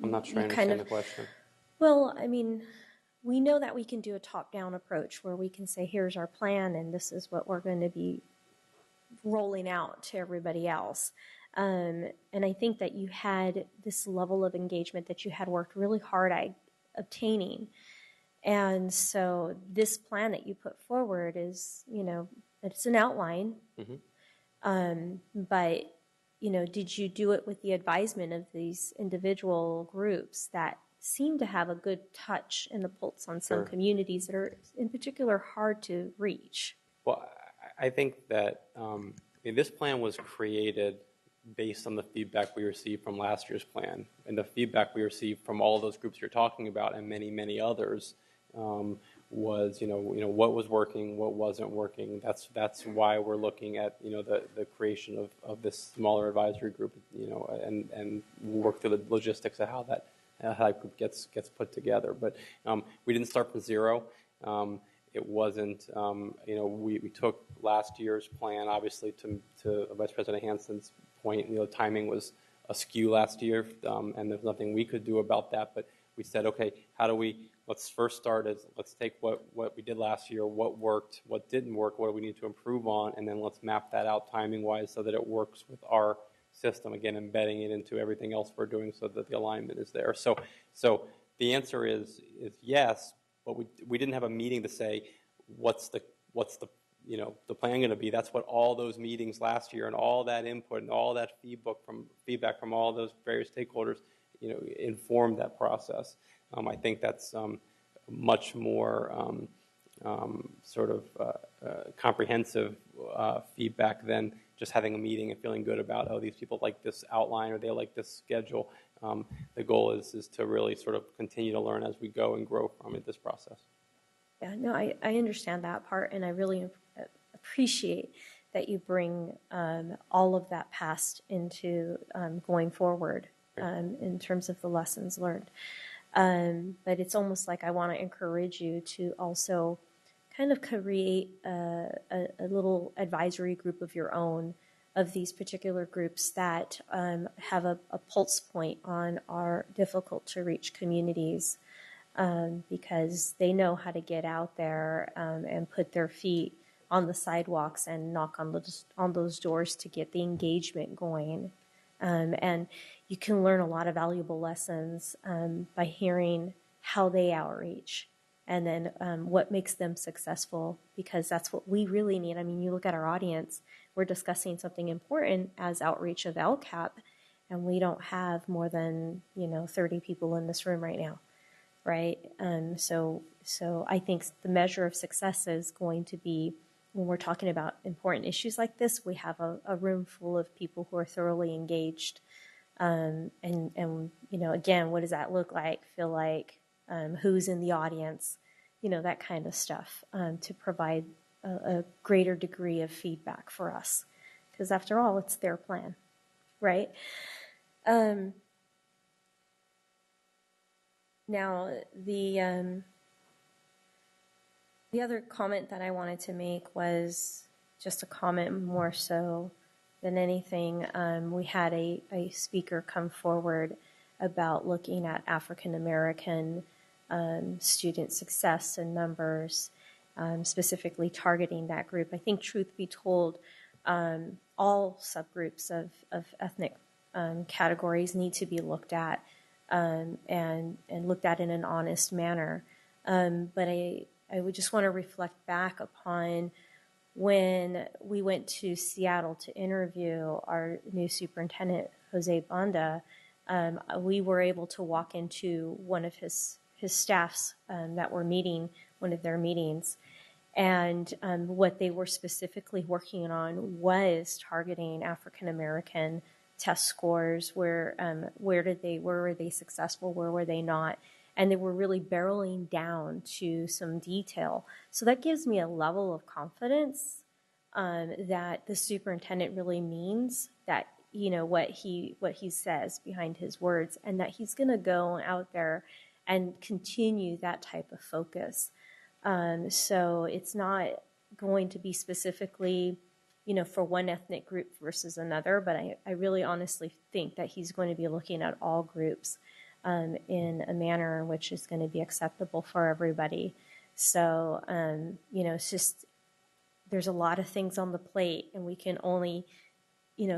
I'm not sure I understand the question. Well, I mean, we know that we can do a top-down approach where we can say, here's our plan and this is what we're going to be rolling out to everybody else. And I think that you had this level of engagement that you had worked really hard at obtaining. And so this plan that you put forward is, it's an outline. Mm-hmm. But, did you do it with the advisement of these individual groups that seem to have a good touch and the pulse on some communities that are in particular hard to reach? Well, I think that this plan was created based on the feedback we received from last year's plan, and the feedback we received from all those groups you're talking about and many, many others was, what was working, what wasn't working. That's why we're looking at, the creation of this smaller advisory group, and work through the logistics of how that group gets put together. But we didn't start from zero. It wasn't, we took last year's plan, obviously, to Vice President Hansen's point, timing was askew last year, and there's nothing we could do about that. But we said, okay, let's first start let's take what we did last year, what worked, what didn't work, what do we need to improve on, and then let's map that out timing-wise so that it works with our system, again, embedding it into everything else we're doing so that the alignment is there. So the answer is yes, but we didn't have a meeting to say what's the plan going to be. That's what all those meetings last year and all that input and all that feedback from all those various stakeholders, informed that process. I think that's much more comprehensive feedback than just having a meeting and feeling good about, these people like this outline or they like this schedule. The goal is to really sort of continue to learn as we go and grow from this process. Yeah, no, I understand that part, and I really appreciate that you bring all of that past into going forward in terms of the lessons learned. But it's almost like I want to encourage you to also kind of create a little advisory group of your own of these particular groups that have a pulse point on our difficult to reach communities, because they know how to get out there and put their feet on the sidewalks and knock on those doors to get the engagement going. And you can learn a lot of valuable lessons by hearing how they outreach and then what makes them successful, because that's what we really need. I mean, you look at our audience, we're discussing something important as outreach of LCAP, and we don't have more than 30 people in this room right now, right? So I think the measure of success is going to be, when we're talking about important issues like this, we have a room full of people who are thoroughly engaged. And again, what does that look like, feel like, who's in the audience, that kind of stuff, to provide a greater degree of feedback for us. Because after all, it's their plan, right? Now, the other comment that I wanted to make was just a comment more so than anything. We had a speaker come forward about looking at African American student success and numbers, specifically targeting that group. I think, truth be told, all subgroups of ethnic categories need to be looked at and looked at in an honest manner. But I would just want to reflect back upon when we went to Seattle to interview our new superintendent, Jose Banda. We were able to walk into one of his staffs that were meeting one of their meetings, and what they were specifically working on was targeting African American test scores. Where were they successful? Where were they not? And they were really barreling down to some detail. So that gives me a level of confidence that the superintendent really means that, what he says behind his words, and that he's going to go out there and continue that type of focus. So it's not going to be specifically, for one ethnic group versus another, but I really honestly think that he's going to be looking at all groups in a manner in which is going to be acceptable for everybody. So, it's just, there's a lot of things on the plate, and we can only,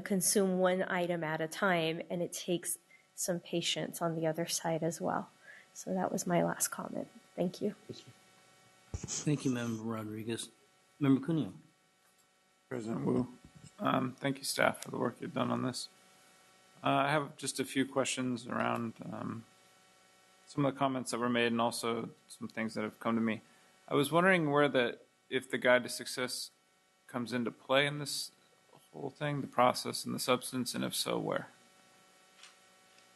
consume one item at a time, and it takes some patience on the other side as well. So that was my last comment. Thank you. Thank you, Member Rodriguez. Member Cuneo. President Wu, thank you, staff, for the work you've done on this. I have just a few questions around some of the comments that were made and also some things that have come to me. I was wondering if the Guide to Success comes into play in this whole thing, the process and the substance, and if so, where?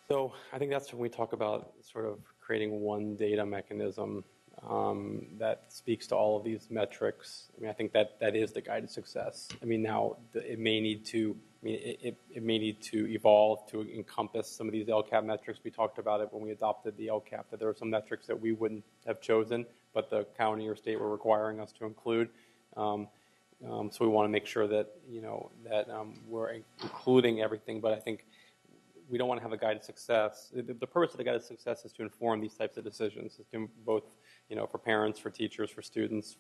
So I think that's when we talk about sort of creating one data mechanism that speaks to all of these metrics. I mean, I think that is the Guide to Success. I mean, now it may need to. It may need to evolve to encompass some of these LCAP metrics. We talked about it when we adopted the LCAP, that there are some metrics that we wouldn't have chosen, but the county or state were requiring us to include. So we want to make sure that we're including everything. But I think we don't want to have a Guide to Success. The purpose of the Guide to Success is to inform these types of decisions, both for parents, for teachers, for students,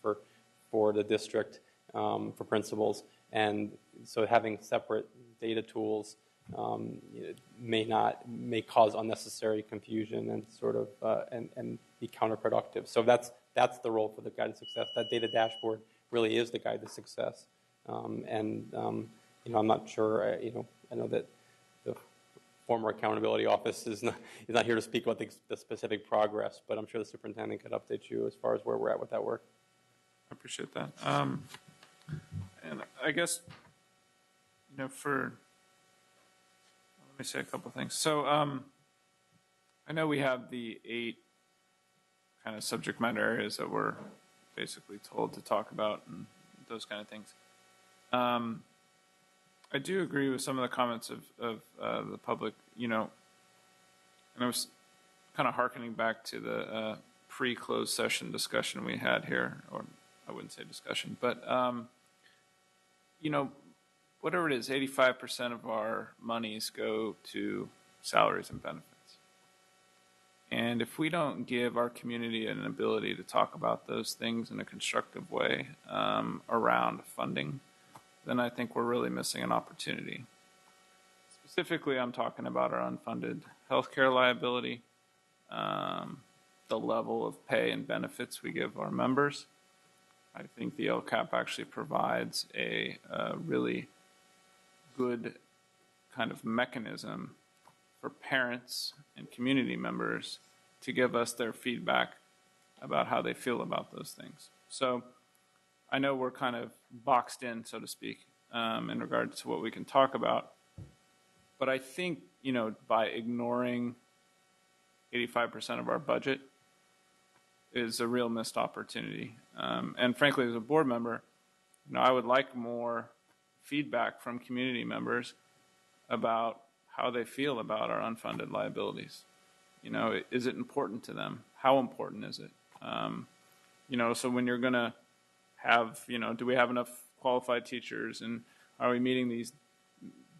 for the district, for principals. And so having separate data tools may cause unnecessary confusion and sort of and be counterproductive. So that's the role for the Guide to Success. That data dashboard really is the Guide to Success. I'm not sure. I know that the former accountability office is not here to speak about the specific progress, but I'm sure the superintendent could update you as far as where we're at with that work. I appreciate that. And I guess, let me say a couple of things. So I know we have the 8 kind of subject matter areas that we're basically told to talk about and those kind of things. I do agree with some of the comments of the public, and I was kind of hearkening back to the pre-closed session discussion we had here, or I wouldn't say discussion, but, you know, whatever it is, 85% of our monies go to salaries and benefits. And if we don't give our community an ability to talk about those things in a constructive way around funding, then I think we're really missing an opportunity. Specifically, I'm talking about our unfunded healthcare liability, the level of pay and benefits we give our members. I think the LCAP actually provides a really good kind of mechanism for parents and community members to give us their feedback about how they feel about those things. So I know we're kind of boxed in, so to speak, in regards to what we can talk about. But I think, you know, by ignoring 85% of our budget is a real missed opportunity. And frankly, as a board member, you know, I would like more feedback from community members about how they feel about our unfunded liabilities. You know, is it important to them? How important is it? You know, so when you're going to have, you know, do we have enough qualified teachers, and are we meeting these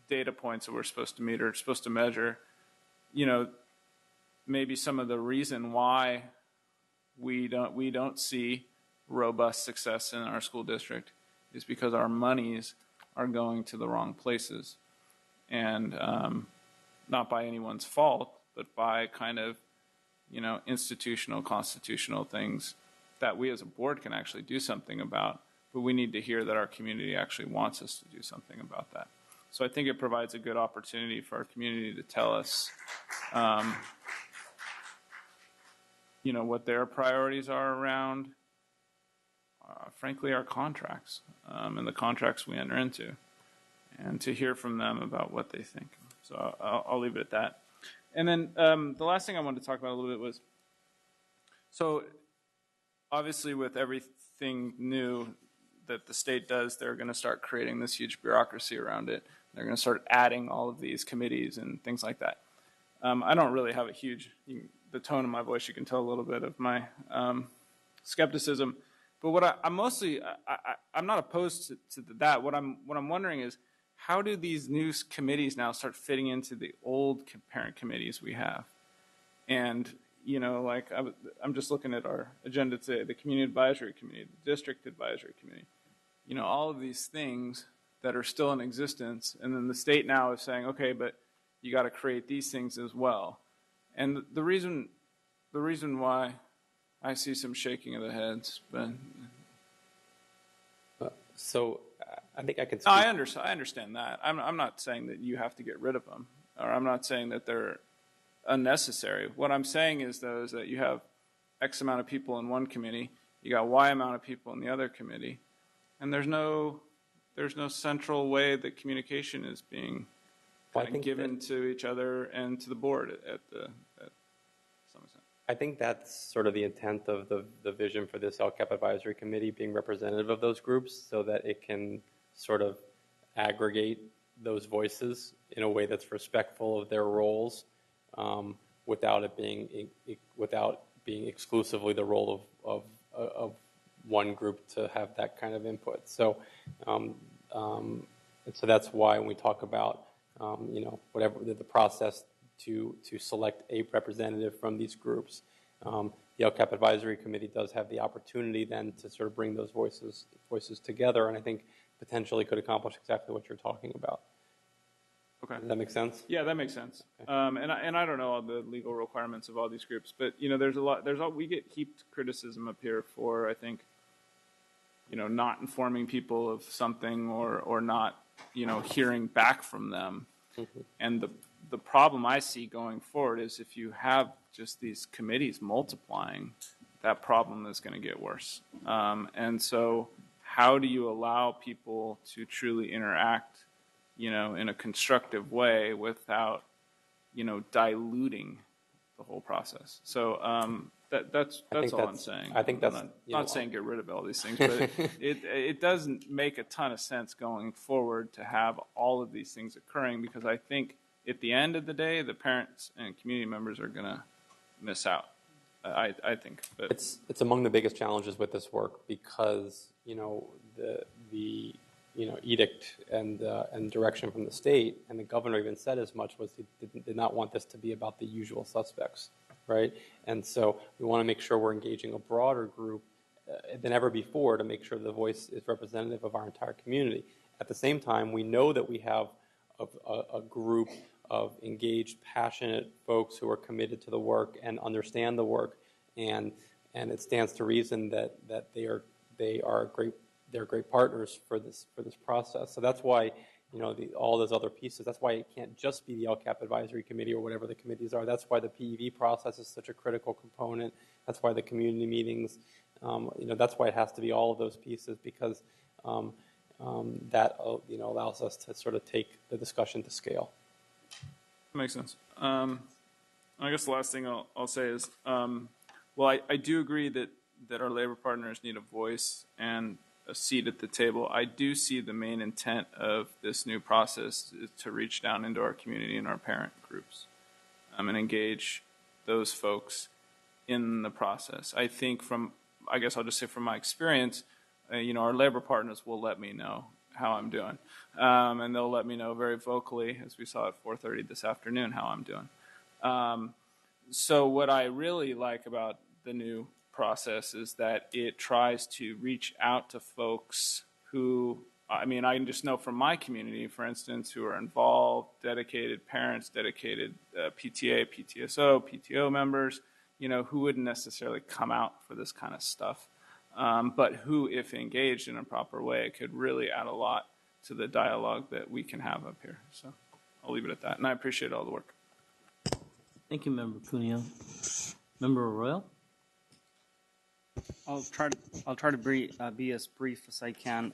data points that we're supposed to meet or supposed to measure? You know, maybe some of the reason why we don't see robust success in our school district is because our monies are going to the wrong places. And not by anyone's fault, but by kind of, you know, institutional, constitutional things that we as a board can actually do something about, but we need to hear that our community actually wants us to do something about that. So I think it provides a good opportunity for our community to tell us, you know, what their priorities are around, frankly, our contracts and the contracts we enter into, and to hear from them about what they think. So I'll leave it at that. And then the last thing I wanted to talk about a little bit was, so obviously with everything new that the state does, they're going to start creating this huge bureaucracy around it. They're going to start adding all of these committees and things like that. I don't really have a huge, the tone of my voice, you can tell a little bit of my skepticism. But what I'm mostly, I'm not opposed to that. What I'm wondering is, how do these new committees now start fitting into the old parent committees we have? And, you know, like I'm just looking at our agenda today, the Community Advisory Committee, the District Advisory Committee, you know, all of these things that are still in existence. And then the state now is saying, okay, but you got to create these things as well. And the reason why I see some shaking of the heads, but so I think I can speak. No, I understand that. I'm not saying that you have to get rid of them, or I'm not saying that they're unnecessary. What I'm saying is, though, is that you have X amount of people in one committee, you got Y amount of people in the other committee, and there's no central way that communication is being given to each other and to the board at some extent. I think that's sort of the intent of the vision for this LCAP Advisory Committee, being representative of those groups so that it can sort of aggregate those voices in a way that's respectful of their roles, without being exclusively the role of one group to have that kind of input. So, so that's why when we talk about you know, whatever the process to select a representative from these groups, the LCAP Advisory Committee does have the opportunity then to sort of bring those voices together, and I think potentially could accomplish exactly what you're talking about. Okay. Does that make sense? Yeah, that makes sense. Okay. And I don't know all the legal requirements of all these groups, but you know, we get heaped criticism up here for, I think, you know, not informing people of something or not, you know, hearing back from them. Mm-hmm. And the problem I see going forward is if you have just these committees multiplying, that problem is going to get worse. And so how do you allow people to truly interact, you know, in a constructive way without, you know, diluting the whole process? So that's all I'm saying. I think that's I'm not saying get rid of all these things, but it doesn't make a ton of sense going forward to have all of these things occurring, because I think at the end of the day, the parents and community members are going to miss out. I think. But It's among the biggest challenges with this work because the edict and direction from the state, and the governor even said as much, was he did not want this to be about the usual suspects, right? And so we want to make sure we're engaging a broader group than ever before to make sure the voice is representative of our entire community. At the same time, we know that we have a group of engaged, passionate folks who are committed to the work and understand the work, and it stands to reason that they're great partners for this process. So that's why all those other pieces. That's why it can't just be the LCAP advisory committee or whatever the committees are. That's why the PEV process is such a critical component. That's why the community meetings. That's why it has to be all of those pieces, because that allows us to sort of take the discussion to scale. Makes sense. I guess the last thing I'll say is, I do agree that our labor partners need a voice and a seat at the table. I do see the main intent of this new process is to reach down into our community and our parent groups and engage those folks in the process. I think I guess I'll just say from my experience, our labor partners will let me know how I'm doing. And they'll let me know very vocally, as we saw at 4:30 this afternoon, how I'm doing. So what I really like about the new process is that it tries to reach out to folks who, I can just know from my community, for instance, who are involved, dedicated parents, dedicated PTA, PTSO, PTO members, who wouldn't necessarily come out for this kind of stuff. But who, if engaged in a proper way, could really add a lot to the dialogue that we can have up here. So I'll leave it at that. And I appreciate all the work. Thank you, Member Cuneo. Member Arroyo? I'll try to be as brief as I can.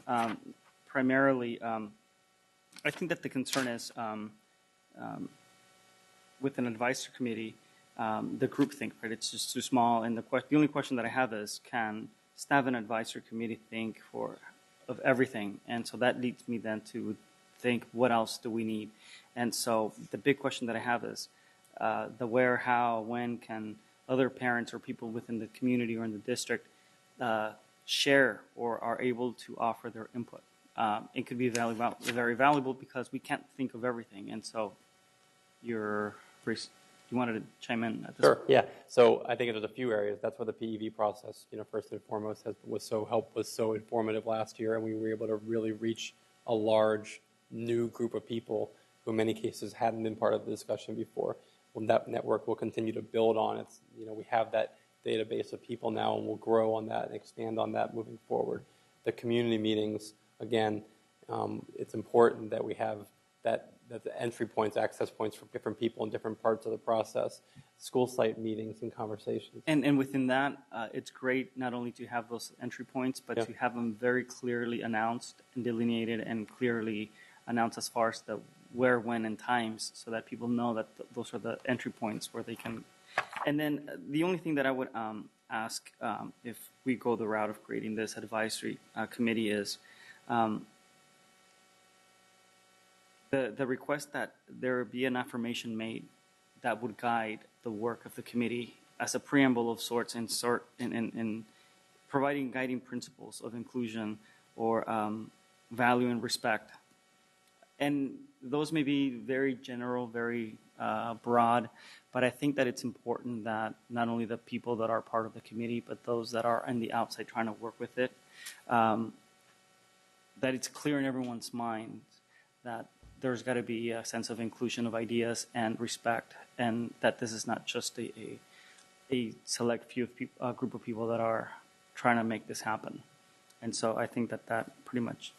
Primarily, I think that the concern is with an advisory committee, the groupthink, right? It's just too small. And the only question that I have is, can staff and advisory committee think of everything? And so that leads me then to think, what else do we need? And so the big question that I have is the where, how, when can other parents or people within the community or in the district share or are able to offer their input. It could be very valuable because we can't think of everything. And so you wanted to chime in at this Sure, point? yeah. So I think there's a few areas. That's where the PEV process, first and foremost, was so informative last year, and we were able to really reach a large new group of people who in many cases hadn't been part of the discussion before. Well, that network will continue to build on. We have that database of people now, and we'll grow on that and expand on that moving forward. The community meetings, again, it's important that we have that the entry points, access points for different people in different parts of the process, school site meetings and conversations. And within that, it's great not only to have those entry points, but to have them very clearly announced and delineated and clearly announced as far as the where, when, and times, so that people know that those are the entry points where they can. And then the only thing that I would ask if we go the route of creating this advisory committee is the request that there be an affirmation made that would guide the work of the committee as a preamble of sorts in providing guiding principles of inclusion or value and respect. And those may be very general, very broad, but I think that it's important that not only the people that are part of the committee, but those that are on the outside trying to work with it, that it's clear in everyone's mind that there's got to be a sense of inclusion of ideas and respect, and that this is not just a select few of group of people that are trying to make this happen. And so I think that pretty much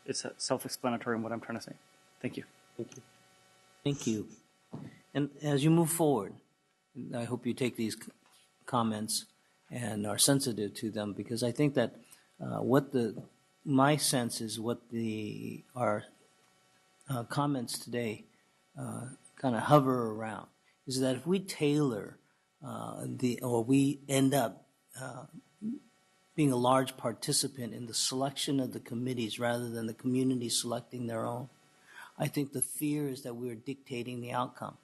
is self-explanatory in what I'm trying to say. Thank you. Thank you. Thank you. And as you move forward, I hope you take these comments and are sensitive to them, because I think that my sense is what our comments today kind of hover around is that if we tailor or we end up being a large participant in the selection of the committees rather than the community selecting their own, I think the fear is that we're dictating the outcome.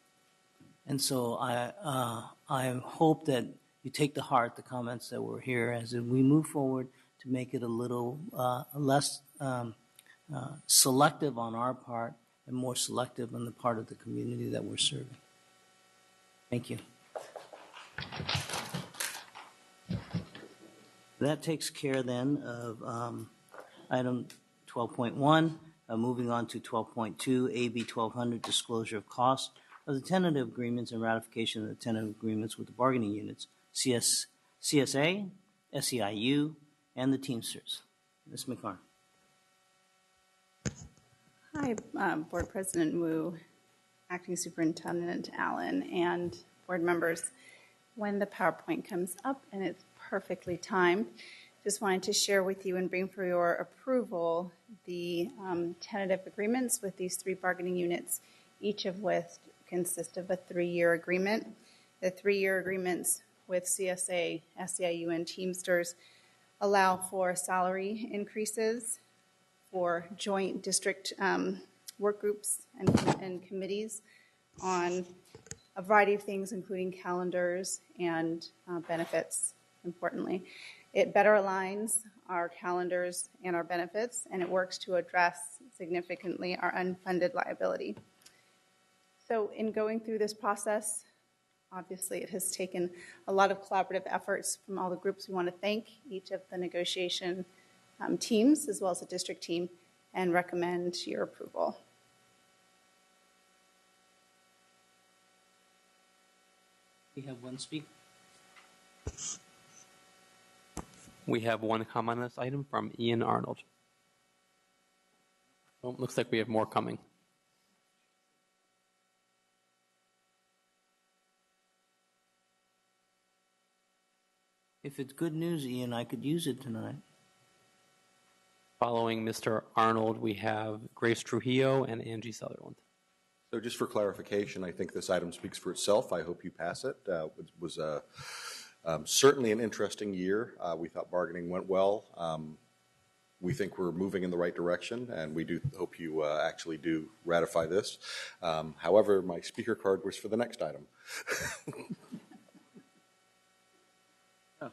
And so I hope that you take to heart the comments that were here as we move forward to make it a little less selective on our part and more selective on the part of the community that we're serving. Thank you. That takes care then of item 12.1. Moving on to 12.2, AB 1200, disclosure of cost of the tentative agreements and ratification of the tentative agreements with the bargaining units, CSA, SEIU, and the Teamsters. Ms. McCarn. Hi, Board President Wu, Acting Superintendent Allen, and board members. When the PowerPoint comes up, and it's perfectly timed, just wanted to share with you and bring for your approval the tentative agreements with these 3 bargaining units, each of which consist of a 3-year agreement. The 3-year agreements with CSA, SEIU, and Teamsters allow for salary increases for joint district work groups and committees on a variety of things, including calendars and benefits, importantly. It better aligns our calendars and our benefits, and it works to address significantly our unfunded liability. So in going through this process, obviously it has taken a lot of collaborative efforts from all the groups. We want to thank each of the negotiation teams as well as the district team and recommend your approval. We have one speaker. We have one comment on this item from Ian Arnold. Oh, looks like we have more coming. If it's good news, Ian, I could use it tonight. Following Mr. Arnold, we have Grace Trujillo and Angie Sutherland. So just for clarification, I think this item speaks for itself. I hope you pass it. It was certainly an interesting year. We thought bargaining went well. We think we're moving in the right direction, and we do hope you actually do ratify this. However, my speaker card was for the next item. Oh.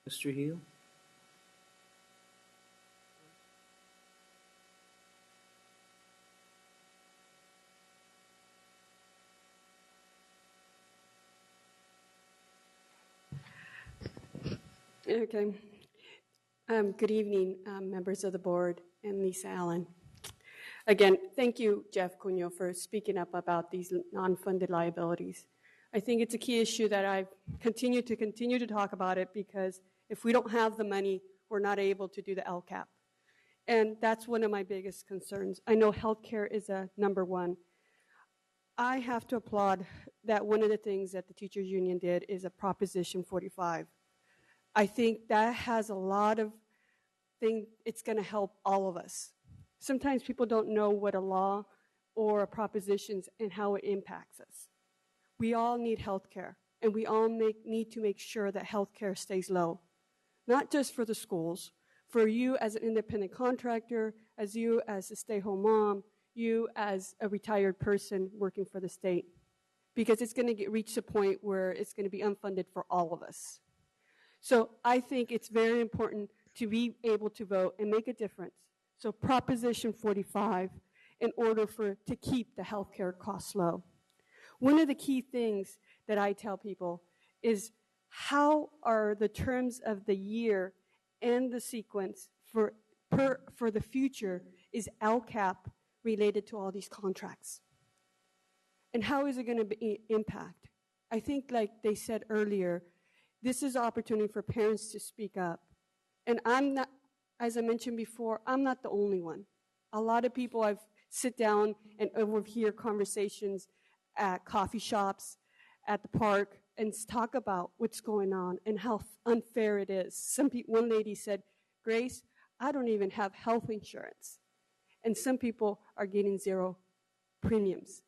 Mr. Hill? Okay. Good evening, members of the board and Lisa Allen. Again, thank you, Jeff Cunyo, for speaking up about these non-funded liabilities. I think it's a key issue that I continue to talk about it, because if we don't have the money, we're not able to do the LCAP. And that's one of my biggest concerns. I know healthcare is a number one. I have to applaud that one of the things that the teachers union did is a Proposition 45. I think that has a lot of things, it's going to help all of us. Sometimes people don't know what a law or a proposition and how it impacts us. We all need health care, and we all need to make sure that health care stays low, not just for the schools, for you as an independent contractor, as you as a stay-home mom, you as a retired person working for the state, because it's going to reach a point where it's going to be unfunded for all of us. So I think it's very important to be able to vote and make a difference. So Proposition 45, in order to keep the healthcare costs low. One of the key things that I tell people is, how are the terms of the year and the sequence for the future is LCAP related to all these contracts? And how is it going to impact? I think, like they said earlier, this is an opportunity for parents to speak up. And I'm not, as I mentioned before, I'm not the only one. A lot of people I've sit down and overhear conversations at coffee shops, at the park, and talk about what's going on and how unfair it is. One lady said, Grace, I don't even have health insurance. And some people are getting zero premiums,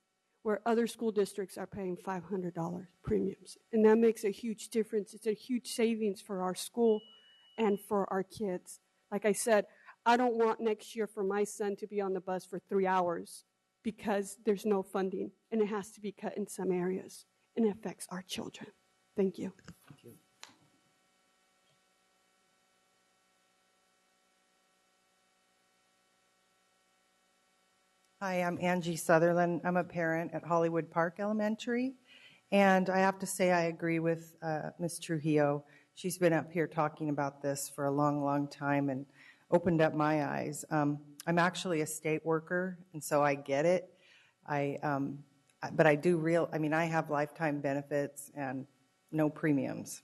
where other school districts are paying $500 premiums. And that makes a huge difference. It's a huge savings for our school and for our kids. Like I said, I don't want next year for my son to be on the bus for 3 hours because there's no funding and it has to be cut in some areas and it affects our children. Thank you. Thank you. Hi, I'm Angie Sutherland. I'm a parent at Hollywood Park Elementary, and I have to say I agree with Ms. Trujillo. She's been up here talking about this for a long, long time and opened up my eyes. I'm actually a state worker, and so I get it. But I do I have lifetime benefits and no premiums.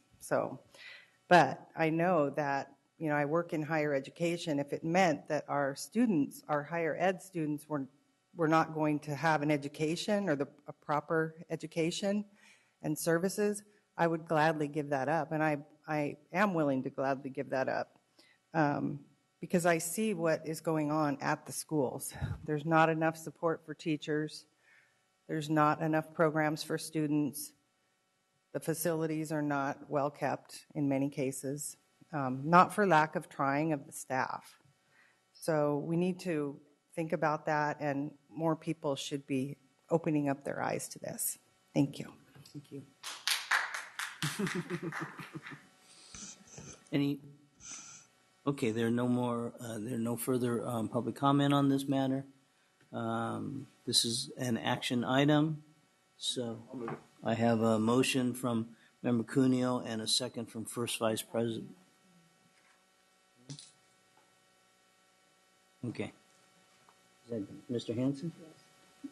But I know that, I work in higher education. If it meant that our students, our higher ed students, were not going to have an education or a proper education and services, I would gladly give that up. And I am willing to gladly give that up because I see what is going on at the schools. There's not enough support for teachers. There's not enough programs for students. The facilities are not well kept in many cases, not for lack of trying of the staff. So we need to think about that, and more people should be opening up their eyes to this. Thank you. Thank you. Okay, there are no further public comment on this matter. This is an action item, so I have a motion from Member Cuneo and a second from First Vice President. Okay. Is that Mr. Hanson?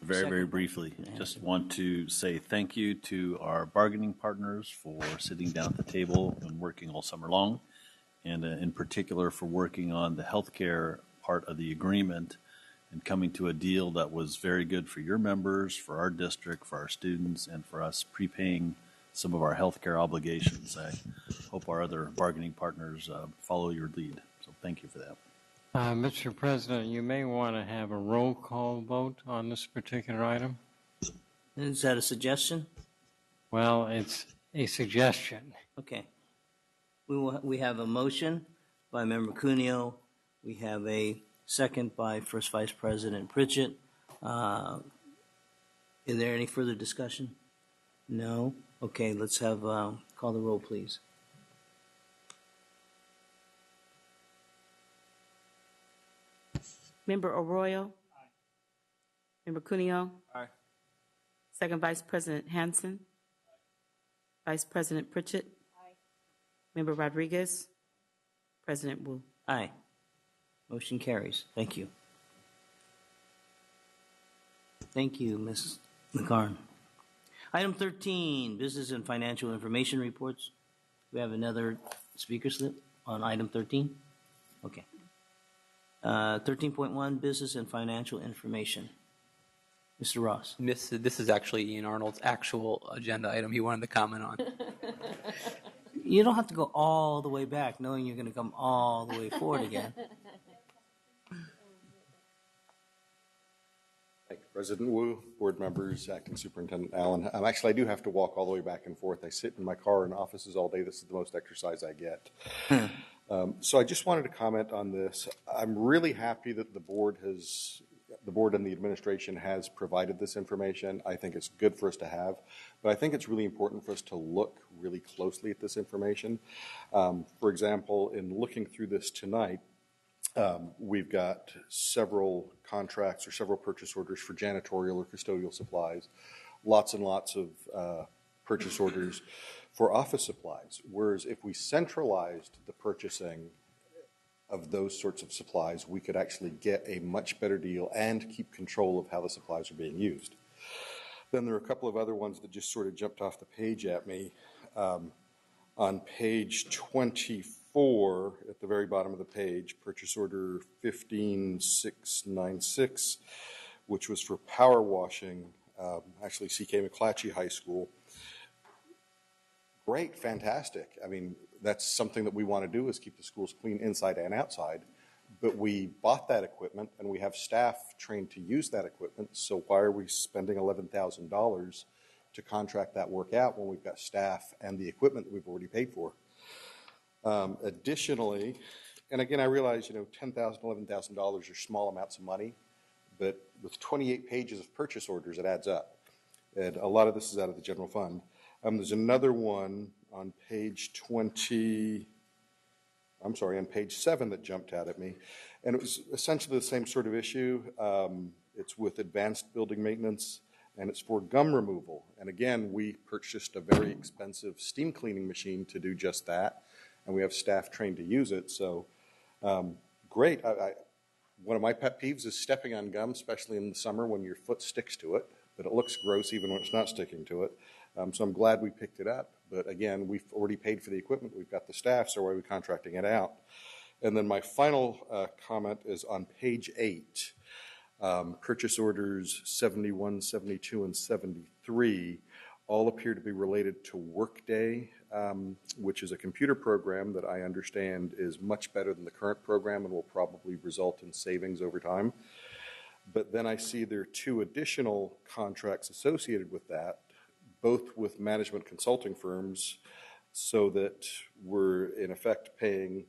Very, very briefly, just want to say thank you to our bargaining partners for sitting down at the table and working all summer long, and in particular for working on the healthcare part of the agreement and coming to a deal that was very good for your members, for our district, for our students, and for us prepaying some of our healthcare obligations. I hope our other bargaining partners follow your lead. So thank you for that. Mr. President, you may want to have a roll call vote on this particular item. Is that a suggestion? Well, it's a suggestion. Okay. We have a motion by Member Cuneo. We have a second by First Vice President Pritchett. Is there any further discussion? No? Okay, let's have call the roll, please. Member Arroyo? Aye. Member Cuneo? Aye. Second Vice President Hanson? Aye. Vice President Pritchett? Aye. Member Rodriguez? President Wu? Aye. Motion carries. Thank you. Thank you, Ms. McCarn. Item 13, Business and Financial Information Reports. We have another speaker slip on item 13? Okay. 13.1, Business and Financial Information. Mr. Ross. This is actually Ian Arnold's actual agenda item he wanted to comment on. You don't have to go all the way back knowing you're going to come all the way forward again. Thank you, President Wu, board members, Acting Superintendent Allen. Actually, I do have to walk all the way back and forth. I sit in my car in offices all day. This is the most exercise I get. So I just wanted to comment on this. I'm really happy that the board and the administration has provided this information. I think it's good for us to have, but I think it's really important for us to look really closely at this information. For example, in looking through this tonight, we've got several contracts or several purchase orders for janitorial or custodial supplies, lots and lots of purchase orders for office supplies. Whereas if we centralized the purchasing of those sorts of supplies, we could actually get a much better deal and keep control of how the supplies are being used. Then there are a couple of other ones that just sort of jumped off the page at me. On page 24, at the very bottom of the page, purchase order 15696, which was for power washing, actually C.K. McClatchy High School. Great, fantastic. I mean, that's something that we want to do, is keep the schools clean inside and outside. But we bought that equipment and we have staff trained to use that equipment. So why are we spending $11,000 to contract that work out when we've got staff and the equipment that we've already paid for? Additionally, And again, I realize, $10,000, $11,000 are small amounts of money, but with 28 pages of purchase orders, it adds up. And a lot of this is out of the general fund. There's another one on page 7 that jumped out at me. And it was essentially the same sort of issue. It's with advanced building maintenance, and it's for gum removal. And again, we purchased a very expensive steam cleaning machine to do just that, and we have staff trained to use it. So great. One of my pet peeves is stepping on gum, especially in the summer when your foot sticks to it, but it looks gross even when it's not sticking to it. So I'm glad we picked it up. But again, we've already paid for the equipment. We've got the staff, so why are we contracting it out? And then my final comment is on page 8. Purchase orders 71, 72, and 73 all appear to be related to Workday, which is a computer program that I understand is much better than the current program and will probably result in savings over time. But then I see there are 2 additional contracts associated with that, both with management consulting firms, so that we're in effect paying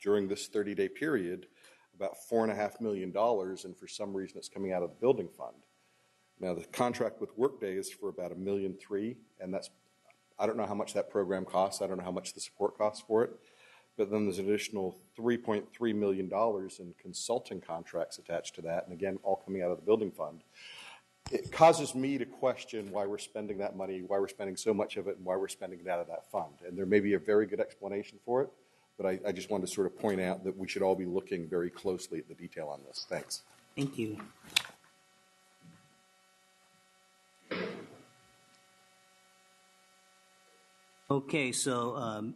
during this 30-day period about $4.5 million, and for some reason it's coming out of the building fund. Now the contract with Workday is for about $1.3 million, and I don't know how much that program costs. I don't know how much the support costs for it. But then there's an additional $3.3 million in consulting contracts attached to that, and again, all coming out of the building fund. It causes me to question why we're spending that money, why we're spending so much of it, and why we're spending it out of that fund. And there may be a very good explanation for it, but I just wanted to sort of point out that we should all be looking very closely at the detail on this. Thanks. Thank you. Okay, so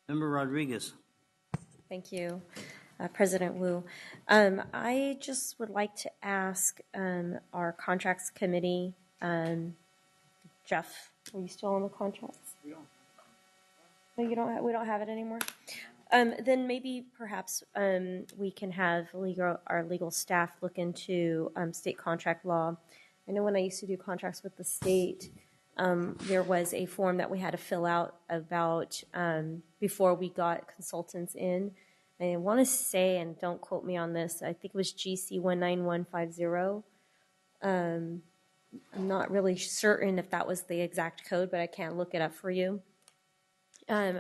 Member Rodriguez. Thank you, President Wu. I just would like to ask our contracts committee, Jeff, are you still on the contracts? No, you don't. We don't have it anymore. Then maybe perhaps we can have our legal staff look into state contract law. I know when I used to do contracts with the state, there was a form that we had to fill out about before we got consultants in. I want to say, and don't quote me on this, I think it was GC 19150. I'm not really certain if that was the exact code, but I can't look it up for you.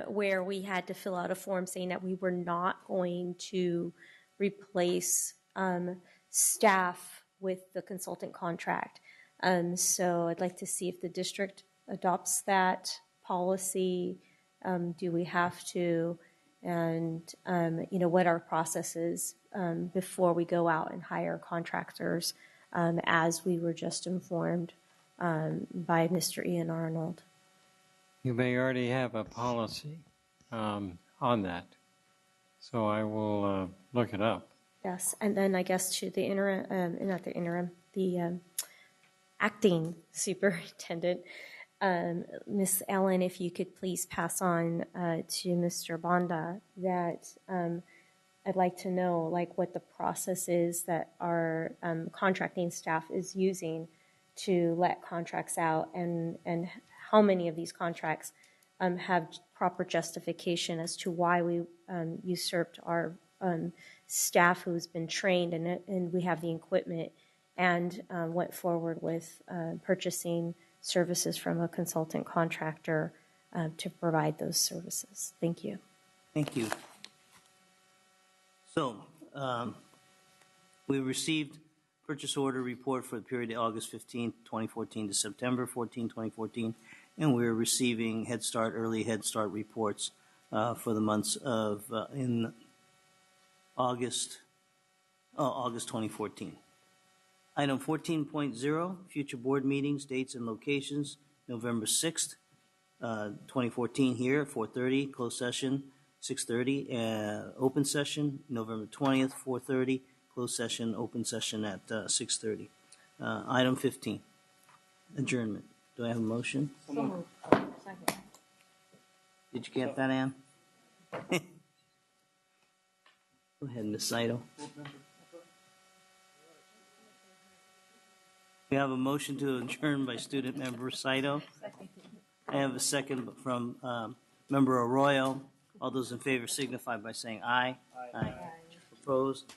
Where we had to fill out a form saying that we were not going to replace staff with the consultant contract. So I'd like to see if the district adopts that policy. Do we have to? And, what our process is before we go out and hire contractors, as we were just informed by Mr. Ian Arnold. You may already have a policy on that, so I will look it up. Yes, and then I guess to the the acting superintendent, Ms. Ellen, if you could please pass on to Mr. Banda that I'd like to know what the process is that our contracting staff is using to let contracts out, and how many of these contracts have proper justification as to why we usurped our staff who's been trained and we have the equipment and went forward with purchasing services from a consultant contractor to provide those services. Thank you. Thank you. So, we received purchase order report for the period of August 15, 2014 to September 14, 2014, and we're receiving early Head Start reports for the months of in August 2014. Item 14.0, future board meetings, dates and locations, November 6th, 2014 here at 4:30, closed session, 6:30, open session, November 20th, 4:30, closed session, open session at 6:30. Item 15, adjournment. Do I have a motion? So moved. Second. Did you get that, Ann? Go ahead, Ms. Saito. We have a motion to adjourn by student member Saito. I have a second from Member Arroyo. All those in favor signify by saying aye. Aye. Opposed?